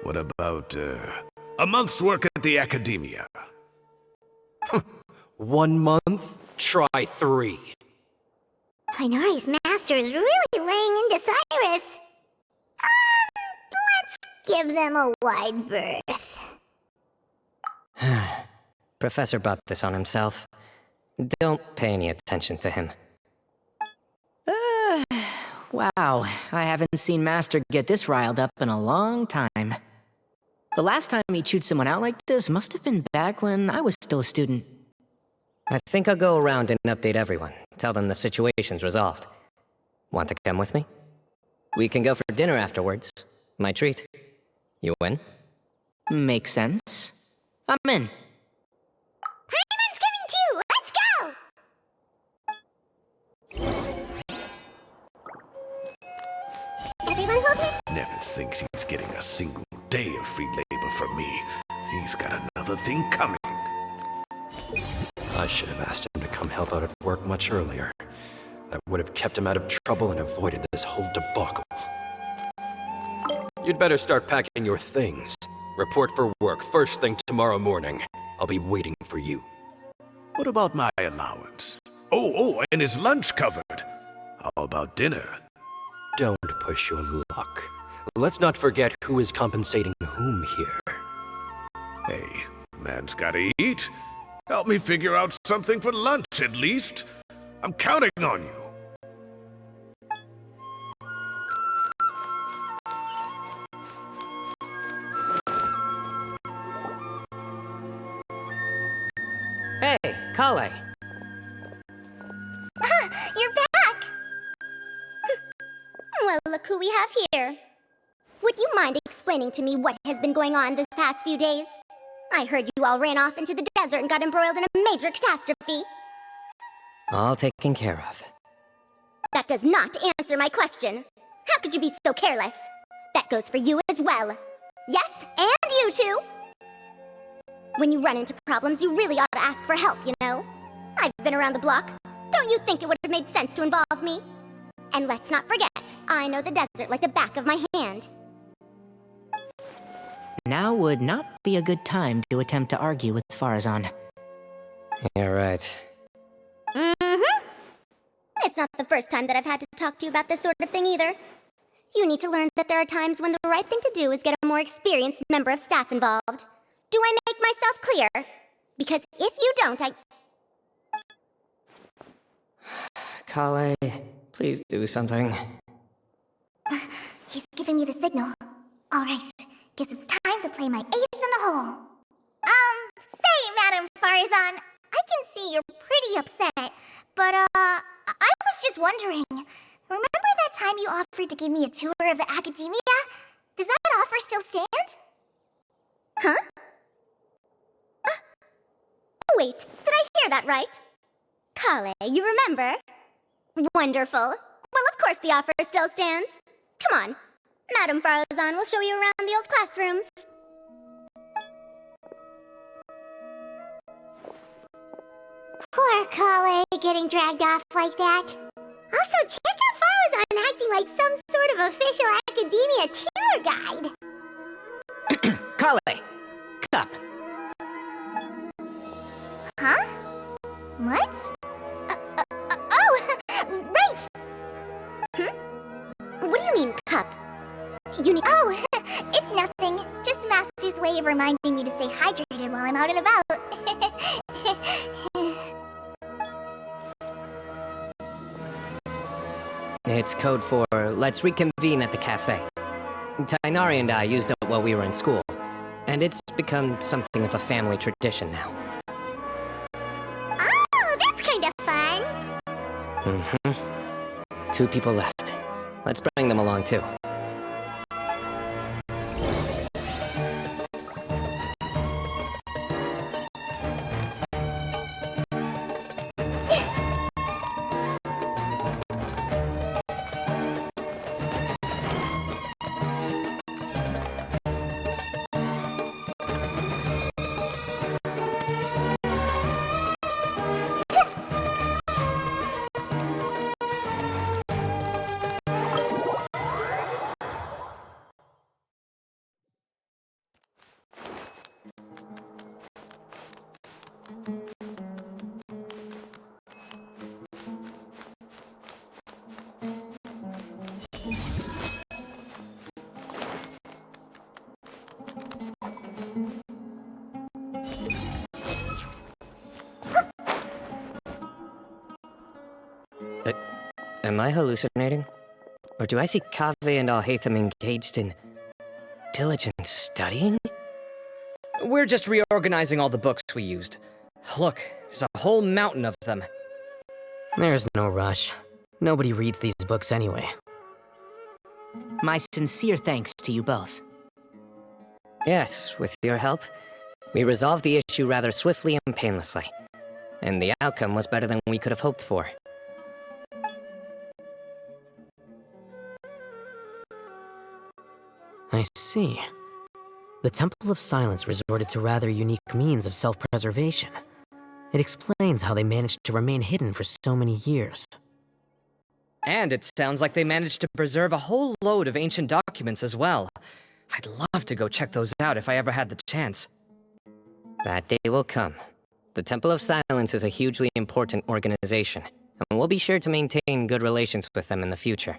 What about, a month's work at the Academia? 1 month? Try 3. Hinari's master is really laying into Cyrus. Let's give them a wide berth. Professor brought this on himself. Don't pay any attention to him. Wow, I haven't seen Master get this riled up in a long time. The last time he chewed someone out like this must have been back when I was still a student. I think I'll go around and update everyone. Tell them the situation's resolved. Want to come with me? We can go for dinner afterwards. My treat. You in? Makes sense. I'm in. Paimon's coming too! Let's go! Everyone hold his... Never thinks he's getting a single day of free labor from me. He's got another thing coming. I should have asked him to come help out at work much earlier. That would have kept him out of trouble and avoided this whole debacle. You'd better start packing your things. Report for work first thing tomorrow morning. I'll be waiting for you. What about my allowance? Oh, and his lunch covered. How about dinner? Don't push your luck. Let's not forget who is compensating whom here. Hey, man's gotta eat. Help me figure out something for lunch at least. I'm counting on you. Hey, Kale. You're back! Well, look who we have here. Would you mind explaining to me what has been going on this past few days? I heard you all ran off into the desert and got embroiled in a major catastrophe. All taken care of. That does not answer my question. How could you be so careless? That goes for you as well. Yes, and you too. When you run into problems, you really ought to ask for help, you know? I've been around the block. Don't you think it would have made sense to involve me? And let's not forget, I know the desert like the back of my hand. Now would not be a good time to attempt to argue with Farazan. You're right. Mm-hmm. It's not the first time that I've had to talk to you about this sort of thing either. You need to learn that there are times when the right thing to do is get a more experienced member of staff involved. Do I make myself clear? Because if you don't, Kale, please do something. He's giving me the signal. All right, guess it's time to play my ace in the hole. Say, Madam Farazan, I can see you're pretty upset, but, I was just wondering, remember that time you offered to give me a tour of the academia? Does that offer still stand? Huh? Oh, wait, did I hear that right? Kale, you remember? Wonderful. Well, of course the offer still stands. Come on, Madam Farazan will show you around the old classrooms. Poor Kale getting dragged off like that. Also, check out Farazan acting like some sort of official academia tour guide. Kale! Cup! Huh? What? Oh! Right! What do you mean, cup? You need— Oh, it's nothing. Just Master's way of reminding me to stay hydrated while I'm out and about. It's code for let's reconvene at the cafe. Tainari and I used it while we were in school, and it's become something of a family tradition now. Oh, that's kind of fun. Mm-hmm. 2 people left. Let's bring them along too. Am I hallucinating? Or do I see Kaveh and Alhaitham engaged in diligent studying? We're just reorganizing all the books we used. Look, there's a whole mountain of them. There's no rush. Nobody reads these books anyway. My sincere thanks to you both. Yes, with your help, we resolved the issue rather swiftly and painlessly. And the outcome was better than we could have hoped for. I see. The Temple of Silence resorted to rather unique means of self-preservation. It explains how they managed to remain hidden for so many years. And it sounds like they managed to preserve a whole load of ancient documents as well. I'd love to go check those out if I ever had the chance. That day will come. The Temple of Silence is a hugely important organization, and we'll be sure to maintain good relations with them in the future.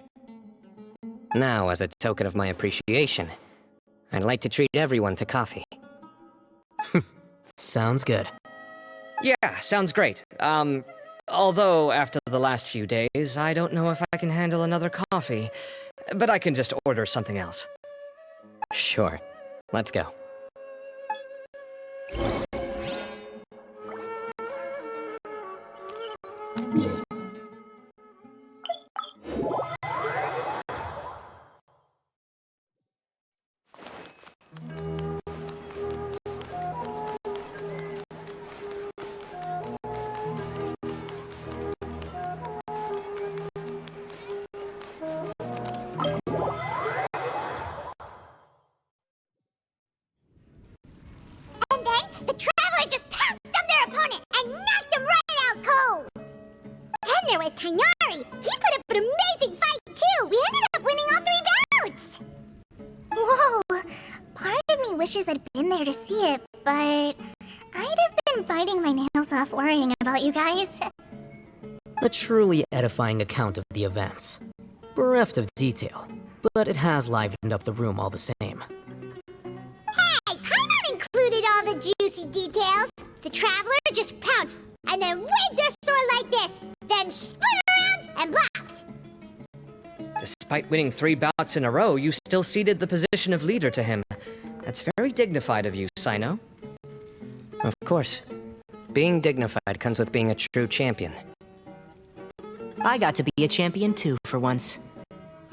Now, as a token of my appreciation, I'd like to treat everyone to coffee. Sounds good. Yeah, sounds great. Although after the last few days, I don't know if I can handle another coffee. But I can just order something else. Sure. Let's go. And then, the Traveler just pounced on their opponent and knocked him right out cold! Then there was Tainari! He put up an amazing fight, too! We ended up winning all 3 bouts! Whoa! Part of me wishes I'd been there to see it, but I'd have been biting my nails off worrying about you guys. A truly edifying account of the events. Bereft of detail, but it has livened up the room all the same. Hey, Paimon included all the juicy details. The Traveler just pounced, and then waved their sword like this, then spun around and blocked. Despite winning 3 bouts in a row, you still ceded the position of leader to him. That's very dignified of you, Cyno. Of course. Being dignified comes with being a true champion. I got to be a champion too, for once.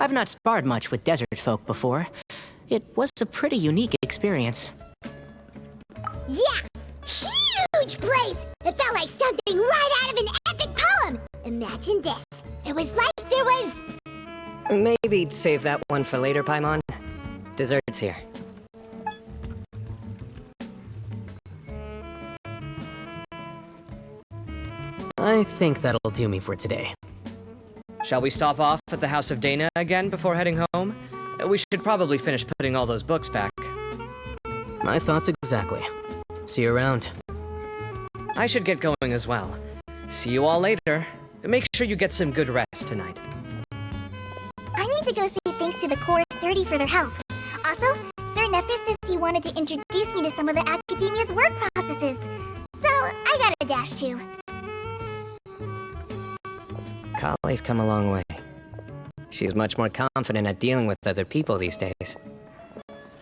I've not sparred much with desert folk before. It was a pretty unique experience. Yeah! Huge place! It felt like something right out of an epic poem! Imagine this. It was like there was... Maybe save that one for later, Paimon. Dessert's here. I think that'll do me for today. Shall we stop off at the House of Dana again before heading home? We should probably finish putting all those books back. My thoughts exactly. See you around. I should get going as well. See you all later. Make sure you get some good rest tonight. I need to go say thanks to the Core 30 for their help. Also, Sir Nephis says he wanted to introduce me to some of the Academia's work processes. So, I gotta dash too. Kali's come a long way. She's much more confident at dealing with other people these days.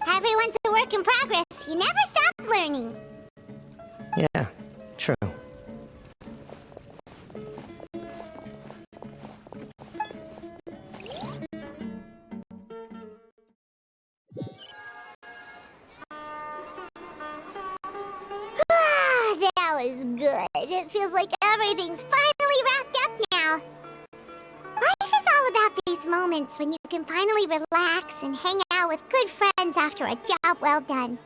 Everyone's a work in progress. You never stop learning. Yeah, true. That was good. It feels like everything's finally wrapped up now. Life is all about these moments when you can finally relax and hang out with good friends after a job well done.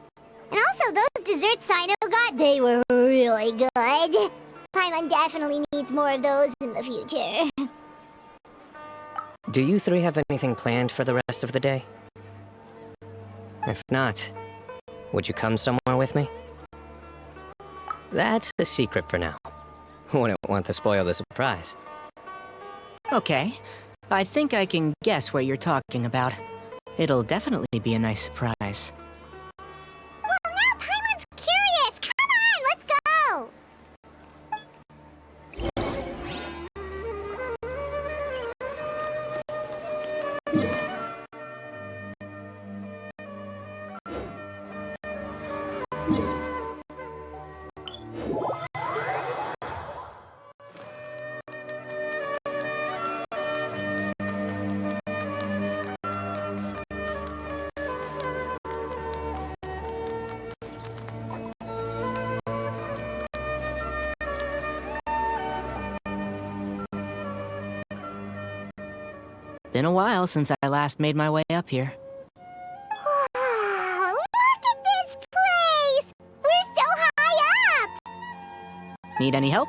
And also, those desserts Cyno got, they were really good. Paimon definitely needs more of those in the future. Do you 3 have anything planned for the rest of the day? If not, would you come somewhere with me? That's a secret for now. Wouldn't want to spoil the surprise. Okay. I think I can guess what you're talking about. It'll definitely be a nice surprise. Well, now Paimon's curious! Come on, let's go! Been a while since I last made my way up here. Wow, look at this place! We're so high up! Need any help?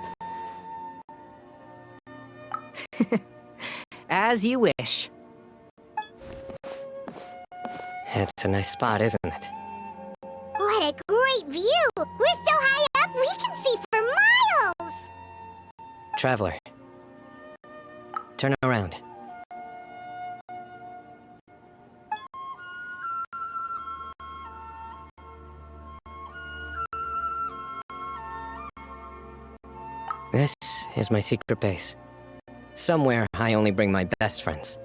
As you wish. It's a nice spot, isn't it? What a great view! We're so high up, we can see for miles! Traveler. Turn around. This is my secret base. Somewhere I only bring my best friends.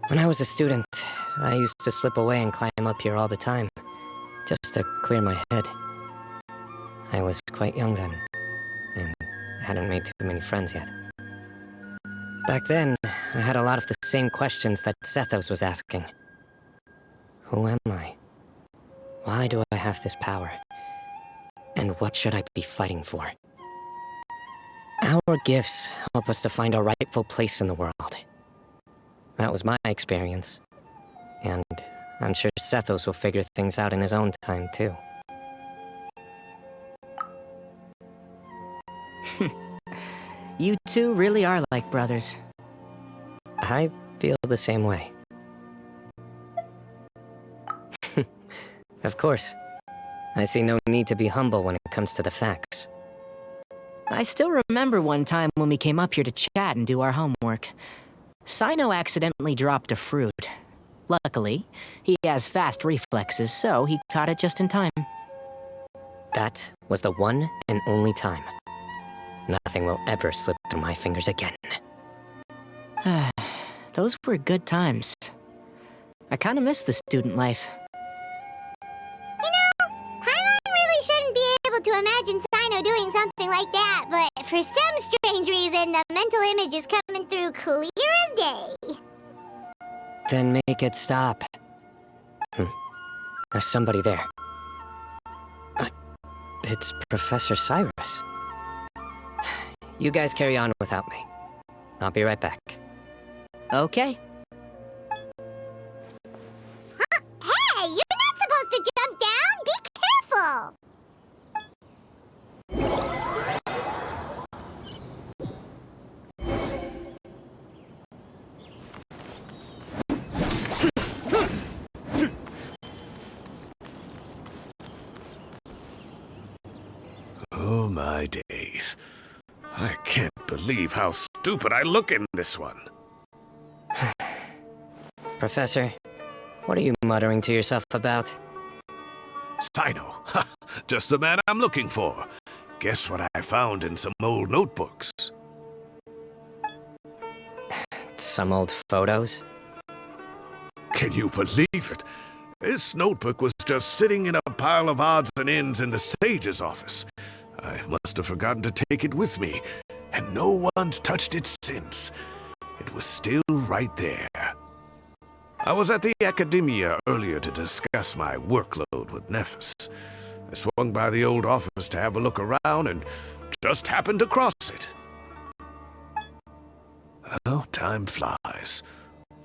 When I was a student, I used to slip away and climb up here all the time, just to clear my head. I was quite young then, and hadn't made too many friends yet. Back then, I had a lot of the same questions that Sethos was asking. Who am I? Why do I have this power? And what should I be fighting for? Our gifts help us to find our rightful place in the world. That was my experience. And I'm sure Sethos will figure things out in his own time, too. You two really are like brothers. I feel the same way. Of course. I see no need to be humble when it comes to the facts. I still remember one time when we came up here to chat and do our homework. Cyno accidentally dropped a fruit. Luckily, he has fast reflexes, so he caught it just in time. That was the one and only time. Nothing will ever slip through my fingers again. Those were good times. I kinda miss the student life. You know, Paimon really shouldn't be able to imagine Cyno doing something like that, but for some strange reason, the mental image is coming through clear as day. Then make it stop. There's somebody there. It's Professor Cyrus. You guys carry on without me. I'll be right back. Okay. Hey, you're not supposed to jump down! Be careful! Oh my days. I can't believe how stupid I look in this one. Professor, what are you muttering to yourself about? Cyno. Just the man I'm looking for. Guess what I found in some old notebooks? Some old photos? Can you believe it? This notebook was just sitting in a pile of odds and ends in the sage's office. I must have forgotten to take it with me, and no one's touched it since. It was still right there. I was at the Academia earlier to discuss my workload with Nephis. I swung by the old office to have a look around and just happened across it. Well, time flies.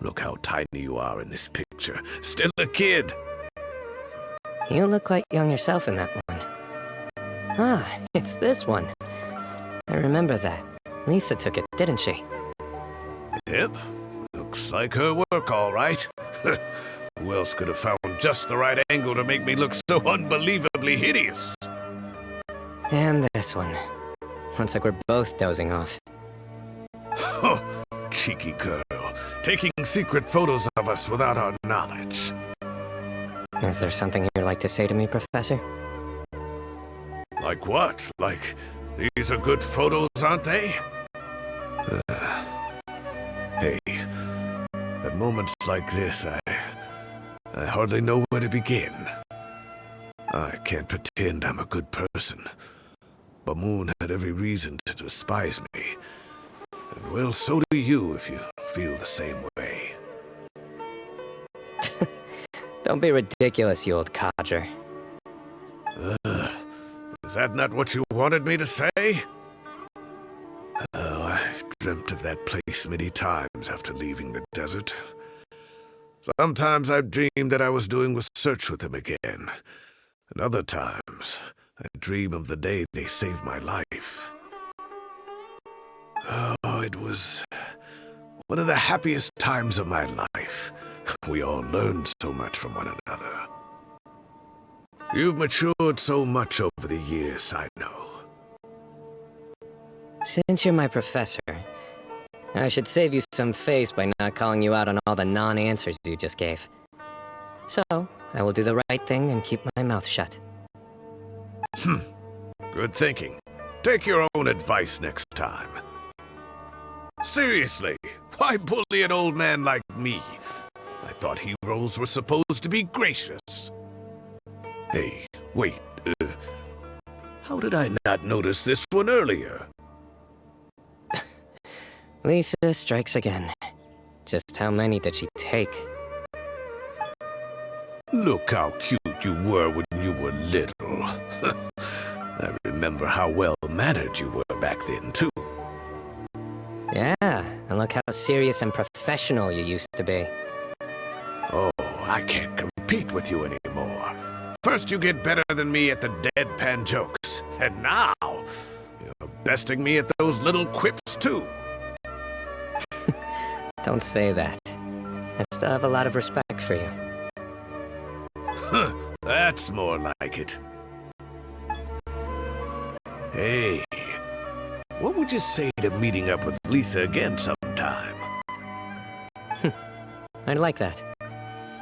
Look how tiny you are in this picture. Still a kid. You look quite young yourself in that one. Ah, it's this one. I remember that. Lisa took it, didn't she? Yep. Looks like her work, all right. Who else could have found just the right angle to make me look so unbelievably hideous? And this one. Looks like we're both dozing off. Oh, cheeky girl. Taking secret photos of us without our knowledge. Is there something you'd like to say to me, Professor? Like what? Like, these are good photos, aren't they? Hey, at moments like this, I hardly know where to begin. I can't pretend I'm a good person. Bamoon had every reason to despise me. And well, so do you if you feel the same way. Don't be ridiculous, you old codger. Is that not what you wanted me to say? Oh, I've dreamt of that place many times after leaving the desert. Sometimes I've dreamed that I was doing research with them again, and other times I dream of the day they saved my life. Oh, it was one of the happiest times of my life. We all learned so much from one another. You've matured so much over the years, I know. Since you're my professor, I should save you some face by not calling you out on all the non-answers you just gave. So, I will do the right thing and keep my mouth shut. Good thinking. Take your own advice next time. Seriously, why bully an old man like me? I thought heroes were supposed to be gracious. Hey, wait, how did I not notice this one earlier? Lisa strikes again. Just how many did she take? Look how cute you were when you were little. I remember how well-mannered you were back then, too. Yeah, and look how serious and professional you used to be. Oh, I can't compete with you anymore. First you get better than me at the deadpan jokes, and now you're besting me at those little quips, too. Don't say that. I still have a lot of respect for you. That's more like it. Hey, what would you say to meeting up with Lisa again sometime? I'd like that.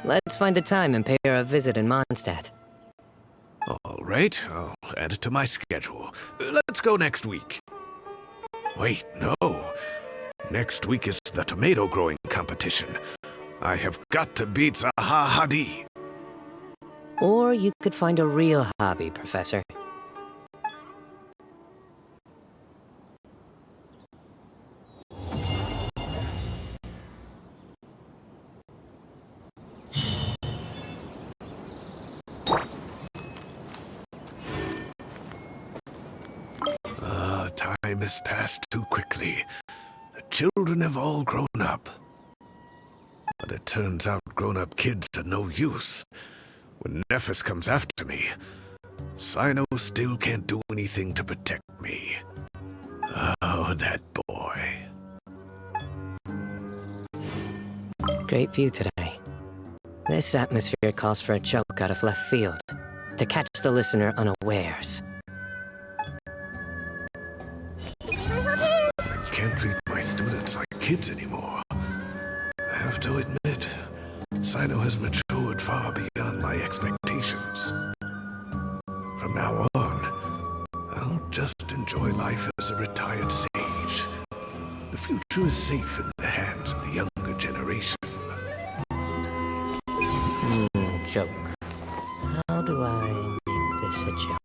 Let's find a time and pay her a visit in Mondstadt. All right, I'll add it to my schedule. Let's go next week. Wait, no. Next week is the tomato growing competition. I have got to beat Zaha Hadi. Or you could find a real hobby, Professor. Time has passed too quickly. The children have all grown up. But it turns out grown-up kids are no use. When Nephis comes after me, Cyno still can't do anything to protect me. Oh, that boy. Great view today. This atmosphere calls for a joke out of left field, to catch the listener unawares. I can't treat my students like kids anymore. I have to admit, Cyno has matured far beyond my expectations. From now on, I'll just enjoy life as a retired sage. The future is safe in the hands of the younger generation. Joke. How do I make this a joke?